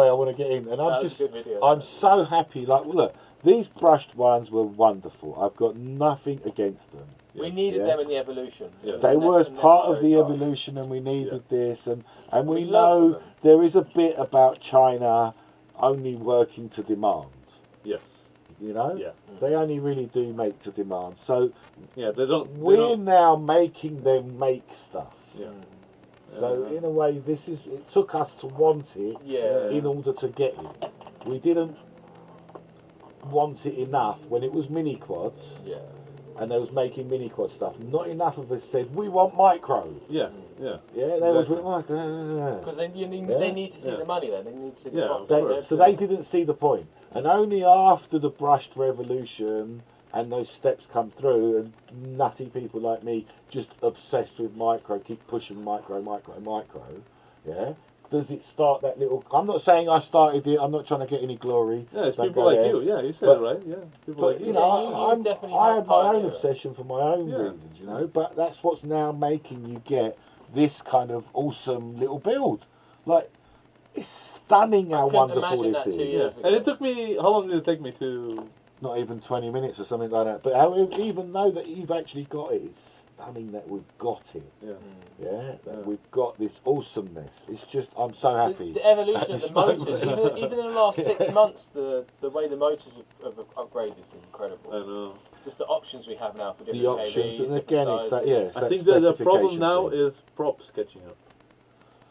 way. I want to get in. And That was a good video. I'm so happy. Like, look, these brushed ones were wonderful. I've got nothing against them. We needed them in the evolution. Yeah. They were as a part of the necessary part. evolution, and we needed this, and we We love know them. there is a bit about China only working to demand. Yes. Yeah. They only really do make to demand. So Yeah. They don't. we're now making them make stuff. Yeah. So in a way, it took us to want it Yeah. in order to get it. We didn't want it enough when it was mini quads, Yeah. and they was making mini quad stuff. Not enough of us said we want micro. Yeah. Yeah. Yeah, they was Exactly. like, Because they need to see Yeah. the money then. They need to see the Yeah, profit. of course. so they didn't see the point. And only after the brushed revolution and those steps come through, and nutty people like me just obsessed with micro, keep pushing micro, yeah, does it start that little... I'm not saying I started it, I'm not trying to get any glory. Yeah. It's Don't people go like there. you. Yeah. You said But- it right. Yeah. People But, like you you. know, you definitely I have had my own pioneered it. obsession for my own Yeah. reasons, you know, but that's what's now making you get this kind of awesome little build. Like, it's stunning how couldn't wonderful imagine this that 2 is. years ago. And it took me. How long did it take me to? Not even 20 minutes or something like that. But how, even though that you've actually got it, it's stunning that we've got it. Yeah. Yeah, that we've got this awesomeness. It's just, I'm so happy. The evolution at of this the motors, moment. even in the last 6 months, the way the motors have upgraded is incredible. I know. Just the options we have now for different The options, KVs, and different again, it's that, sizes. yeah. It's I that think the problem specification now thing. is props catching up.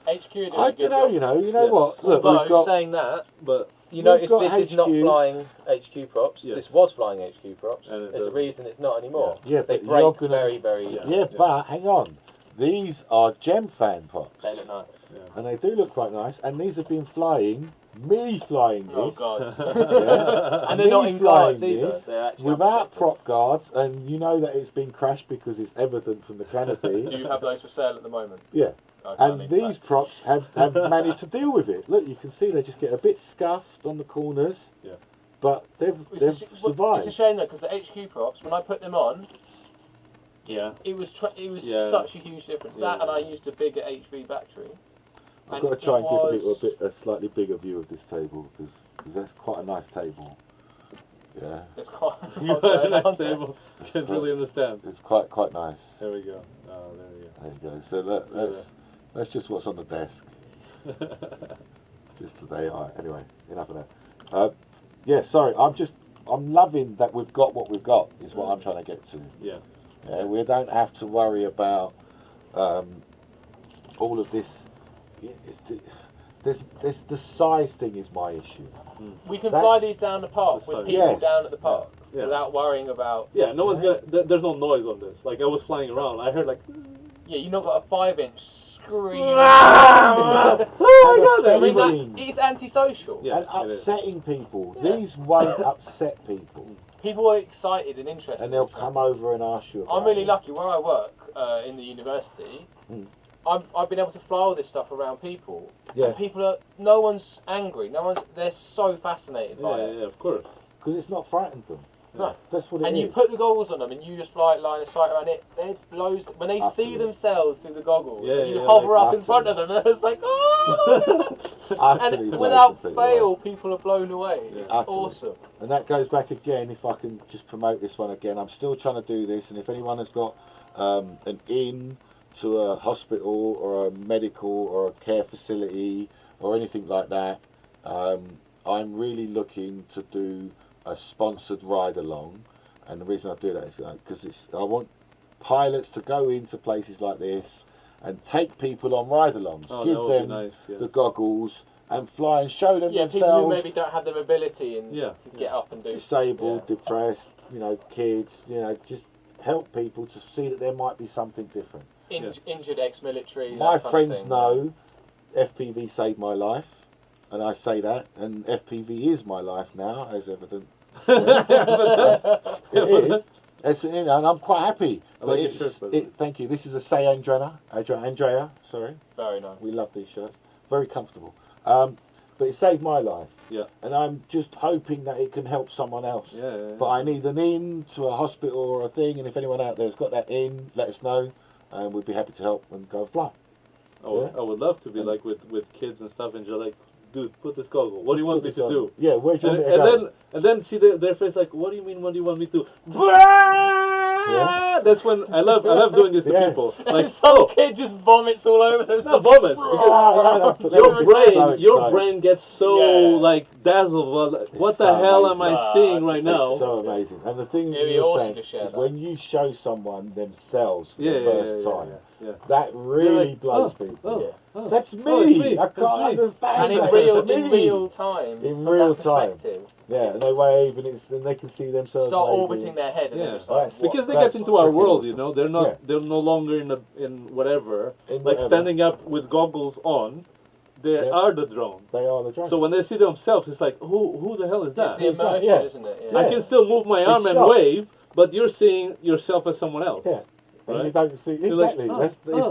HQ doing I a good don't know, job. you know Yeah. what? Look, Although, we've got... saying that, But you We've notice got this is not HQs. flying HQ props. Yes. This was flying HQ props. And it There's a doesn't. reason it's not anymore. Yeah, They but break you're gonna- very, very Yeah. easily. Yeah, but hang on. These are Gem fan pops. They look nice. And they do look quite nice. And these have been flying, me flying this. Oh god. Yeah. And they're not me in guards flying either. this They're actually without unprotected. prop guards, and you know that it's been crashed because it's evident from the canopy. Do you have those for sale at the moment? Yeah. Okay, I And need these that. props have managed to deal with it. Look, you can see they just get a bit scuffed on the corners. Yeah. But they've It's survived. a shame though, because the HQ props, when I put them on, yeah. it was Yeah. such a huge difference. Yeah. That and I used a bigger HV battery. I've and got to try and give it people was- a slightly bigger view of this table because that's quite a nice table. Yeah, It's quite. You are nice table. Can't really understand. it's quite nice. There we go. Oh, there we go. There you go. So that's just what's on the desk. Just today. All right. Anyway, enough of that. Yeah. Sorry. I'm loving that we've got what we've got. Is what I'm trying to get to. Yeah. Yeah. We don't have to worry about all of this. This the size thing is my issue. We can That's- fly these down the park with Yes. people down at the park Yeah. without worrying about. Yeah. No one's gonna. There's no noise on this. Like I was flying around. I heard like. Yeah, you've not got a 5-inch scream. Oh my god! I mean, Everything. it's antisocial. Yeah. And it is. upsetting people. Yeah. These won't upset people. People are excited and interested. And they'll in stuff. come over and ask you about I'm really it. lucky where I work in the university. Mm. I've been able to fly all this stuff around people. Yeah. And people are. No one's angry. They're so fascinated by Yeah, it. yeah, of course. Because it's not frightened them. No, that's what it is. And you put the goggles on them, and you just fly line of sight around it. It blows when they see themselves through the goggles. Yeah, and you yeah, hover like, up in front of them, and it's like, oh! And without fail, people are blown away. It's awesome. And that goes back again. If I can just promote this one again, I'm still trying to do this. And if anyone has got an in to a hospital or a medical or a care facility or anything like that, I'm really looking to do a sponsored ride along. And the reason I do that is because I want pilots to go into places like this and take people on ride-alongs, give them the goggles and fly and show them themselves. People who maybe don't have the mobility to get up and do. Disabled, depressed, kids, just help people to see that there might be something different. Injured ex-military. My friends know FPV saved my life, and I say that, and FPV is my life now, as evident. It is. And I'm quite happy. I like your shirt, thank you. This is a Say Andrea. Sorry. Very nice. We love these shirts. Very comfortable. But it saved my life. Yeah. And I'm just hoping that it can help someone else. Yeah. But I need an in to a hospital or a thing, and if anyone out there has got that in, let us know, and we'd be happy to help and go fly. I would love to be like with kids and stuff, and you're like, dude, put this goggle. What do you want me to do? Yeah, where do you want me to go? And then see their face like, what do you mean? What do you want me to? Yeah. That's when I love doing this to people. Like, some kid just vomits all over themselves. No, vomits. Your brain gets so like dazzled. Well, what the hell am I seeing right now? It's so amazing. And the thing you're saying is when you show someone themselves for the first time, that really blows people. That's me. I can't understand. And in real time. In real time. Yeah, and they wave, and they can see themselves. Start orbiting their head, and then it's like, because they get into our world, They're not. They're no longer in whatever. Standing up with goggles on. They are the drone. They are the drone. So when they see themselves, it's like, who the hell is that? It's the immersion, isn't it? I can still move my arm and wave, but you're seeing yourself as someone else. Yeah. And you don't see exactly.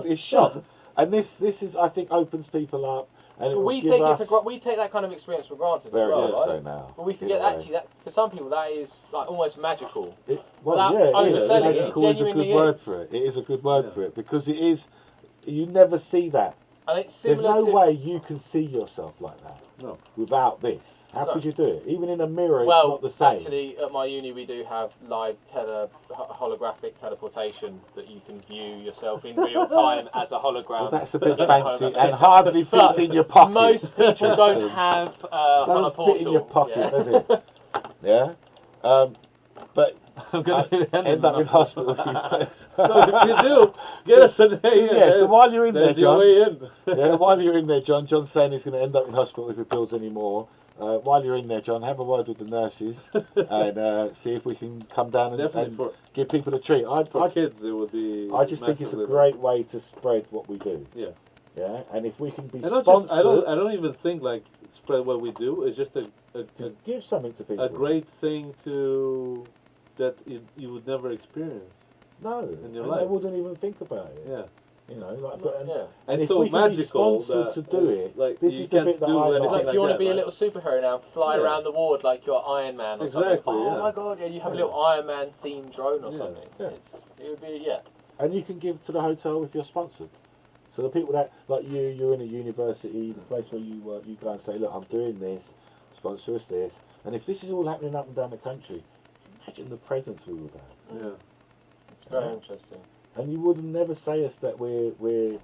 It's shock. And this is, I think, opens people up. And we take that kind of experience for granted very as well, much right? so now. But we forget actually that for some people that is like almost magical. Magical is a good word for it. It is a good word for it because it is. You never see that. And it's There's no way you can see yourself like that. No. Without this. How could you do it? Even in a mirror, it's not the same. Actually, at my uni we do have live holographic teleportation that you can view yourself in real time as a hologram. Well, that's a bit fancy and hardly fits in your pocket. Most people don't have don't fit in your pocket, does it? Yeah. But I'm going to end up in hospital. So if you do, get us a name. So while you're in there, John. Yeah, while you're in there, John's saying he's going to end up in hospital if he builds any more. While you're in there, John, have a word with the nurses and see if we can come down and give people a treat. For kids, it would be. I just think it's a great way to spread what we do. Yeah. Yeah, and if we can be I don't even think like spread what we do. It's just to give something to people. A great thing that you would never experience. No, in your life. I wouldn't even think about it. Yeah. And it's so magical to do it. Like this is the bit that I like. Do you want to be a little superhero now? Fly around the ward like you're Iron Man or something. Oh my God! Yeah, you have a little Iron Man themed drone or something. Yeah. It would be And you can give to the hotel if you're sponsored. So the people that like you're in a university, the place where you work, you go and say, look, I'm doing this. Sponsor us this. And if this is all happening up and down the country, imagine the presence we would have. Yeah. It's very interesting. And you would never say us that we're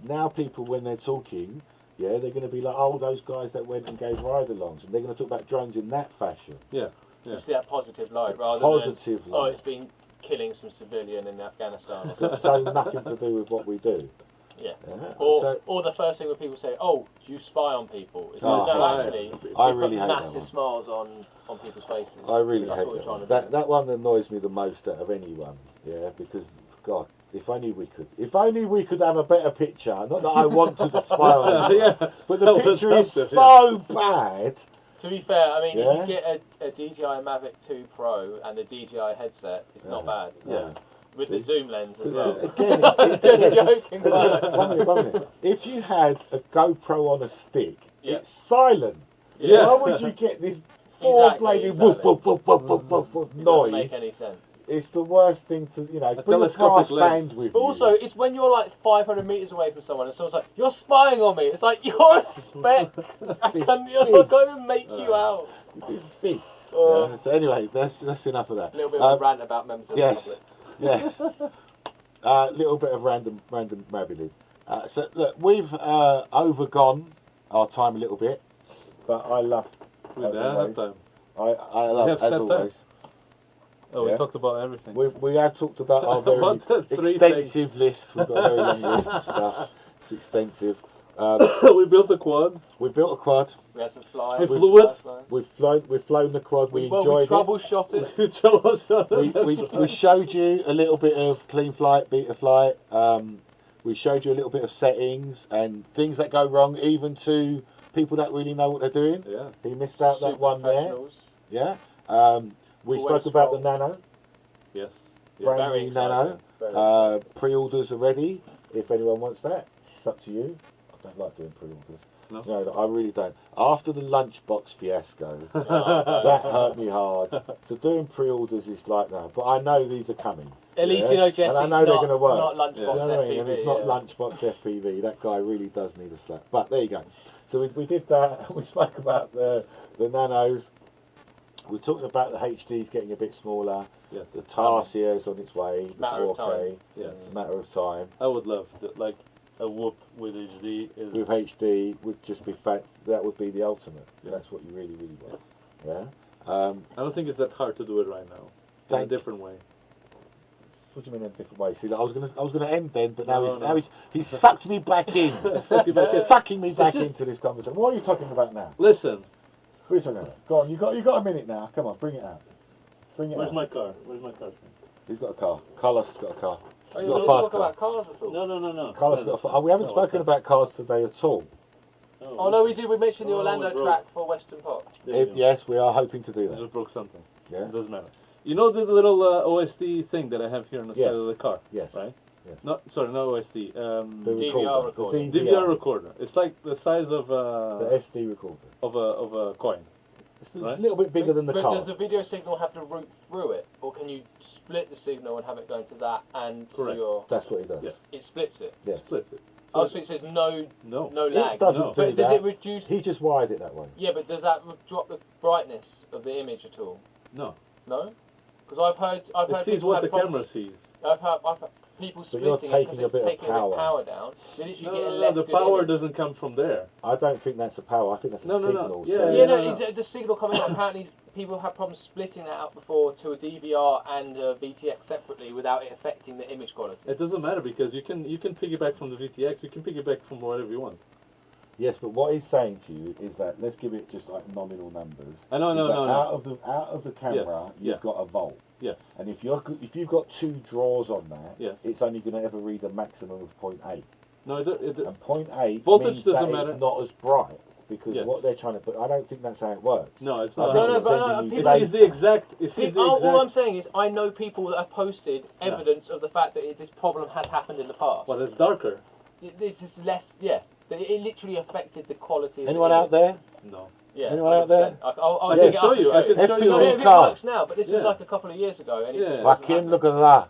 now people when they're talking, they're going to be like, oh, those guys that went and gave ride-alongs, and they're going to talk about drones in that fashion. Yeah. You see that positive light rather than oh, it's been killing some civilian in Afghanistan. So nothing to do with what we do. Yeah. Or the first thing when people say, oh, do you spy on people? It's actually, I really hate massive that one. Smiles on people's faces. I really hate that one. That one annoys me the most out of anyone. Yeah, because God, if only we could have a better picture. Not that I want to spy on you, but the picture is so bad. To be fair, I mean, if you get a DJI Mavic 2 Pro and the DJI headset, it's not bad. Yeah. With the zoom lens as well. Again, just joking. One minute. If you had a GoPro on a stick, Yeah. it's silent. Yeah. Why would you get this four-bladed whoop, whoop, whoop, whoop, whoop, whoop, whoop It doesn't noise. make any sense. It's the worst thing to, you know, A bring a telescopic brass lens. band with But you. also, it's when you're like 500 metres away from someone and someone's like, "You're spying on me." It's like, you're a speck. I can't even make you out. It's big. Yeah, so anyway, that's enough of that. A little bit of a rant about members of the public. Yes. Little bit of random rabbling. So look, we've overgone our time a little bit, but I love. We don't have time. I love have as set always. Oh, we talked about everything. We have talked about our very About the three extensive list. We've got a very long list of stuff. It's extensive. We built a quad. We built a quad. We had some flying. We flew it. We've flown the quad. We We enjoyed it. troubleshot it. We showed you a little bit of clean flight, beta flight. We showed you a little bit of settings and things that go wrong, even to people that really know what they're doing. Yeah. He missed out that one there. Professionals. Yeah. We Always spoke about the strong. Nano. Yes. Brand Very new exciting. Nano. Very exciting. Pre-orders are ready. If anyone wants that, it's up to you. I don't like doing pre-orders. No. I really don't. After the lunchbox fiasco, that hurt me hard. So doing pre-orders is like that. But I know these are coming. At least you know Jesse's and I know they're going to work. not Lunchbox You know what I mean? FPV. And it's not Lunchbox FPV. That guy really does need a slap. But there you go. So we did that. We spoke about the Nanos. We're talking about the HDs getting a bit smaller. Yeah. The Tarsier is on its way. The Matter of 4K. time. Yeah. Matter of time. I would love like a whoop with HD. With HD would just be that would be the ultimate. That's what you really want. Yeah. I don't think it's that hard to do it right now. In a different way. What do you mean in a different way? See, I was gonna end then, but now No. he's sucked me back in. He's sucking me back into this conversation. What are you talking about now? Listen. What are you talking about? Go on, you got a minute now. Come on, bring it out. Bring it Where's out. my car? Where's my car? He's got a car. Carlos has got a car. Are He's you got a going to fast talk car. about cars at all? No. Carlos has got a we haven't spoken about cars today at all. Oh no, we did. We mentioned the Oh, Orlando we broke. track for Western Park. Yes, we are hoping to do I that. just broke something. Yeah. It doesn't matter. You know the little OSD thing that I have here on the Yes. side of the car? Yes. Right? Yes. Not OSD. The DVR recorder. recorder. The DVR recorder. It's like the size of The SD recorder. of a coin. It's a Right. little bit bigger than the but car. does the video signal have to route through it, or can you split the signal and have it going to that and to Correct. your? That's what he does. Yeah. It splits it. Yes. Splits it. Oh, so it says no No. lag. It doesn't No. do But does that. it reduce? He just wired it that way. Yeah, but does that drop the brightness of the image at all? No. No, because I've heard It sees people what have the camera problems. sees. I've heard people But you're splitting it taking because a it's bit of taking a bit power. of power down. They literally get a No, less the good power image. doesn't come from there. I don't think that's a power. I think that's a No. signal. Yeah, So- Yeah, no, no, no. the signal coming out, apparently people have problems splitting that out before to a DVR and a VTX separately without it affecting the image quality. It doesn't matter because you can piggyback from the VTX. You can piggyback from whatever you want. Yes, but what he's saying to you is that let's give it just like nominal numbers. I know, is no, that no. Out of the camera, Yes, you've got a volt, Yes. and if you've got two draws on that, Yes. it's only going to ever read a maximum of 0.8. No, it And 0.8 Voltage means doesn't that matter. it's not as bright because Yes. what they're trying to put. I don't think that's how it works. no, it's I not. think No, it's but sending you people- It sees the exact. It sees the All I'm exact. saying is I know people that have posted evidence of the fact that this problem has happened in the past. Well, it's darker. This is less, yeah. It literally affected the quality of Anyone the out there? No. Yeah, Anyone out there? 100%. I'll I dig can it show up and you. I show can show you. No, if it car. works now, but this was Yeah. like a couple of years ago. And it Yeah. just Like wasn't him, look at that.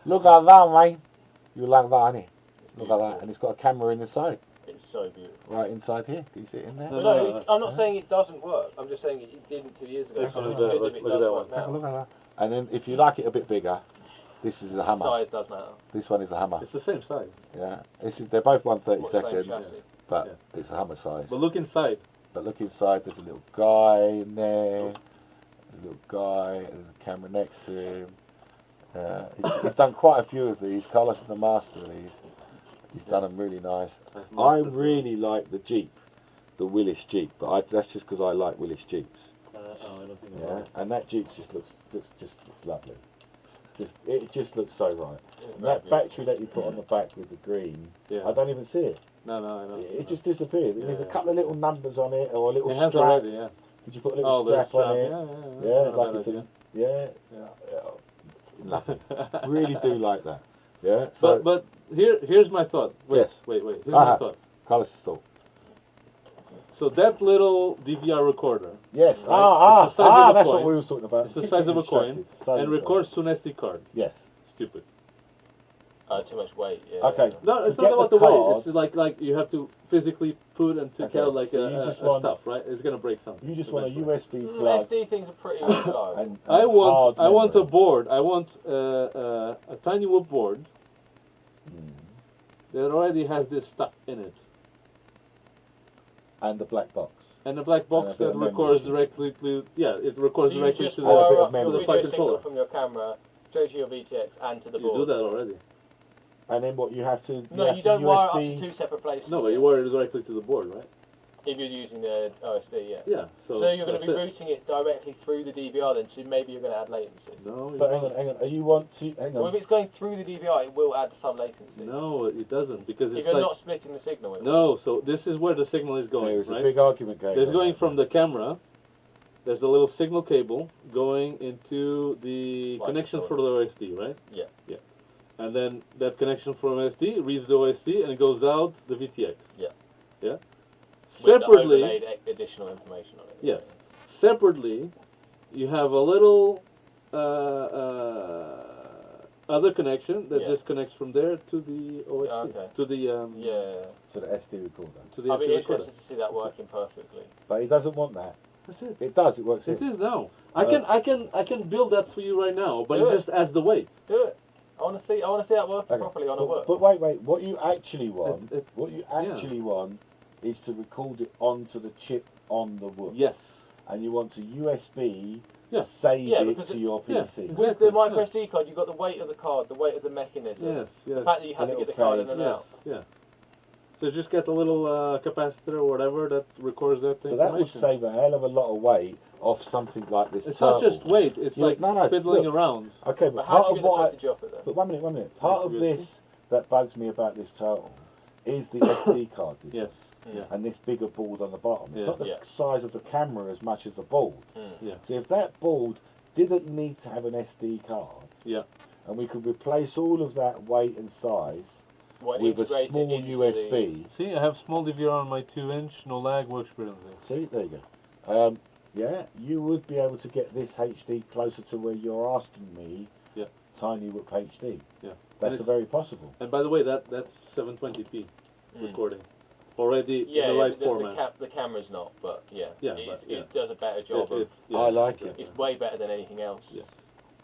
Look at that, mate. You like that, innit? Look at that. And it's got a camera in the side, It's so beautiful. right inside here. Can you see it in there? No, But no, no, no, I'm not saying it doesn't work. I'm just saying it didn't 2 years ago. Look So at it's that, good look- if it look at does that work one. now. Look at that. And then if you like it a bit bigger, this is a Hummer. Size does matter. This one is a Hummer. It's the same size. Yeah. They're both What, same 1/32nd, chassis. but Yeah. it's a Hummer size. But look inside. But look inside, there's a little guy in there. There's a little guy, there's a camera next to him. He's done quite a few of these. Carlos is the master of these. He's done them really nice. I really like the Jeep, the Willis Jeep, but that's just because I like Willis Jeeps. I don't think. Yeah, and that Jeep just looks lovely. It just looks so right. And that battery that you put on the back with the green, Yeah. I don't even see it. No, I know. It just disappeared. There's a Yeah. couple of little numbers on it, or a little It has strap. already, yeah. Did you put a Oh, little the strap on it? Yeah, Yeah, like it's lovely. Really do like that. Yeah. So But here's my thought. Wait, Yes. wait. Here's my thought. Carlos' thought. So that little DVR recorder. Yes. It's the size of a That's coin. what we was talking about. It's the size of a coin and records to an SD card. Yes. Stupid. Too much weight. Yeah. Okay. No, it's To not get about the the weight. card- It's like you have to physically put and take out like so you a just want- stuff, right? It's gonna break something. You just want a eventually. USB plug. SD things are pretty low. And I want a memory. board. I want a Tiny Whoop board that already has this stuff in it, And the black box. and a black box And a bit that of memory. records directly to it records So you directly just to And a bit wire of up memory. your the video flight signal controller. from your camera straight to your VTX and to the You board. do that already. And then what you have to... No, have you to don't wire up USB to two separate places. No, but you wire it directly to the board, right? If you're using the OSD, yeah. Yeah. So So you're going to that's be it. routing it directly through the DVR then, so maybe you're going to add latency. No, you But don't. hang on. You want to... Hang Well, on. if it's going through the DVR, it will add some latency. No, it doesn't because If it's you're like not splitting the signal, it will. no. So this is where the signal is going, There's a right? big argument going There's on going there. from the camera. There's a little signal cable going into the Like connection the for the OSD, right? Yeah. Yeah. And then that connection from OSD reads the OSD and it goes out the VTX. Yeah. Yeah. With the Separately, overlaid additional information on it. yes. Separately, you have a little other connection that Yeah. just connects from there to the OSD, Okay. to the Yeah. To the SD recorder. to the I'd be SD recorder. interested to see that working perfectly. But he doesn't want that. That's it. It does. It works It here. is now. I can build that for you right now, but Do it it. just adds the weight. Do it. I want to see that working Okay. properly on a work. But wait. What you actually want... It- what you actually want is to record it onto the chip on the wood. Yes. And you want to USB Yeah. save Yeah, it because to it- your yeah, PC. exactly. With the micro SD card, you've got the weight of the card, the weight of the mechanism. Yes. The Yes. fact that you have The to get the little card in cage, and Yes. out. Yeah. So just get a little capacitor or whatever that records that So that would information. save a hell of a lot of weight off something like this. It's not just turtle. weight. It's Yeah, like no, fiddling look. around. Okay, But but how part do of you get the what... footage off it then? But 1 minute. Part of USB. this that bugs me about this turtle is the SD card. Yes. Mm. Yeah. And this bigger board on the bottom. It's Yeah. not the Yeah. size of the camera as much as the board. Yeah. So if that board didn't need to have an SD card, Yeah. and we could replace all of that weight and size What, with a integrate it small into USB. See, I have small DVR on my 2-inch, no lag, works brilliantly. See, there you go. Yeah, you would be able to get this HD closer to where you're asking me. Yeah. Tiny Whoop HD. Yeah. That's And very possible. And by the way, that's 720p Mm. recording, already Yeah, in the right the format. the camera's not, but yeah, Yeah, it's, but, yeah. it does a better job of. Yeah, I like it. exactly. It's way better than anything else. Yeah.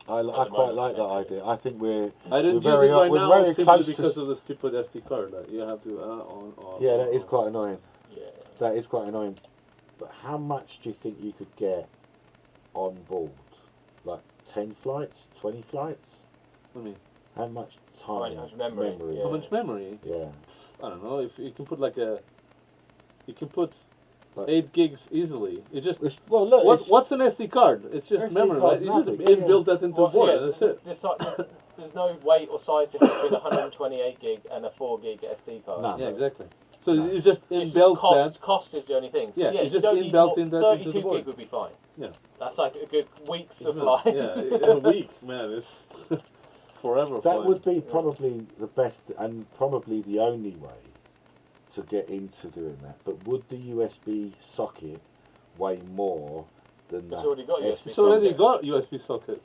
I At the quite moment, like that anyway. idea. I think we're I didn't we're use very it right we're now very simply close because to. of the stupid SD card. Like, you have to on. Yeah, that is on. quite annoying. Yeah. That is quite annoying. But how much do you think you could get on board? Like 10 flights, 20 flights? I mean, How much How time? much memory, yeah. how much memory? Yeah. I don't know. If you can put you can put Like- 8 gigs easily. It just Well, look. what's an SD card? It's just SD memory, card, right? You just nothing, yeah. inbuilt that into a Well, board. yeah, That's it. there's no weight or size difference between a 128 gig and a 4 gig SD card. No. Yeah, exactly. So No. you just It's just inbuilt cost. that. Cost is the only thing. So Yeah, yeah, you just don't need inbuilt more- in that into the 32 board. gig would be fine. Yeah. That's like a good week's Isn't it? supply. Yeah, in a week, man. It's forever. That flying. would be probably the best and probably the only way to get into doing that. But would the USB socket weigh more than It's that? already got USB It's already socket. got USB socket.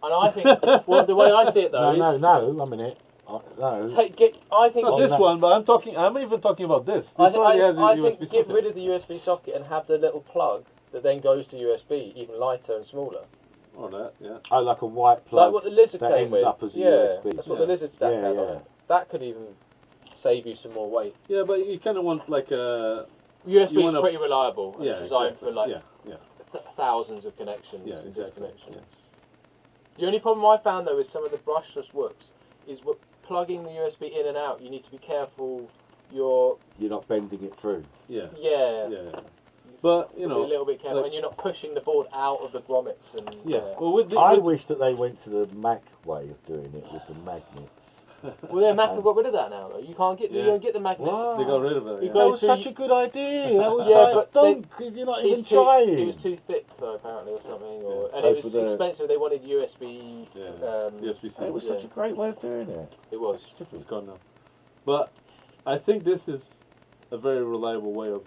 And I think, well, the way I see it though is No, a minute. No. I think Not On this that- one, but I'm even talking about this. This I already has a I USB think socket. get rid of the USB socket and have the little plug that then goes to USB, even lighter and smaller. Or that, yeah. Oh, like a white plug. Like what the Lizard that came ends with. up as a yeah, USB. that's what Yeah. the Lizard stack Yeah, had on yeah. it. That could even save you some more weight. Yeah, but you kind of want like a... USB is wanna- pretty reliable. And Yeah, it's designed exactly. for like yeah, thousands of connections yeah, and exactly. disconnections. Yeah. The only problem I found though with some of the brushless whoops is plugging the USB in and out. You need to be careful. You're not bending it through. Yeah. Yeah. Yeah. But you Be know, a little bit careful, like- and you're not pushing the board out of the grommets and yeah. Well, with the, I with- wish that they went to the Mac way of doing it with the magnets. Well, yeah, Mac have got rid of that now though. You can't get you Yeah. don't get the magnet. What? they got rid of it. You Yeah. go That was to- such a good idea. That was Yeah, like, but don't, you're not even It trying. was too thick though, apparently, or something, or and Oh, it for was the- expensive. They wanted USB. Yeah. USB-C. It was such a great way of doing it. It was. It's gone now. But I think this is a very reliable way of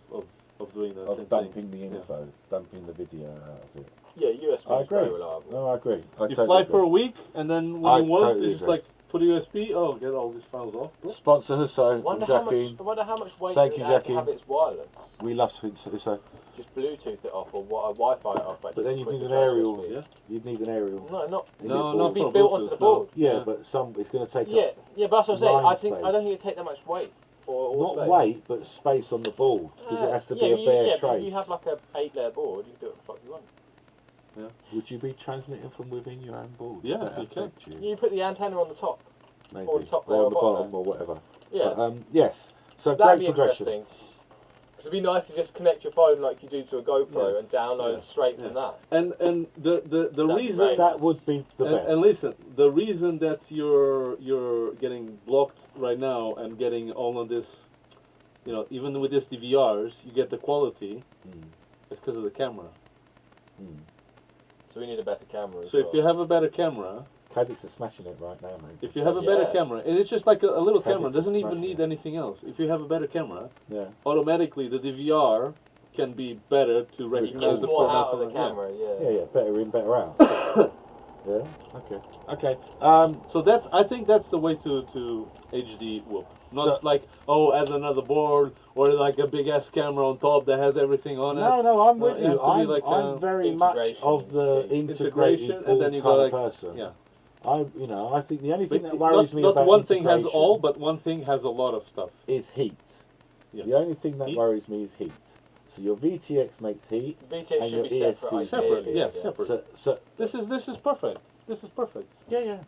doing that. Of dumping the info, dumping the video out of it. Yeah, USB I is very agree. reliable. No, I agree. You fly for a week, and then when you want, totally you just agree. like put a USB. Oh, get all these files off. Sponsor Husso, Wonder Jacqueline. how much weight Thank does you, it have to Jackie. have its wireless. We love Husso. Just Bluetooth it off or Wi-Fi it off. But then you'd need an transfer aerial. speed. Yeah? You'd need an aerial. No, not. No, It'd be for built Bluetooth, onto the board. Yeah, Yeah. but it's going to take Yeah, up yeah, but that's what I'm saying. line I don't think it'd take that much weight or not space. weight, but space on the board because it has to be a bare but trace. if you have like a 8-layer board, you can do it what you want. Would you be transmitting from within your own board? Yeah, Would that you can. affect you? You put the antenna on the top. Maybe. or the top or layer on the or bottom bottom or whatever. Yeah, But, yes. So that'd great be progression. interesting. Because it'd be nice to just connect your phone like you do to a GoPro and download straight from that. And the That'd be reason great. That would be the best. and listen, the reason that you're getting blocked right now and getting all of this, even with this DVRs, you get the quality. It's because of the camera. So we need a better camera as So well. if you have a better camera, Cadix are smashing it right now, mate. if you have a better camera, and it's just like a little Cadix camera, is doesn't even smashing need it. anything else. If you have a better camera, Yeah. automatically the DVR can be better to you recognize get the more format out of the yeah. camera, Yeah, better in, better out. Yeah. Okay. So I think that's the way to HD Whoop. Not So- like, add another board or like a big ass camera on top that has everything on it. No, I'm with it you. has to be like I'm very much integration of the is key. integrated Integration, and then you kind go of like, person. yeah. I think the only thing But that worries me not about one thing has integration all, but one thing has a lot of stuff. is heat. Yeah. The only thing that Heat? worries me is heat. So your VTX makes heat. VTX And should be your separate. ESC Separate, ideally, yeah, separate. So This is perfect. This is perfect. yeah.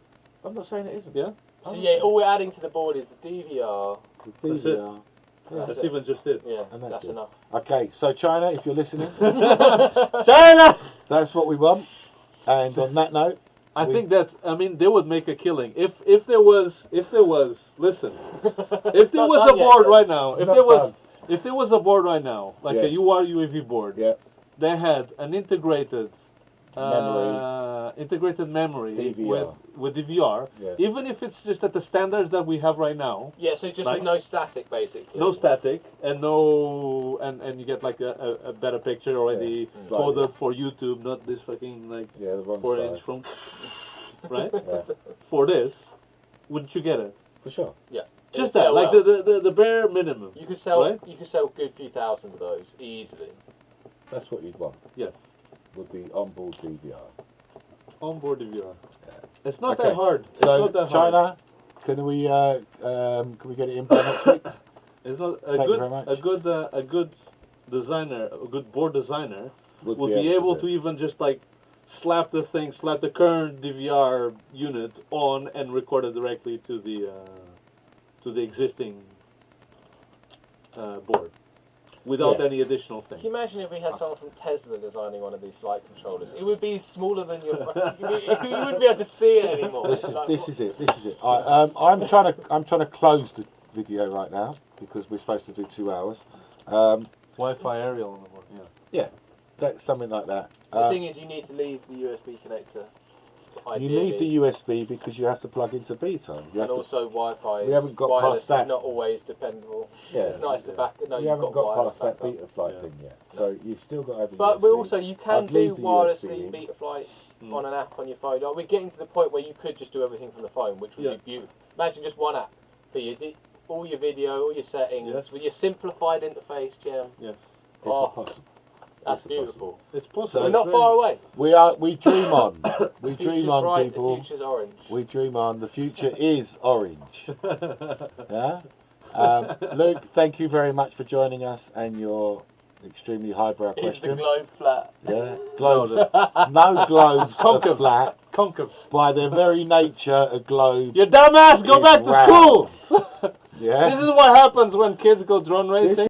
I'm not saying it isn't. Yeah. So yeah, all we're adding to the board is the DVR. The That's it. DVR. That's even just it. Yeah, And that's that's it. enough. Okay, so China, if you're listening, China. that's what we want. And on that note, I think that's. I mean, they would make a killing if there was. Listen, if there Not was done a yet, board though. right now, Not done. if there was a board right now, like Yeah. a UR UAV board, yeah, they had an integrated memory DVR. with DVR. Yeah. Even if it's just at the standards that we have right now, Yeah, so just Like- with no static, basically. no static and and you get like a better picture already Yeah. coded for YouTube, not this fucking like yeah, the wrong 4-inch size. from right Yeah, for this. Wouldn't you get it? for sure. Yeah. Just It'd that, sell like well. the bare minimum. You could sell. right? You could sell a good few thousand of those easily. That's what you'd want. Yes. Would be onboard DVR. Onboard DVR. It's not Okay. that hard. It's So not that hard. China, can we get it in by next week? It's not Thank you very much. a good designer, a good board designer Would would be able do to it. even just like slap the current DVR unit on and record it directly to the existing board without Yes. any additional thing. Can you imagine if we had someone from Tesla designing one of these flight controllers? It would be smaller than your. You wouldn't be able to see it anymore. This is it. I'm trying to close the video right now because we're supposed to do 2 hours. Wi-Fi aerial on the board. Yeah. That's something like that. The thing is, you need to leave the USB connector. You Ideally. need the USB because you have to plug into beta. You And have to, also Wi-Fi We haven't got wireless past that. is not always dependable. Yeah. It's nice to back. No, you you've haven't got got wireless past that backup. beta flight Yeah. thing yet. So you've still got to have a But USB. we also you can I'd leave do the wirelessly USB. beta flight on an app on your phone. Like, we're getting to the point where you could just do everything from the phone, which would Yeah. be beautiful. Imagine just one app for all your video, all your settings, Yes. with your simplified interface, Jim. Yes. It's Oh, possible. that's It's beautiful. It's possible. We're not far away. We dream on. We Future's dream on, bright, people. The future's orange. We dream on. The future is orange. Yeah. Luke, thank you very much for joining us and your extremely highbrow Is the question. globe flat? Yeah. Globes. No globes are flat. Concave. By their very nature, a globe. You dumbass, go is back to round. school! Yeah. This is what happens when kids go drone racing.